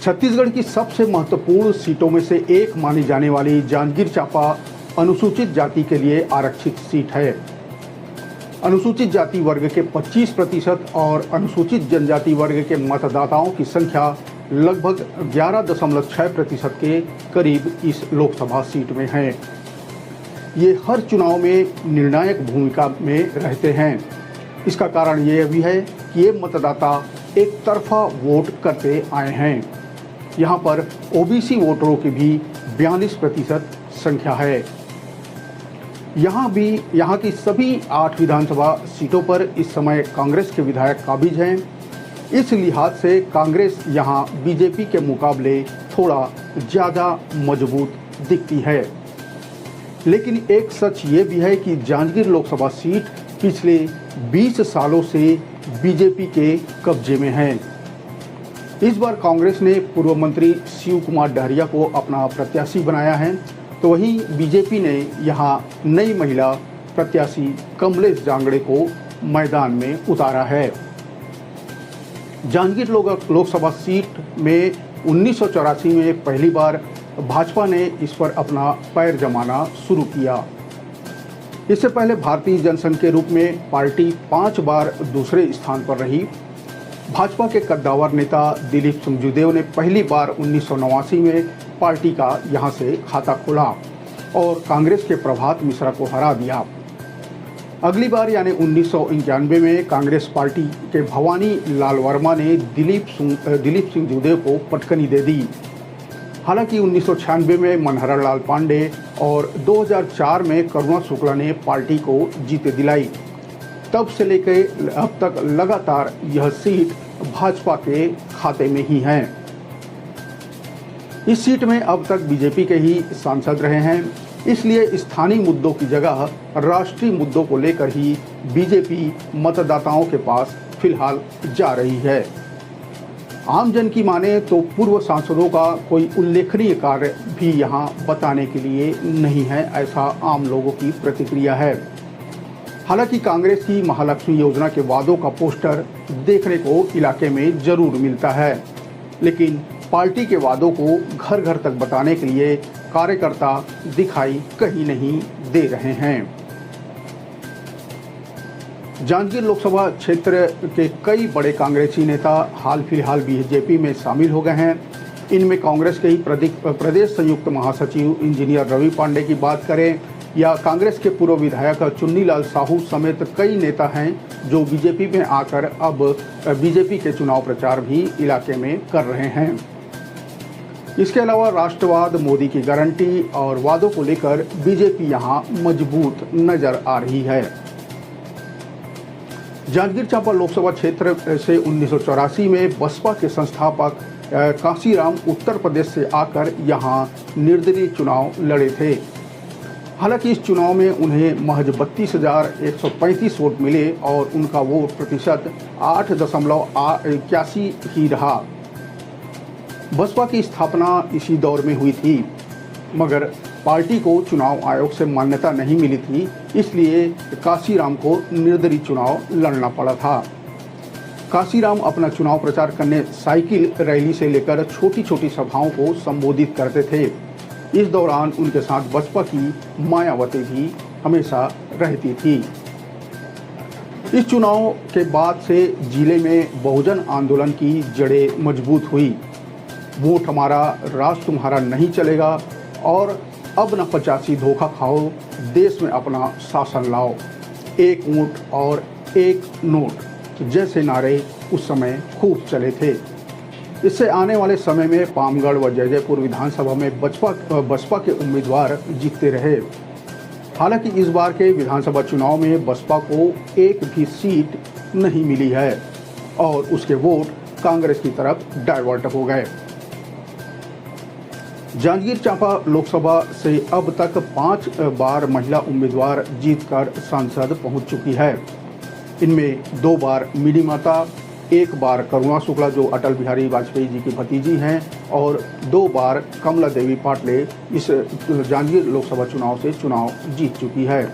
छत्तीसगढ़ की सबसे महत्वपूर्ण सीटों में से एक मानी जाने वाली जांजगीर चांपा अनुसूचित जाति के लिए आरक्षित सीट है। अनुसूचित जाति वर्ग के 25% और अनुसूचित जनजाति वर्ग के मतदाताओं की संख्या लगभग 11.6% के करीब इस लोकसभा सीट में है। ये हर चुनाव में निर्णायक भूमिका में रहते हैं। इसका कारण ये भी है कि ये मतदाता एक तरफा वोट करते आए हैं। यहाँ पर ओबीसी वोटरों की भी 42% संख्या है। यहाँ की सभी 8 विधानसभा सीटों पर इस समय कांग्रेस के विधायक काबिज हैं। इस लिहाज से कांग्रेस यहाँ बीजेपी के मुकाबले थोड़ा ज़्यादा मजबूत दिखती है। लेकिन एक सच ये भी है कि जांजगीर लोकसभा सीट पिछले 20 सालों से बीजेपी के कब्जे में है। इस बार कांग्रेस ने पूर्व मंत्री शिव कुमार डहरिया को अपना प्रत्याशी बनाया है, तो वहीं बीजेपी ने यहां नई महिला प्रत्याशी कमलेश जांगड़े को मैदान में उतारा है। जांजगीर लोकसभा सीट में 1984 में पहली बार भाजपा ने इस पर अपना पैर जमाना शुरू किया। इससे पहले भारतीय जनसंघ के रूप में पार्टी 5 बार दूसरे स्थान पर रही। भाजपा के कद्दावर नेता दिलीप सिंह ने पहली बार 1989 में पार्टी का यहां से खाता खोला और कांग्रेस के प्रभात मिश्रा को हरा दिया। अगली बार यानी 1991 में कांग्रेस पार्टी के भवानी लाल वर्मा ने दिलीप सिंह को पटकनी दे दी। हालांकि 1996 में मनहर लाल पांडे और 2004 में करुणा शुक्ला ने पार्टी को जीत दिलाई। तब से लेकर अब तक लगातार यह सीट भाजपा के खाते में ही है। इस सीट में अब तक बीजेपी के ही सांसद रहे हैं, इसलिए स्थानीय मुद्दों की जगह राष्ट्रीय मुद्दों को लेकर ही बीजेपी मतदाताओं के पास फिलहाल जा रही है। आमजन की माने तो पूर्व सांसदों का कोई उल्लेखनीय कार्य भी यहां बताने के लिए नहीं है, ऐसा आम लोगों की प्रतिक्रिया है। हालांकि कांग्रेस की महालक्ष्मी योजना के वादों का पोस्टर देखने को इलाके में जरूर मिलता है, लेकिन पार्टी के वादों को घर घर तक बताने के लिए कार्यकर्ता दिखाई कहीं नहीं दे रहे हैं। जांजगीर लोकसभा क्षेत्र के कई बड़े कांग्रेसी नेता हाल फिलहाल बीजेपी में शामिल हो गए हैं। इनमें कांग्रेस के ही प्रदेश संयुक्त महासचिव इंजीनियर रवि पांडे की बात करें या कांग्रेस के पूर्व विधायक चुन्नीलाल साहू समेत कई नेता हैं जो बीजेपी में आकर अब बीजेपी के चुनाव प्रचार भी इलाके में कर रहे हैं। इसके अलावा राष्ट्रवाद, मोदी की गारंटी और वादों को लेकर बीजेपी यहां मजबूत नजर आ रही है। जांजगीर चांपा लोकसभा क्षेत्र से 1984 में बसपा के संस्थापक कांसीराम उत्तर प्रदेश से आकर यहां निर्दलीय चुनाव लड़े थे। हालांकि इस चुनाव में उन्हें महज 32,135 वोट मिले और उनका वोट प्रतिशत 8.81 ही रहा। बसपा की स्थापना इसी दौर में हुई थी, मगर पार्टी को चुनाव आयोग से मान्यता नहीं मिली थी, इसलिए कांसीराम को निर्दलीय चुनाव लड़ना पड़ा था। कांसीराम अपना चुनाव प्रचार करने साइकिल रैली से लेकर छोटी छोटी सभाओं को संबोधित करते थे। इस दौरान उनके साथ बसपा की मायावती भी हमेशा रहती थी। इस चुनाव के बाद से जिले में बहुजन आंदोलन की जड़ें मजबूत हुई। वोट हमारा, राज तुम्हारा नहीं चलेगा और अब न 85 धोखा खाओ, देश में अपना शासन लाओ, एक वोट और एक नोट जैसे नारे उस समय खूब चले थे। इससे आने वाले समय में पामगढ़ व जैजैपुर विधानसभा में बसपा के उम्मीदवार जीतते रहे। हालांकि इस बार के विधानसभा चुनाव में बसपा को एक भी सीट नहीं मिली है और उसके वोट कांग्रेस की तरफ डाइवर्ट हो गए। जांजगीर चांपा लोकसभा से अब तक 5 बार महिला उम्मीदवार जीतकर संसद पहुंच चुकी है। इनमें 2 बार मिनी माता, 1 बार करुणा शुक्ला जो अटल बिहारी वाजपेयी जी की भतीजी हैं और 2 बार कमला देवी पाटले इस जांजगीर लोकसभा चुनाव से चुनाव जीत चुकी है।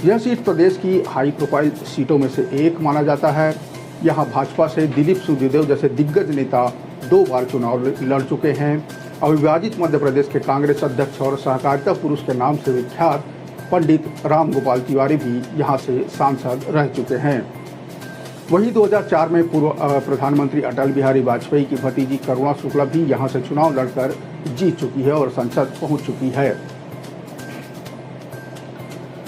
यह सीट प्रदेश की हाई प्रोफाइल सीटों में से एक माना जाता है। यहाँ भाजपा से दिलीप सिंह जैसे दिग्गज नेता 2 बार चुनाव लड़ चुके हैं। अविभाजित मध्य प्रदेश के कांग्रेस अध्यक्ष और सहकारिता पुरुष के नाम से विख्यात पंडित राम गोपाल तिवारी भी यहां से सांसद रह चुके हैं। वहीं 2004 में पूर्व प्रधानमंत्री अटल बिहारी वाजपेयी की भतीजी करुणा शुक्ला भी यहां से चुनाव लड़कर जीत चुकी है और संसद पहुंच चुकी है।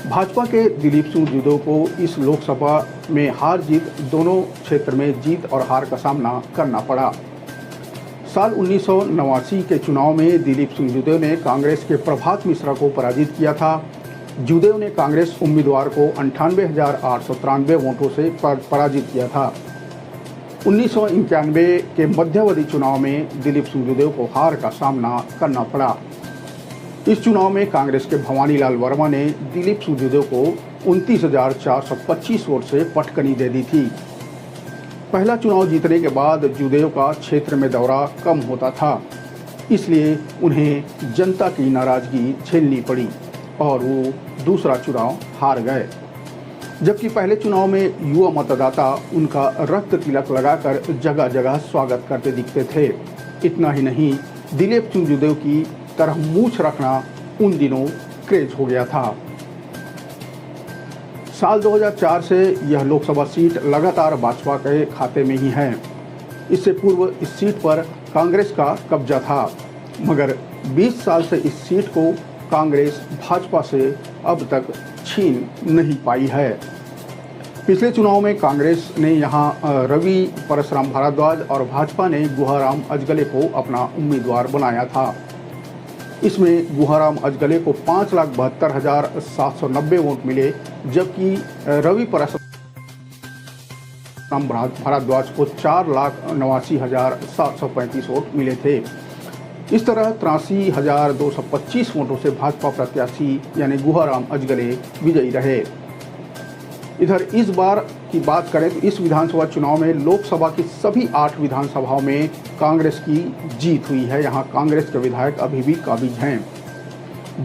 भाजपा के दिलीप सिंह जूदेव को इस लोकसभा में हार जीत दोनों क्षेत्र में जीत और हार का सामना करना पड़ा। साल 1989 के चुनाव में दिलीप सिंह जूदेव ने कांग्रेस के प्रभात मिश्रा को पराजित किया था। जूदेव ने कांग्रेस उम्मीदवार को 98,893 वोटों से पराजित किया था। 1991 के मध्यावधि चुनाव में दिलीप सिंह जूदेव को हार का सामना करना पड़ा। इस चुनाव में कांग्रेस के भवानी लाल वर्मा ने दिलीप सिंह जूदेव को 29,425 वोट से पटकनी दे दी थी। पहला चुनाव जीतने के बाद जूदेव का क्षेत्र में दौरा कम होता था, इसलिए उन्हें जनता की नाराजगी झेलनी पड़ी और वो दूसरा चुनाव हार गए। जबकि पहले चुनाव में युवा मतदाता उनका रक्त तिलक लगाकर जगह जगह स्वागत करते दिखते थे। इतना ही नहीं, दिलीप सिंह जूदेव की तरह मूछ रखना उन दिनों क्रेज हो गया था। साल 2004 से यह लोकसभा सीट लगातार भाजपा के खाते में ही है। इससे पूर्व इस सीट पर कांग्रेस का कब्जा था, मगर 20 साल से इस सीट को कांग्रेस भाजपा से अब तक छीन नहीं पाई है। पिछले चुनाव में कांग्रेस ने यहां रवि परसराम भारद्वाज और भाजपा ने गुहाराम अजगले को अपना उम्मीदवार बनाया था। इसमें गुहाराम अजगले को 5,72,790 वोट मिले, जबकि रवि परसराम भारद्वाज को 4,89,735 वोट मिले थे। इस तरह 83,225 वोटों से भाजपा प्रत्याशी यानी गुहाराम अजगले विजयी रहे। इधर इस बार की बात करें तो इस विधानसभा चुनाव में लोकसभा की सभी 8 विधानसभाओं में कांग्रेस की जीत हुई है। यहां कांग्रेस के विधायक अभी भी काबिज हैं।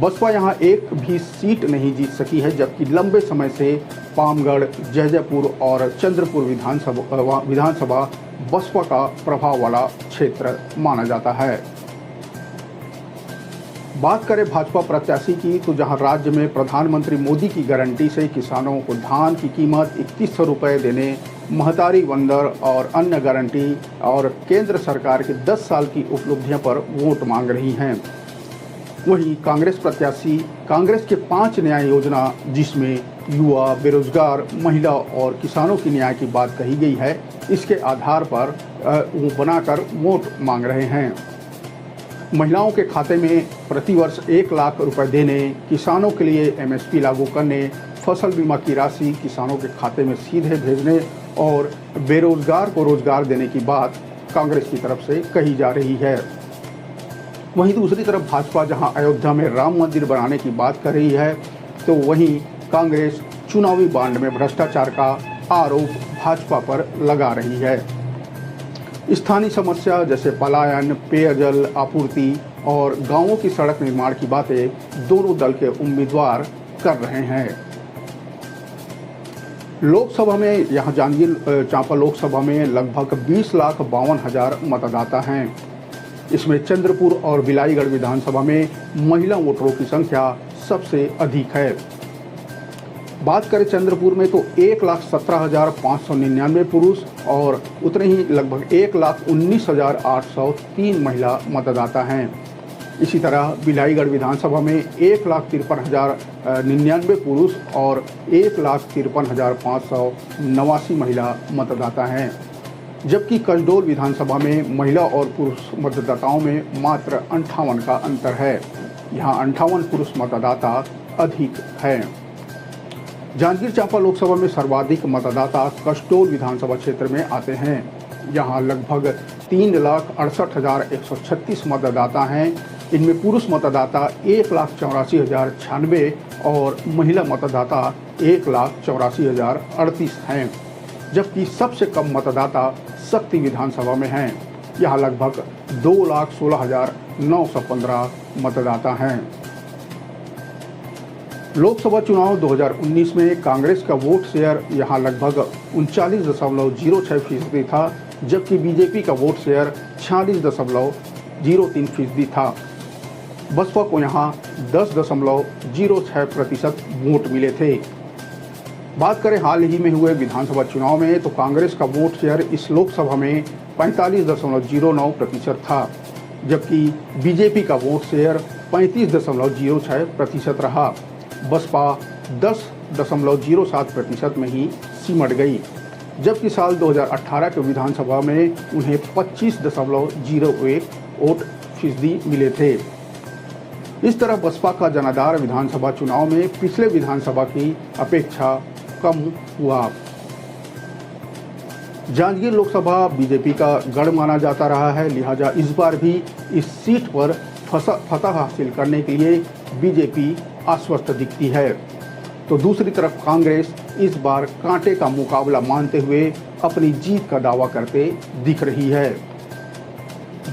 बसपा यहां एक भी सीट नहीं जीत सकी है, जबकि लंबे समय से पामगढ़, जैजैपुर और चंद्रपुर विधानसभा बसपा का प्रभाव वाला क्षेत्र माना जाता है। बात करें भाजपा प्रत्याशी की तो जहां राज्य में प्रधानमंत्री मोदी की गारंटी से किसानों को धान की कीमत 3100 रुपये देने, महतारी बंदर और अन्य गारंटी और केंद्र सरकार की 10 साल की उपलब्धियों पर वोट मांग रही हैं, वहीं कांग्रेस प्रत्याशी कांग्रेस के 5 न्याय योजना जिसमें युवा, बेरोजगार, महिला और किसानों की न्याय की बात कही गई है, इसके आधार पर वो बनाकर वोट मांग रहे हैं। महिलाओं के खाते में प्रतिवर्ष 1 लाख रुपए देने, किसानों के लिए MSP लागू करने, फसल बीमा की राशि किसानों के खाते में सीधे भेजने और बेरोजगार को रोजगार देने की बात कांग्रेस की तरफ से कही जा रही है। वहीं दूसरी तरफ भाजपा जहां अयोध्या में राम मंदिर बनाने की बात कर रही है, तो वहीं कांग्रेस चुनावी बांड में भ्रष्टाचार का आरोप भाजपा पर लगा रही है। स्थानीय समस्या जैसे पलायन, पेयजल आपूर्ति और गांवों की सड़क निर्माण की बातें दोनों दल के उम्मीदवार कर रहे हैं। लोकसभा में यहां जांजगीर चांपा लोकसभा में लगभग 20,52,000 मतदाता हैं। इसमें चंद्रपुर और बिलाईगढ़ विधानसभा में महिला वोटरों की संख्या सबसे अधिक है। बात करें चंद्रपुर में तो 1,17,599 पुरुष और उतने ही लगभग 1,19,803 महिला मतदाता हैं। इसी तरह बिलाईगढ़ विधानसभा में 1,53,099 पुरुष और 1,53,589 महिला मतदाता हैं, जबकि कसडोल विधानसभा में महिला और पुरुष मतदाताओं में मात्र 58 का अंतर है। यहाँ 58 पुरुष मतदाता अधिक हैं। जांजगीर चांपा लोकसभा में सर्वाधिक मतदाता कसडोल विधानसभा क्षेत्र में आते हैं। यहाँ लगभग 3,68,136 मतदाता हैं। इनमें पुरुष मतदाता 1,84,096 और महिला मतदाता 1,84,038 हैं, जबकि सबसे कम मतदाता शक्ति विधानसभा में हैं। यहाँ लगभग 2,16,915 मतदाता हैं। लोकसभा चुनाव 2019 में कांग्रेस का वोट शेयर यहाँ लगभग 39.06% था, जबकि बीजेपी का वोट शेयर 46.03% था। बसपा को यहाँ 10.06% वोट मिले थे। बात करें हाल ही में हुए विधानसभा चुनाव में तो कांग्रेस का वोट शेयर इस लोकसभा में 45.09% था, जबकि बीजेपी का वोट शेयर 35.06% रहा। बसपा 10.07% में ही सिमट गई, जबकि साल 2018 के विधानसभा में उन्हें 25.01% मिले थे। इस तरह बसपा का जनाधार विधानसभा चुनाव में पिछले विधानसभा की अपेक्षा कम हुआ। जांजगीर लोकसभा बीजेपी का गढ़ माना जाता रहा है, लिहाजा इस बार भी इस सीट पर फतह हासिल करने के लिए बीजेपी आश्वस्त दिखती है। तो दूसरी तरफ कांग्रेस इस बार कांटे का मुकाबला मानते हुए अपनी जीत का दावा करते दिख रही है।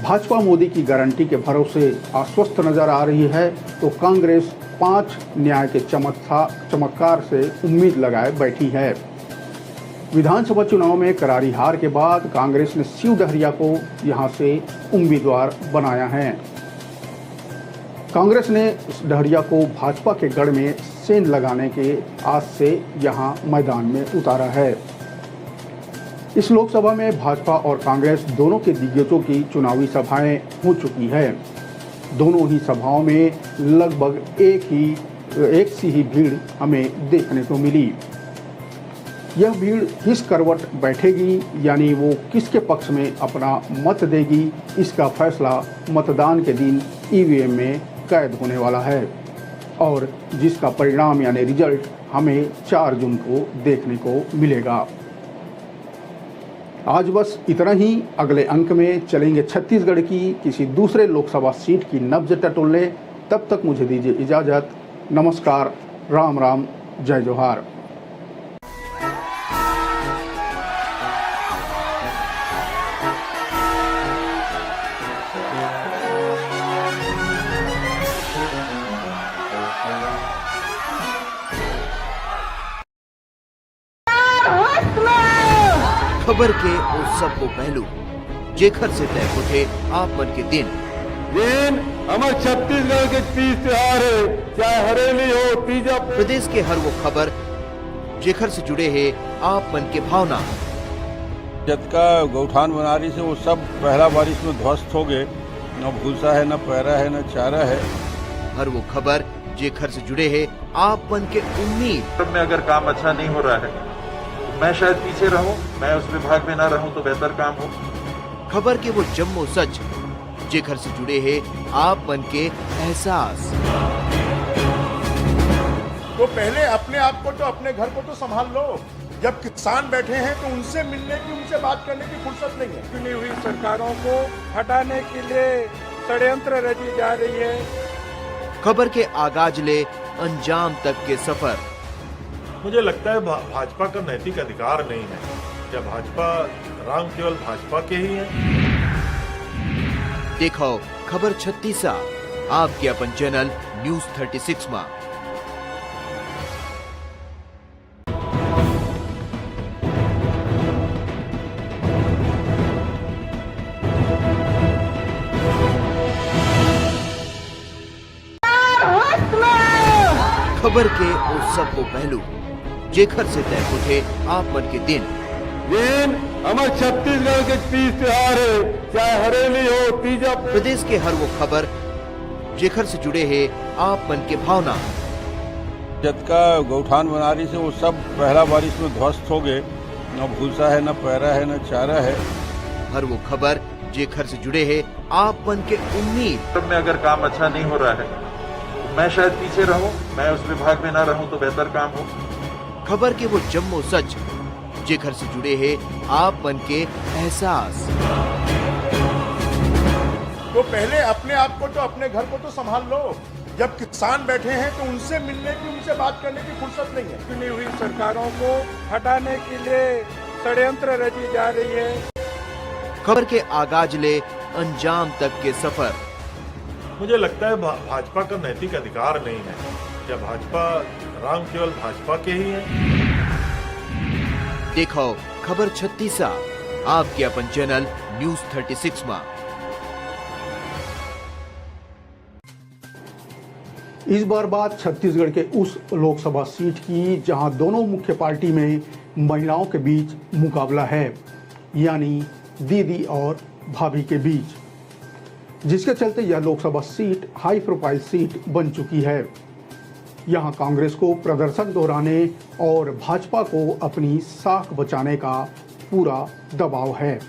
भाजपा मोदी की गारंटी के भरोसे आश्वस्त नजर आ रही है, तो कांग्रेस 5 न्याय के चमत्कार से उम्मीद लगाए बैठी है। विधानसभा चुनाव में करारी हार के बाद कांग्रेस ने शिव डहरिया को यहां से उम्मीदवार बनाया है। कांग्रेस ने डहरिया को भाजपा के गढ़ में सेंध लगाने के आस से यहां मैदान में उतारा है। इस लोकसभा में भाजपा और कांग्रेस दोनों के दिग्गजों की चुनावी सभाएं हो चुकी है। दोनों ही सभाओं में लगभग एक सी ही भीड़ हमें देखने को मिली। यह भीड़ किस करवट बैठेगी, यानी वो किसके पक्ष में अपना मत देगी, इसका फैसला मतदान के दिन ईवीएम में कैद होने वाला है और जिसका परिणाम यानी रिजल्ट हमें 4 जून को देखने को मिलेगा। आज बस इतना ही। अगले अंक में चलेंगे छत्तीसगढ़ की किसी दूसरे लोकसभा सीट की नब्ज टटोलने। तब तक मुझे दीजिए इजाज़त। नमस्कार, राम राम, जय जोहार। खबर के उस सब को पहलू जेखर से तय उठे आप मन के दिन हमारे छत्तीसगढ़ के तीज त्योहार है, चाहे हरेली हो, तीजा। प्रदेश के हर वो खबर जेखर से जुड़े हैं आप मन के भावना। जतका गौठान बना रही से वो सब पहला बारिश में ध्वस्त हो गए। न भूसा है, न पैरा है, न चारा है। हर वो खबर जेखर से जुड़े हैं आप मन के उम्मीद। में अगर काम अच्छा नहीं हो रहा है तो मैं शायद पीछे रहूं, मैं उस विभाग में ना रहूं तो बेहतर काम हो। खबर के वो जम्मो सच जेकर से जुड़े हैं आप मन के एहसास। तो पहले अपने आप को तो अपने घर को तो संभाल लो। जब किसान बैठे हैं तो उनसे मिलने की, उनसे बात करने की फुर्सत नहीं है। चुनी हुई सरकारों को हटाने के लिए षड्यंत्र रची जा रही है। खबर के आगाज ले अंजाम तक के सफर। मुझे लगता है भाजपा का नैतिक अधिकार नहीं है। क्या भाजपा राम केवल भाजपा के ही है? देखो खबर 36 आपके अपन चैनल न्यूज 36 में। खबर के उस सबको पहलू जेखर से तय उठे आप मन के दिन हमारे छत्तीसगढ़ के तीज त्योहार है, चाहे हरेली हो, तीजा। प्रदेश के हर वो खबर जेखर से जुड़े हैं आप मन के भावना। जतका गौठान बनारी से वो सब पहला बारिश में ध्वस्त हो गए। न भूसा है, न पैरा है, न चारा है। हर वो खबर जेखर से जुड़े हैं आप मन के उम्मीद। तब में अगर काम अच्छा नहीं हो रहा है तो मैं शायद पीछे रहूं, मैं उस विभाग में ना रहूं तो बेहतर काम हो। खबर के वो जम्मो सच जेखर से जुड़े हैं आप मन के एहसास। तो पहले अपने आप को तो अपने घर को तो संभाल लो। जब किसान बैठे हैं तो उनसे मिलने की, उनसे बात करने की फुर्सत नहीं है। चुनी हुई सरकारों को हटाने के लिए षड्यंत्र रची जा रही है। खबर के आगाज ले अंजाम तक के सफर। मुझे लगता है भाजपा का नैतिक अधिकार नहीं है। क्या भाजपा राम केवल भाजपा के ही है? देखो खबर 36 आपके अपन चैनल न्यूज 36 में। इस बार बात छत्तीसगढ़ के उस लोकसभा सीट की जहां दोनों मुख्य पार्टी में महिलाओं के बीच मुकाबला है, यानी दीदी और भाभी के बीच, जिसके चलते यह Lok Sabha seat high profile seat बन चुकी है। यहां कांग्रेस को प्रदर्शन दोहराने और भाजपा को अपनी साख बचाने का पूरा दबाव है।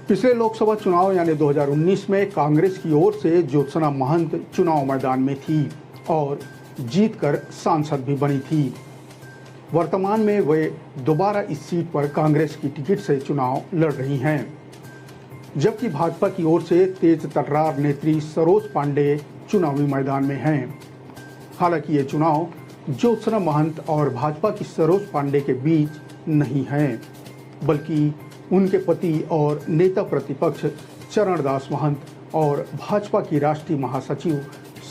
पिछले लोकसभा चुनाव यानी 2019 में कांग्रेस की ओर से ज्योत्सना महंत चुनाव मैदान में थी और जीतकर सांसद भी बनी थी। वर्तमान में वे दोबारा इस सीट पर कांग्रेस की टिकट से चुनाव लड़ रही हैं, जबकि भाजपा की ओर से तेज तर्रार नेत्री सरोज पांडे चुनावी मैदान में हैं। हालांकि ये चुनाव ज्योत्सना महंत और भाजपा की सरोज पांडे के बीच नहीं है, बल्कि उनके पति और नेता प्रतिपक्ष चरणदास महंत और भाजपा की राष्ट्रीय महासचिव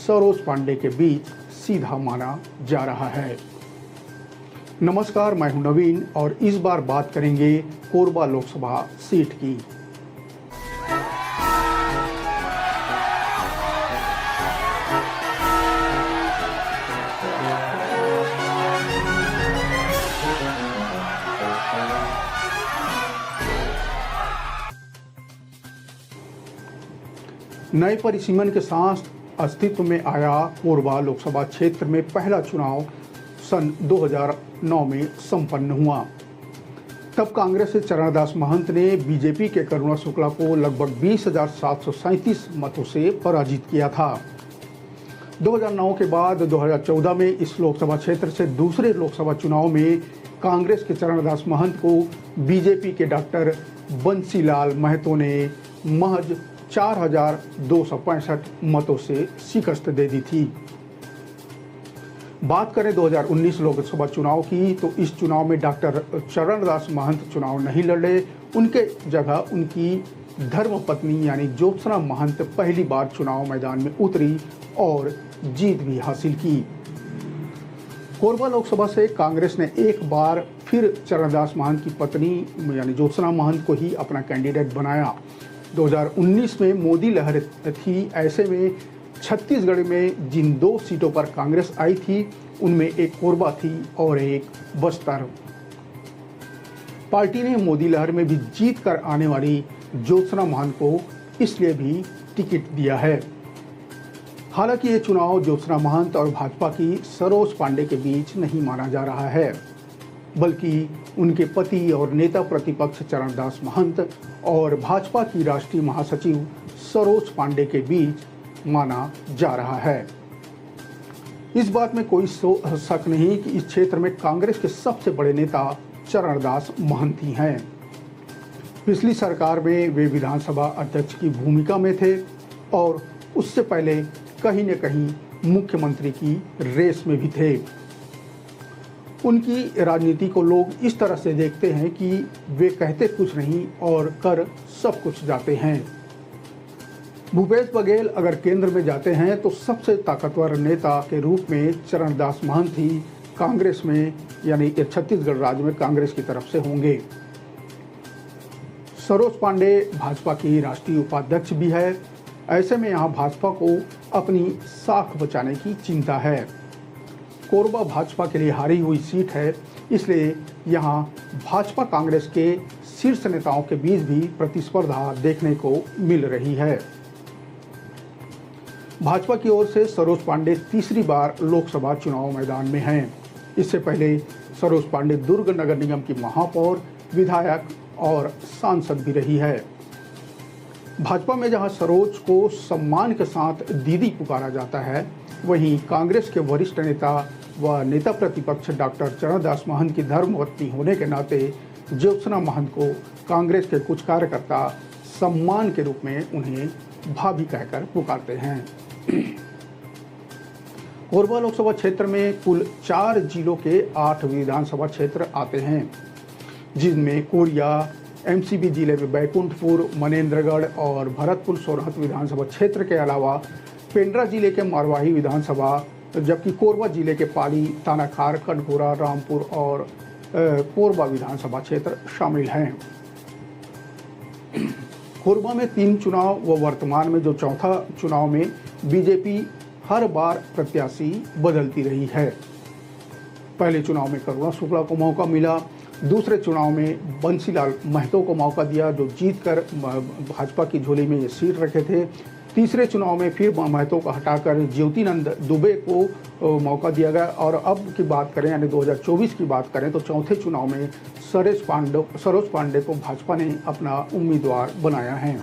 सरोज पांडे के बीच सीधा माना जा रहा है। नमस्कार, मैं हूं नवीन और इस बार बात करेंगे कोरबा लोकसभा सीट की। नए परिसीमन के साथ अस्तित्व में आया कोरबा लोकसभा क्षेत्र में पहला चुनाव सन 2009 में संपन्न हुआ। तब कांग्रेस से चरणदास महंत ने बीजेपी के करुणा शुक्ला को लगभग 20,737 मतों से पराजित किया था। 2009 के बाद 2014 में इस लोकसभा क्षेत्र से दूसरे लोकसभा चुनाव में कांग्रेस के चरणदास महंत को बीजेपी के डॉक्टर बंसीलाल महतो ने महज 4,265 मतों से शिकस्त दे दी थी। बात करें 2019 लोकसभा चुनाव की, तो इस चुनाव में डॉक्टर चरणदास महंत चुनाव नहीं लड़े। उनके जगह उनकी धर्मपत्नी यानी ज्योत्सना महंत पहली बार चुनाव मैदान में उतरी और जीत भी हासिल की। कोरबा लोकसभा से कांग्रेस ने एक बार फिर चरणदास महंत की पत्नी यानी ज्योत्सना महंत को ही अपना कैंडिडेट बनाया। 2019 में मोदी लहर थी, ऐसे में छत्तीसगढ़ में जिन दो सीटों पर कांग्रेस आई थी उनमें एक कोरबा थी और एक बस्तर। पार्टी ने मोदी लहर में भी जीत कर आने वाली ज्योत्सना महंत को इसलिए भी टिकट दिया है। हालांकि ये चुनाव ज्योत्सना महंत और भाजपा की सरोज पांडे के बीच नहीं माना जा रहा है, बल्कि उनके पति और नेता प्रतिपक्ष चरणदास महंत और भाजपा की राष्ट्रीय महासचिव सरोज पांडे के बीच माना जा रहा है। इस बात में कोई शक नहीं कि इस क्षेत्र में कांग्रेस के सबसे बड़े नेता चरणदास महंत ही हैं। पिछली सरकार में वे विधानसभा अध्यक्ष की भूमिका में थे और उससे पहले कहीं न कहीं मुख्यमंत्री की रेस में भी थे। उनकी राजनीति को लोग इस तरह से देखते हैं कि वे कहते कुछ नहीं और कर सब कुछ जाते हैं। भूपेश बघेल अगर केंद्र में जाते हैं तो सबसे ताकतवर नेता के रूप में चरणदास महंत ही कांग्रेस में यानी कि छत्तीसगढ़ राज्य में कांग्रेस की तरफ से होंगे। सरोज पांडे भाजपा की राष्ट्रीय उपाध्यक्ष भी है। ऐसे में यहाँ भाजपा को अपनी साख बचाने की चिंता है। कोरबा भाजपा के लिए हारी हुई सीट है, इसलिए यहाँ भाजपा कांग्रेस के शीर्ष नेताओं के बीच भी प्रतिस्पर्धा देखने को मिल रही है। भाजपा की ओर से सरोज पांडे तीसरी बार लोकसभा चुनाव मैदान में हैं। इससे पहले सरोज पांडे दुर्ग नगर निगम की महापौर, विधायक और सांसद भी रही है। भाजपा में जहां सरोज को सम्मान के साथ दीदी पुकारा जाता है, वहीं कांग्रेस के वरिष्ठ नेता व नेता प्रतिपक्ष डॉक्टर चरणदास महंत की धर्मपत्नी होने के नाते ज्योत्सना महंत को कांग्रेस के कुछ कार्यकर्ता सम्मान के रूप में उन्हें भाभी कहकर पुकारते हैं। कोरबा लोकसभा क्षेत्र में कुल 4 जिलों के 8 विधानसभा क्षेत्र आते हैं, जिनमें कोरिया, एमसीबी जिले में बैकुंठपुर, मनेन्द्रगढ़ और भरतपुर सोरहत विधानसभा क्षेत्र के अलावा पेंड्रा जिले के मारवाही विधानसभा, जबकि कोरबा जिले के पाली, तानाखार, कटघोरा, रामपुर और कोरबा विधानसभा क्षेत्र शामिल हैं। कोरबा में 3 चुनाव व वर्तमान में जो चौथा चुनाव में बीजेपी हर बार प्रत्याशी बदलती रही है। पहले चुनाव में करुणा शुक्ला को मौका मिला, दूसरे चुनाव में बंसीलाल महतो को मौका दिया जो जीतकर भाजपा की झोली में ये सीट रखे थे। तीसरे चुनाव में फिर महतो को हटाकर ज्योतिनंद दुबे को मौका दिया गया और अब की बात करें यानी 2024 की बात करें तो चौथे चुनाव में सरोज पांडे को भाजपा ने अपना उम्मीदवार बनाया है।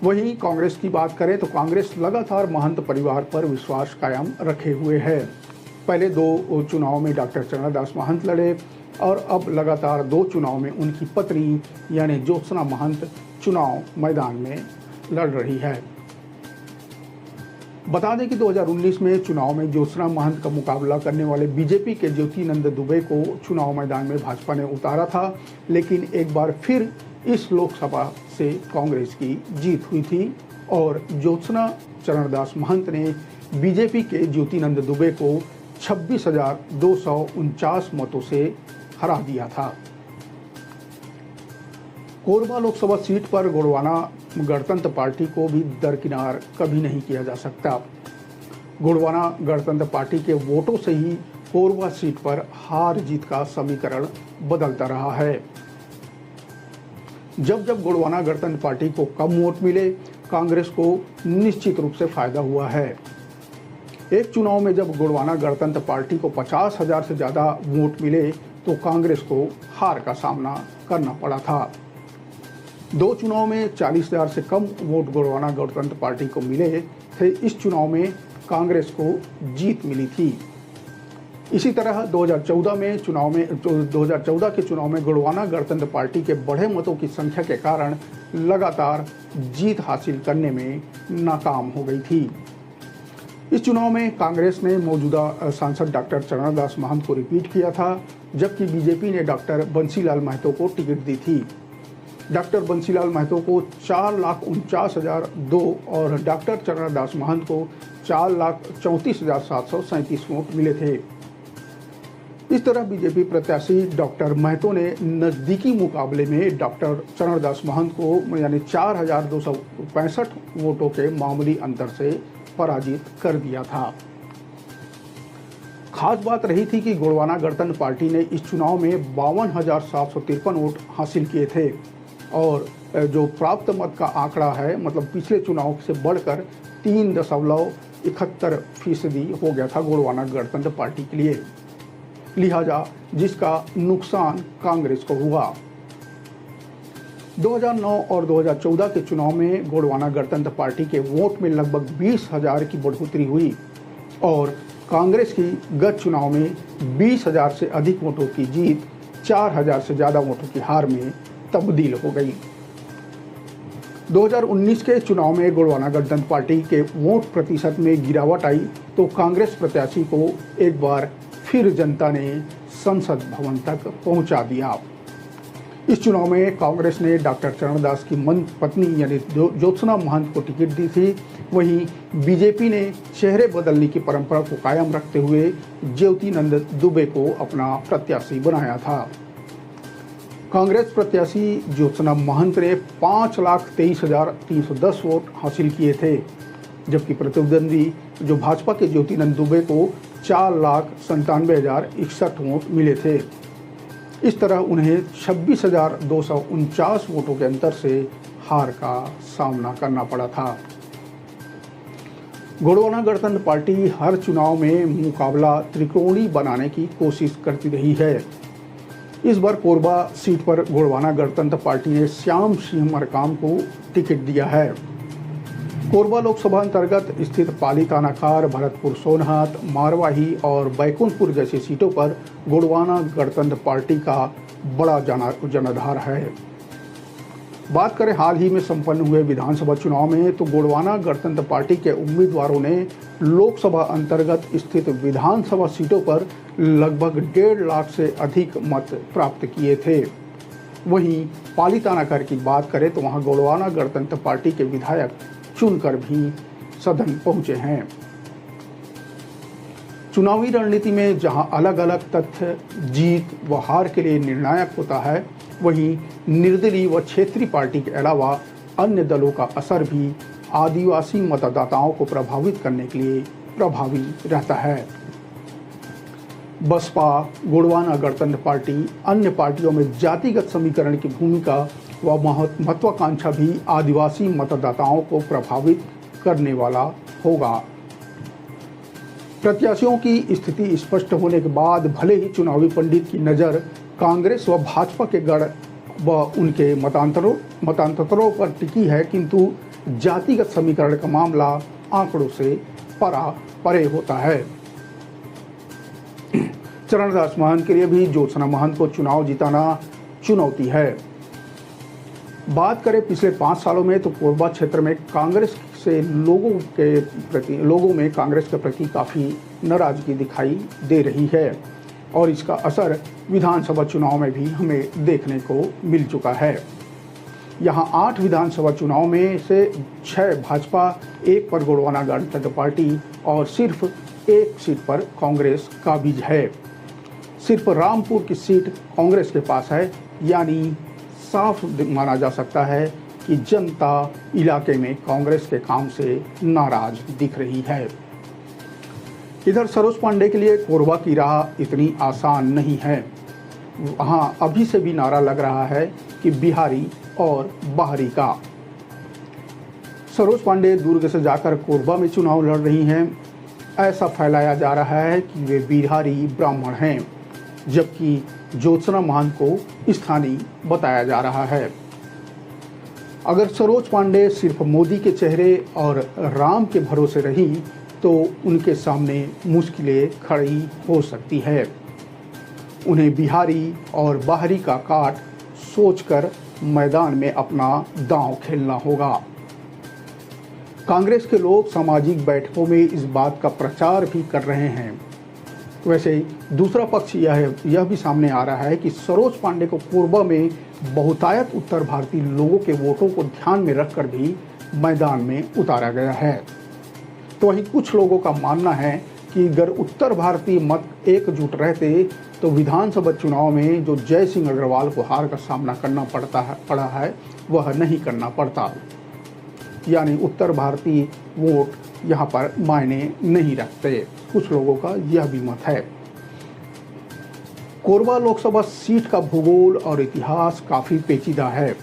वहीं कांग्रेस की बात करें तो कांग्रेस लगातार महंत परिवार पर विश्वास कायम रखे हुए है। पहले 2 चुनाव में डॉक्टर चरणदास महंत लड़े और अब लगातार 2 चुनाव में उनकी पत्नी यानी ज्योत्सना महंत चुनाव मैदान में लड़ रही है। बता दें कि 2019 में चुनाव में ज्योत्सना महंत का मुकाबला करने वाले बीजेपी के ज्योतिनंद दुबे को चुनाव मैदान में भाजपा ने उतारा था, लेकिन एक बार फिर इस लोकसभा से कांग्रेस की जीत हुई थी और ज्योत्सना चरणदास महंत ने बीजेपी के ज्योतिनंद दुबे को 26,249 मतों से हरा दिया था। कोरबा लोकसभा सीट पर गोंडवाना गणतंत्र पार्टी को भी दरकिनार कभी नहीं किया जा सकता। गोंडवाना गणतंत्र पार्टी के वोटों से ही कोरबा सीट पर हार जीत का समीकरण बदलता रहा है। जब गोंडवाना गणतंत्र पार्टी को कम वोट मिले, कांग्रेस को निश्चित रूप से फायदा हुआ है। एक चुनाव में जब गोंडवाना गणतंत्र पार्टी को 50,000 से ज़्यादा वोट मिले तो कांग्रेस को हार का सामना करना पड़ा था। 2 चुनाव में 40,000 से कम वोट गोंडवाना गणतंत्र पार्टी को मिले थे। इस चुनाव में कांग्रेस को जीत मिली थी। इसी तरह 2014 के चुनाव में गोंडवाना गणतंत्र पार्टी के बढ़े मतों की संख्या के कारण लगातार जीत हासिल करने में नाकाम हो गई थी। इस चुनाव में कांग्रेस ने मौजूदा सांसद डॉक्टर चरणदास महंत को रिपीट किया था, जबकि बीजेपी ने डॉक्टर बंसीलाल महतो को टिकट दी थी। डॉक्टर बंसीलाल महतो को 4,49,002 और डॉक्टर चरणदास महंत को 4,34,737 वोट मिले थे। इस तरह बीजेपी प्रत्याशी डॉक्टर महतो ने नजदीकी मुकाबले में डॉक्टर चरणदास महंत को यानी 4,265 वोटों के मामूली अंतर से पराजित कर दिया था। खास बात रही थी कि गोंडवाना गणतंत्र पार्टी ने इस चुनाव में 52,753 वोट हासिल किए थे और जो प्राप्त मत का आंकड़ा है मतलब पिछले चुनाव से बढ़कर 3.71% हो गया था गोंडवाना गणतंत्र पार्टी के लिए। लिहाजा जिसका नुकसान कांग्रेस को हुआ। 2009 और 2014 के चुनाव में गोंडवाना गणतंत्र पार्टी के वोट में लगभग 20,000 की बढ़ोतरी हुई और कांग्रेस की गत चुनाव में 20,000 से अधिक वोटों की जीत 4,000 से ज़्यादा वोटों की हार में तब्दील हो गई। 2019 के चुनाव में गोंडवाना गणतंत्र पार्टी के वोट प्रतिशत में गिरावट आई तो कांग्रेस प्रत्याशी को एक बार फिर जनता ने संसद भवन तक पहुंचा दिया। इस चुनाव में कांग्रेस ने डॉक्टर चरणदास की पत्नी यानी ज्योत्सना महंत को टिकट दी थी। वहीं बीजेपी ने चेहरे बदलने की परंपरा को कायम रखते हुए ज्योतिनंद दुबे को अपना प्रत्याशी बनाया था। कांग्रेस प्रत्याशी ज्योत्सना महंत ने 5,23,310 वोट हासिल किए थे, जबकि प्रतिद्वंदी जो भाजपा के ज्योतिनंद दुबे को 4,97,061 वोट मिले थे। इस तरह उन्हें 26,249 वोटों के अंतर से हार का सामना करना पड़ा था। गोंडवाना गणतंत्र पार्टी हर चुनाव में मुकाबला त्रिकोणीय बनाने की कोशिश करती रही है। इस बार कोरबा सीट पर गोंडवाना गणतंत्र पार्टी ने श्याम सिंह मरकाम को टिकट दिया है। कोरबा लोकसभा अंतर्गत स्थित पाली तानाखार, भरतपुर सोनहत, मारवाही और बैकुंठपुर जैसी सीटों पर गोंडवाना गणतंत्र पार्टी का बड़ा जनाधार है। बात करें हाल ही में संपन्न हुए विधानसभा चुनाव में तो गोंडवाना गणतंत्र पार्टी के उम्मीदवारों ने लोकसभा अंतर्गत स्थित विधानसभा सीटों पर लगभग 1.5 लाख से अधिक मत प्राप्त किए थे। वहीं पाली तानाखार की बात करें तो वहां गोंडवाना गणतंत्र पार्टी के विधायक चुनकर भी सदन पहुंचे हैं। चुनावी रणनीति में जहां अलग अलग तथ्य जीत व हार के लिए निर्णायक होता है, वहीं निर्दलीय व क्षेत्रीय पार्टी के अलावा अन्य दलों का असर भी आदिवासी मतदाताओं को प्रभावित करने के लिए प्रभावी रहता है। बसपा, गोंडवाना गणतंत्र पार्टी, अन्य पार्टियों में जातिगत समीकरण की भूमिका व महत्वाकांक्षा भी आदिवासी मतदाताओं को प्रभावित करने वाला होगा। प्रत्याशियों की स्थिति स्पष्ट होने के बाद भले ही चुनावी पंडित की नज़र कांग्रेस व भाजपा के गढ़ व उनके मतांतरों पर टिकी है, किंतु जातिगत समीकरण का मामला आंकड़ों से परे होता है। चरणदास महंत के लिए भी ज्योत्सना महंत को चुनाव जिताना चुनौती है। बात करें पिछले 5 सालों में तो कोरबा क्षेत्र में कांग्रेस से लोगों में कांग्रेस के प्रति काफ़ी नाराजगी दिखाई दे रही है और इसका असर विधानसभा चुनाव में भी हमें देखने को मिल चुका है। यहाँ 8 विधानसभा चुनाव में से 6 भाजपा, 1 पर गोंडवाना गणतंत्र पार्टी और सिर्फ 1 सीट पर कांग्रेस काबिज है। सिर्फ रामपुर की सीट कांग्रेस के पास है, यानी साफ माना जा सकता है कि जनता इलाके में कांग्रेस के काम से नाराज दिख रही है। इधर सरोज पांडे के लिए कोरबा की राह इतनी आसान नहीं है। वहाँ अभी से भी नारा लग रहा है कि बिहारी और बाहरी का। सरोज पांडे दुर्ग से जाकर कोरबा में चुनाव लड़ रही हैं। ऐसा फैलाया जा रहा है कि वे बिहारी ब्राह्मण हैं, जबकि ज्योत्सना महंत को स्थानीय बताया जा रहा है। अगर सरोज पांडे सिर्फ मोदी के चेहरे और राम के भरोसे रही तो उनके सामने मुश्किलें खड़ी हो सकती है। उन्हें बिहारी और बाहरी का काट सोचकर मैदान में अपना दांव खेलना होगा। कांग्रेस के लोग सामाजिक बैठकों में इस बात का प्रचार भी कर रहे हैं। वैसे दूसरा पक्ष यह भी सामने आ रहा है कि सरोज पांडे को कोरबा में बहुतायत उत्तर भारतीय लोगों के वोटों को ध्यान में रखकर भी मैदान में उतारा गया है। तो वहीं कुछ लोगों का मानना है कि अगर उत्तर भारतीय मत एकजुट रहते तो विधानसभा चुनाव में जो जय सिंह अग्रवाल को हार का सामना करना पड़ा है वह नहीं करना पड़ता। यानी उत्तर भारतीय वोट यहाँ पर मायने नहीं रखते। कुछ लोगों का यह भी मत है। कोरबा लोकसभा सीट का भूगोल और इतिहास काफ़ी पेचीदा है।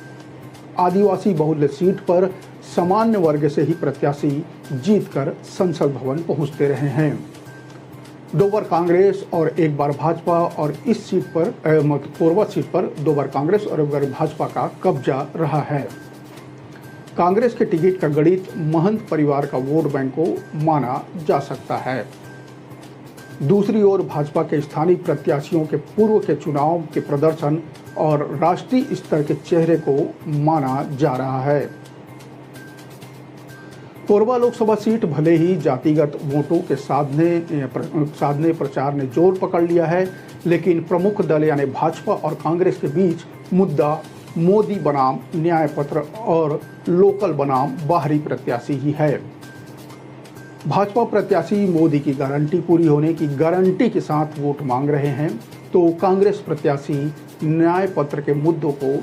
आदिवासी बहुल्य सीट पर सामान्य वर्ग से ही प्रत्याशी जीतकर संसद भवन पहुंचते रहे हैं। 2 बार कांग्रेस और 1 बार भाजपा, और इस सीट पर कोरबा सीट पर 2 बार कांग्रेस और 1 बार भाजपा का कब्जा रहा है। कांग्रेस के टिकट का गणित महंत परिवार का वोट बैंक को माना जा सकता है। दूसरी ओर भाजपा के स्थानीय प्रत्याशियों के पूर्व के चुनाव के प्रदर्शन और राष्ट्रीय स्तर के चेहरे को माना जा रहा है। कोरबा लोकसभा सीट भले ही जातिगत वोटों के साधने प्रचार ने जोर पकड़ लिया है, लेकिन प्रमुख दल यानी भाजपा और कांग्रेस के बीच मुद्दा मोदी बनाम न्याय पत्र और लोकल बनाम बाहरी प्रत्याशी ही है। भाजपा प्रत्याशी मोदी की गारंटी पूरी होने की गारंटी के साथ वोट मांग रहे हैं, तो कांग्रेस प्रत्याशी न्याय पत्र के मुद्दों को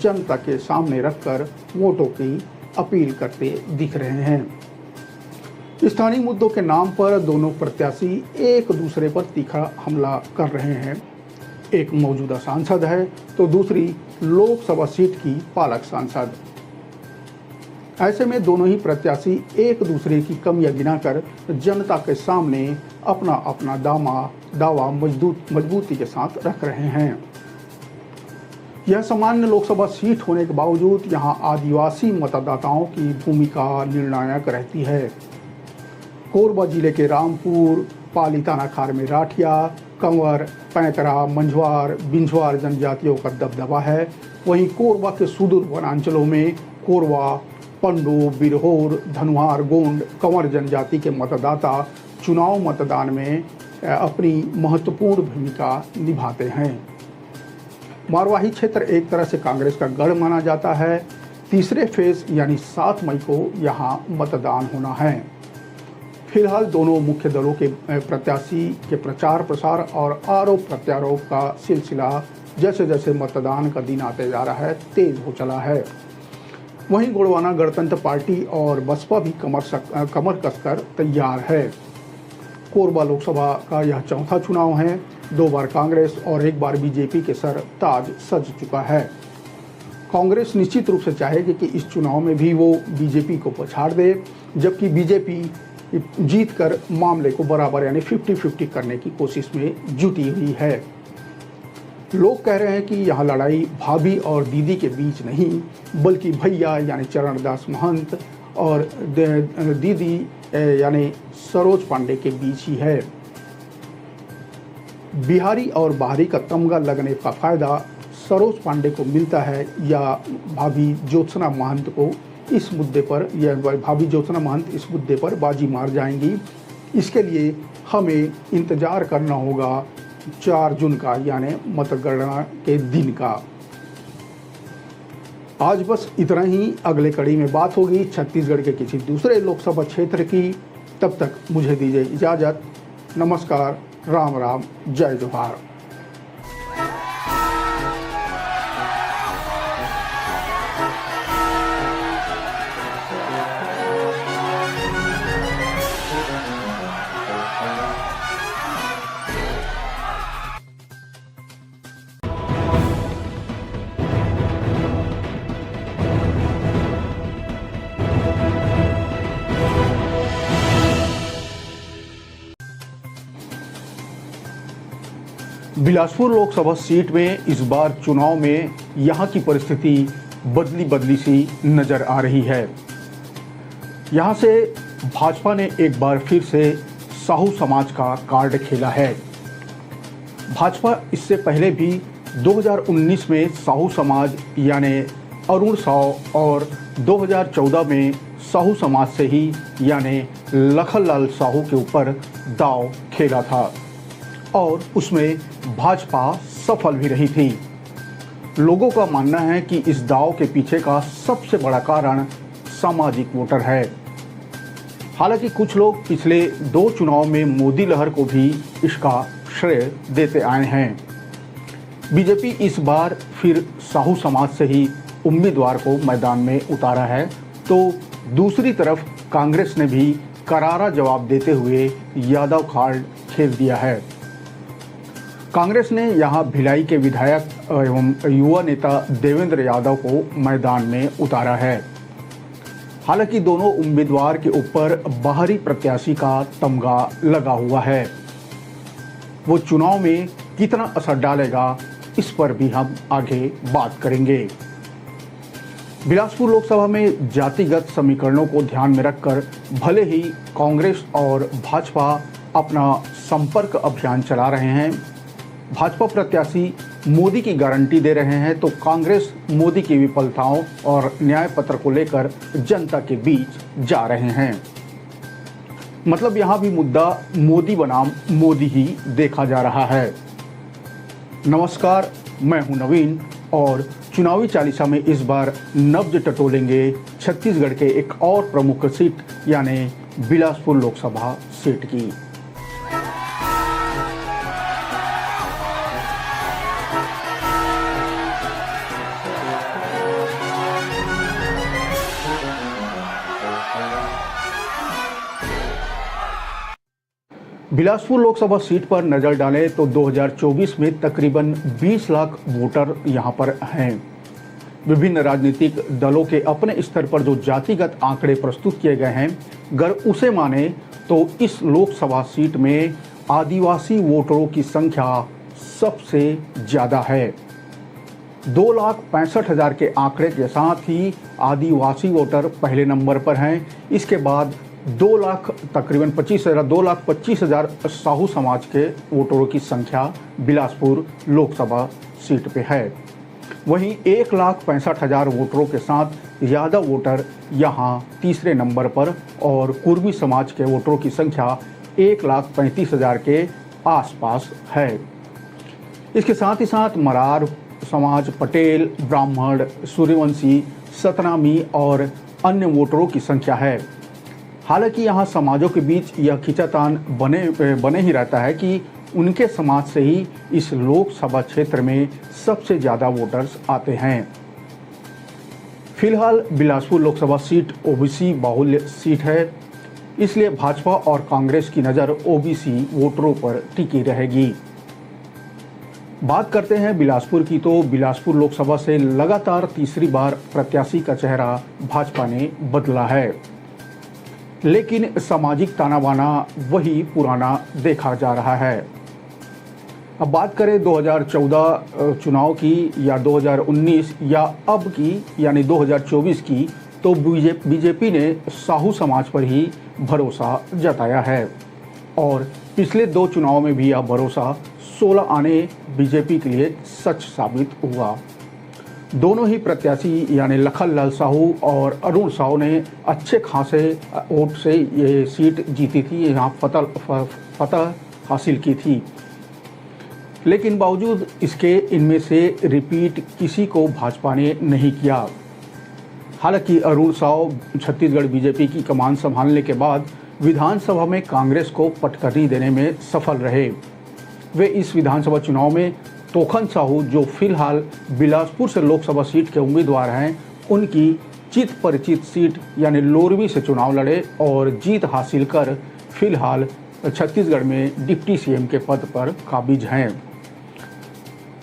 जनता के सामने रखकर वोटों की अपील करते दिख रहे हैं। स्थानीय मुद्दों के नाम पर दोनों प्रत्याशी एक दूसरे पर तीखा हमला कर रहे हैं। एक मौजूदा सांसद है तो दूसरी लोकसभा सीट की पालक सांसद। ऐसे में दोनों ही प्रत्याशी एक दूसरे की कमियां गिनाकर जनता के सामने अपना अपना दावा मजबूती के साथ रख रहे हैं। यह सामान्य लोकसभा सीट होने के बावजूद यहां आदिवासी मतदाताओं की भूमिका निर्णायक रहती है। कोरबा जिले के रामपुर, पालीताना खार में राठिया, कंवर, पैंतरा, मंझवार, बिंझवार जनजातियों का दबदबा है। वहीं कोरबा के सुदूर वनांचलों में कोरवा, पंडो, बिरहोर, धनुहार, गोंड, कंवर जनजाति के मतदाता चुनाव मतदान में अपनी महत्वपूर्ण भूमिका निभाते हैं। मारवाही क्षेत्र एक तरह से कांग्रेस का गढ़ माना जाता है। तीसरे फेज यानी 7 मई को यहाँ मतदान होना है। फिलहाल दोनों मुख्य दलों के प्रत्याशी के प्रचार प्रसार और आरोप प्रत्यारोप का सिलसिला जैसे जैसे मतदान का दिन आते जा रहा है तेज हो चला है। वहीं गोंडवाना गणतंत्र पार्टी और बसपा भी कमर कसकर तैयार है। कोरबा लोकसभा का यह चौथा चुनाव है। 2 बार कांग्रेस और 1 बार बीजेपी के सर ताज सज चुका है। कांग्रेस निश्चित रूप से चाहेगी कि इस चुनाव में भी वो बीजेपी को पछाड़ दे, जबकि बीजेपी जीतकर मामले को बराबर यानी 50-50 करने की कोशिश में जुटी हुई है। लोग कह रहे हैं कि यह लड़ाई भाभी और दीदी के बीच नहीं, बल्कि भैया यानी चरणदास महंत और दीदी यानी सरोज पांडे के बीच ही है। बिहारी और बाहरी का तमगा लगने का फायदा सरोज पांडे को मिलता है या भाभी ज्योत्सना महंत को इस मुद्दे पर, या भाभी ज्योत्सना महंत इस मुद्दे पर बाजी मार जाएंगी। इसके लिए हमें इंतजार करना होगा 4 जून का यानी मतगणना के दिन का। आज बस इतना ही। अगले कड़ी में बात होगी छत्तीसगढ़ के किसी दूसरे लोकसभा क्षेत्र की। तब तक मुझे दीजिए इजाज़त। नमस्कार, राम राम, जय जोहार। बिलासपुर लोकसभा सीट में इस बार चुनाव में यहां की परिस्थिति बदली सी नजर आ रही है। यहां से भाजपा ने एक बार फिर से साहू समाज का कार्ड खेला है। भाजपा इससे पहले भी 2019 में साहू समाज यानी अरुण साव और 2014 में साहू समाज से ही यानी लखनलाल साहू के ऊपर दांव खेला था और उसमें भाजपा सफल भी रही थी। लोगों का मानना है कि इस दांव के पीछे का सबसे बड़ा कारण सामाजिक वोटर है। हालांकि कुछ लोग पिछले 2 चुनाव में मोदी लहर को भी इसका श्रेय देते आए हैं। बीजेपी इस बार फिर साहू समाज से ही उम्मीदवार को मैदान में उतारा है, तो दूसरी तरफ कांग्रेस ने भी करारा जवाब देते हुए यादव कार्ड खेल दिया है। कांग्रेस ने यहां भिलाई के विधायक एवं युवा नेता देवेंद्र यादव को मैदान में उतारा है। हालांकि दोनों उम्मीदवार के ऊपर बाहरी प्रत्याशी का तमगा लगा हुआ है। वो चुनाव में कितना असर डालेगा, इस पर भी हम आगे बात करेंगे। बिलासपुर लोकसभा में जातिगत समीकरणों को ध्यान में रखकर भले ही कांग्रेस और भाजपा अपना संपर्क अभियान चला रहे हैं, भाजपा प्रत्याशी मोदी की गारंटी दे रहे हैं, तो कांग्रेस मोदी की विफलताओं और न्याय पत्र को लेकर जनता के बीच जा रहे हैं। मतलब यहाँ भी मुद्दा मोदी बनाम मोदी ही देखा जा रहा है। नमस्कार, मैं हूं नवीन और चुनावी चालीसा में इस बार नब्ज टटोलेंगे छत्तीसगढ़ के एक और प्रमुख सीट यानी बिलासपुर लोकसभा सीट की। बिलासपुर लोकसभा सीट पर नजर डालें तो 2024 में तकरीबन 20 लाख वोटर यहां पर हैं। विभिन्न राजनीतिक दलों के अपने स्तर पर जो जातिगत आंकड़े प्रस्तुत किए गए हैं, अगर उसे माने तो इस लोकसभा सीट में आदिवासी वोटरों की संख्या सबसे ज़्यादा है। 2,65,000 के आंकड़े के साथ ही आदिवासी वोटर पहले नंबर पर हैं। इसके बाद 2,25,000 साहू समाज के वोटरों की संख्या बिलासपुर लोकसभा सीट पे है। वहीं 1,65,000 वोटरों के साथ यादव वोटर यहां तीसरे नंबर पर और कुर्मी समाज के वोटरों की संख्या 1,35,000 के आसपास है। इसके साथ ही साथ मरार समाज, पटेल, ब्राह्मण, सूर्यवंशी, सतनामी और अन्य वोटरों की संख्या है। हालांकि यहाँ समाजों के बीच यह खींचातान बने ही रहता है कि उनके समाज से ही इस लोकसभा क्षेत्र में सबसे ज़्यादा वोटर्स आते हैं। फिलहाल बिलासपुर लोकसभा सीट ओबीसी बाहुल्य सीट है, इसलिए भाजपा और कांग्रेस की नज़र ओबीसी वोटरों पर टिकी रहेगी। बात करते हैं बिलासपुर की, तो बिलासपुर लोकसभा से लगातार तीसरी बार प्रत्याशी का चेहरा भाजपा ने बदला है, लेकिन सामाजिक ताना बाना वही पुराना देखा जा रहा है। अब बात करें 2014 चुनाव की या 2019 या अब की यानी 2024 की, तो बीजेपी ने साहू समाज पर ही भरोसा जताया है और पिछले 2 चुनाव में भी यह भरोसा 16 आने बीजेपी के लिए सच साबित हुआ। दोनों ही प्रत्याशी यानी लखनलाल साहू और अरुण साहू ने अच्छे खासे वोट से ये सीट जीती थी, यहाँ फतह हासिल की थी। लेकिन बावजूद इसके इनमें से रिपीट किसी को भाजपा ने नहीं किया। हालांकि अरुण साहू छत्तीसगढ़ बीजेपी की कमान संभालने के बाद विधानसभा में कांग्रेस को पटकनी देने में सफल रहे। वे इस विधानसभा चुनाव में तोखन साहू, जो फिलहाल बिलासपुर से लोकसभा सीट के उम्मीदवार हैं, उनकी चित परिचित सीट यानी लोरवी से चुनाव लड़े और जीत हासिल कर फिलहाल छत्तीसगढ़ में डिप्टी सीएम के पद पर काबिज हैं।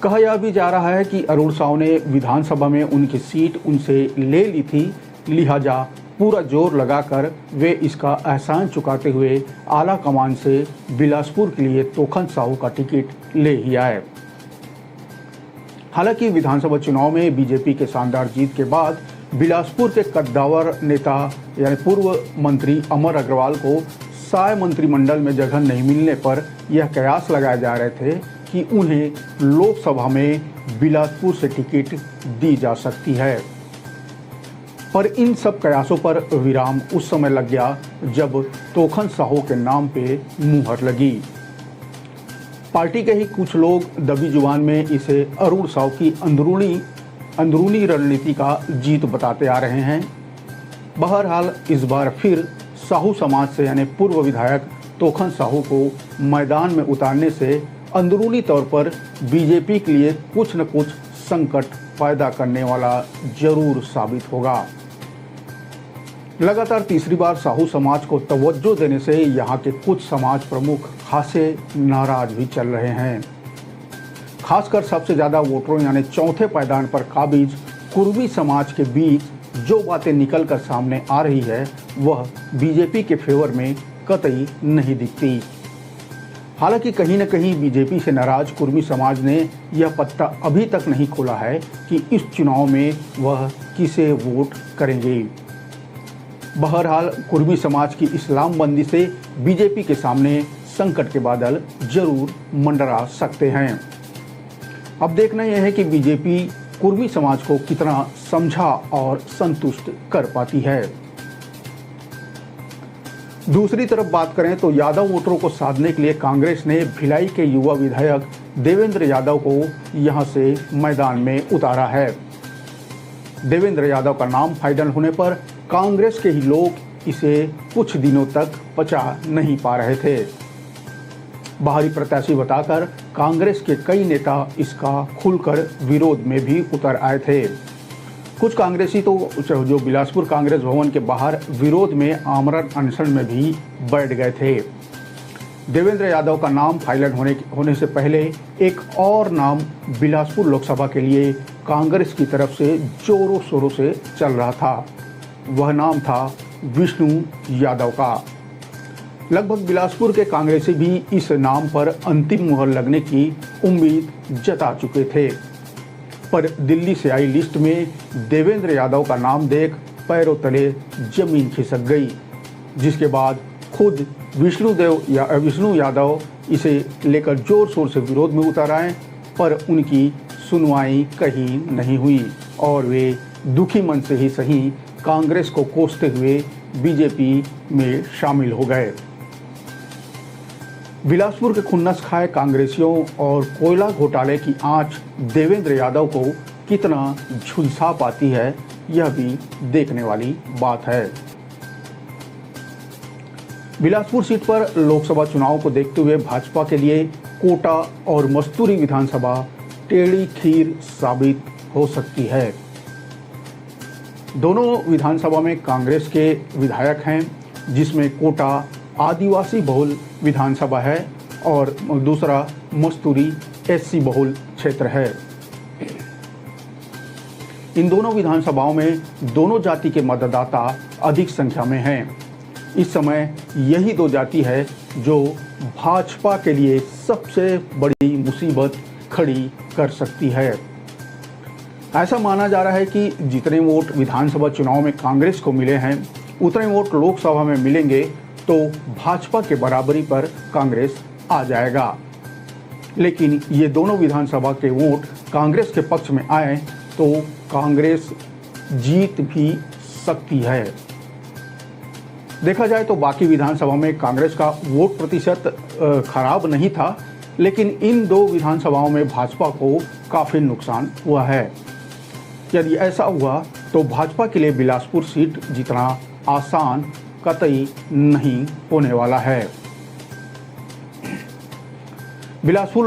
कहा यह भी जा रहा है कि अरुण साहू ने विधानसभा में उनकी सीट उनसे ले ली थी, लिहाजा पूरा जोर लगाकर वे इसका एहसान चुकाते हुए आला कमान से बिलासपुर के लिए तोखन साहू का टिकट ले ही आए। हालांकि विधानसभा चुनाव में बीजेपी के शानदार जीत के बाद बिलासपुर के कद्दावर नेता यानी पूर्व मंत्री अमर अग्रवाल को साय मंत्रिमंडल में जगह नहीं मिलने पर यह कयास लगाए जा रहे थे कि उन्हें लोकसभा में बिलासपुर से टिकट दी जा सकती है। पर इन सब कयासों पर विराम उस समय लग गया जब तोखन साहू के नाम पे मुहर लगी। पार्टी के ही कुछ लोग दबी जुबान में इसे अरुण साहू की अंदरूनी रणनीति का जीत बताते आ रहे हैं। बहरहाल इस बार फिर साहू समाज से यानी पूर्व विधायक तोखन साहू को मैदान में उतारने से अंदरूनी तौर पर बीजेपी के लिए कुछ न कुछ संकट पैदा करने वाला जरूर साबित होगा। लगातार तीसरी बार साहू समाज को तवज्जो देने से यहाँ के कुछ समाज प्रमुख खासे नाराज भी चल रहे हैं। खासकर सबसे ज़्यादा वोटरों यानी चौथे पायदान पर काबिज कुर्मी समाज के बीच जो बातें निकल कर सामने आ रही है वह बीजेपी के फेवर में कतई नहीं दिखती। हालांकि कहीं न कहीं बीजेपी से नाराज कुर्मी समाज ने यह पत्ता अभी तक नहीं खोला है कि इस चुनाव में वह किसे वोट करेंगे। बहरहाल कुर्मी समाज की इस्लामबंदी से बीजेपी के सामने संकट के बादल जरूर मंडरा सकते हैं। अब देखना यह है कि बीजेपी कुर्मी समाज को कितना समझा और संतुष्ट कर पाती है। दूसरी तरफ बात करें तो यादव वोटरों को साधने के लिए कांग्रेस ने भिलाई के युवा विधायक देवेंद्र यादव को यहां से मैदान में उतारा है। देवेंद्र यादव का नाम फाइनल होने पर कांग्रेस के ही लोग इसे कुछ दिनों तक पचा नहीं पा रहे थे। बाहरी प्रत्याशी बताकर कांग्रेस के कई नेता इसका खुलकर विरोध में भी उतर आए थे। कुछ कांग्रेसी तो जो बिलासपुर कांग्रेस भवन के बाहर विरोध में आमरण अनशन में भी बैठ गए थे। देवेंद्र यादव का नाम फाइनल होने से पहले एक और नाम बिलासपुर लोकसभा के लिए कांग्रेस की तरफ से जोरों शोरों से चल रहा था। वह नाम था विष्णु यादव का। लगभग बिलासपुर के कांग्रेसी भी इस नाम पर अंतिम मुहर लगने की उम्मीद जता चुके थे, पर दिल्ली से आई लिस्ट में देवेंद्र यादव का नाम देख पैरों तले जमीन खिसक गई, जिसके बाद खुद विष्णु यादव इसे लेकर जोर शोर से विरोध में उतर आए, पर उनकी सुनवाई कहीं नहीं हुई और वे दुखी मन से ही सही कांग्रेस को कोसते हुए बीजेपी में शामिल हो गए। बिलासपुर के खुन्नस खाए कांग्रेसियों और कोयला घोटाले की आंच देवेंद्र यादव को कितना झुलसा पाती है, यह भी देखने वाली बात है। बिलासपुर सीट पर लोकसभा चुनाव को देखते हुए भाजपा के लिए कोटा और मस्तूरी विधानसभा टेढ़ी खीर साबित हो सकती है। दोनों विधानसभा में कांग्रेस के विधायक हैं, जिसमें कोटा आदिवासी बहुल विधानसभा है और दूसरा मस्तूरी एससी बहुल क्षेत्र है। इन दोनों विधानसभाओं में दोनों जाति के मतदाता अधिक संख्या में हैं। इस समय यही दो जाति है जो भाजपा के लिए सबसे बड़ी मुसीबत खड़ी कर सकती है। ऐसा माना जा रहा है कि जितने वोट विधानसभा चुनाव में कांग्रेस को मिले हैं, उतने वोट लोकसभा में मिलेंगे तो भाजपा के बराबरी पर कांग्रेस आ जाएगा। लेकिन ये दोनों विधानसभा के वोट कांग्रेस के पक्ष में आए तो कांग्रेस जीत भी सकती है। देखा जाए तो बाकी विधानसभा में कांग्रेस का वोट प्रतिशत खराब नहीं था, लेकिन इन दो विधानसभाओं में भाजपा को काफी नुकसान हुआ है। यदि ऐसा हुआ तो भाजपा के लिए बिलासपुर सीट जीतना आसान कतई नहीं होने वाला है। बिलासपुर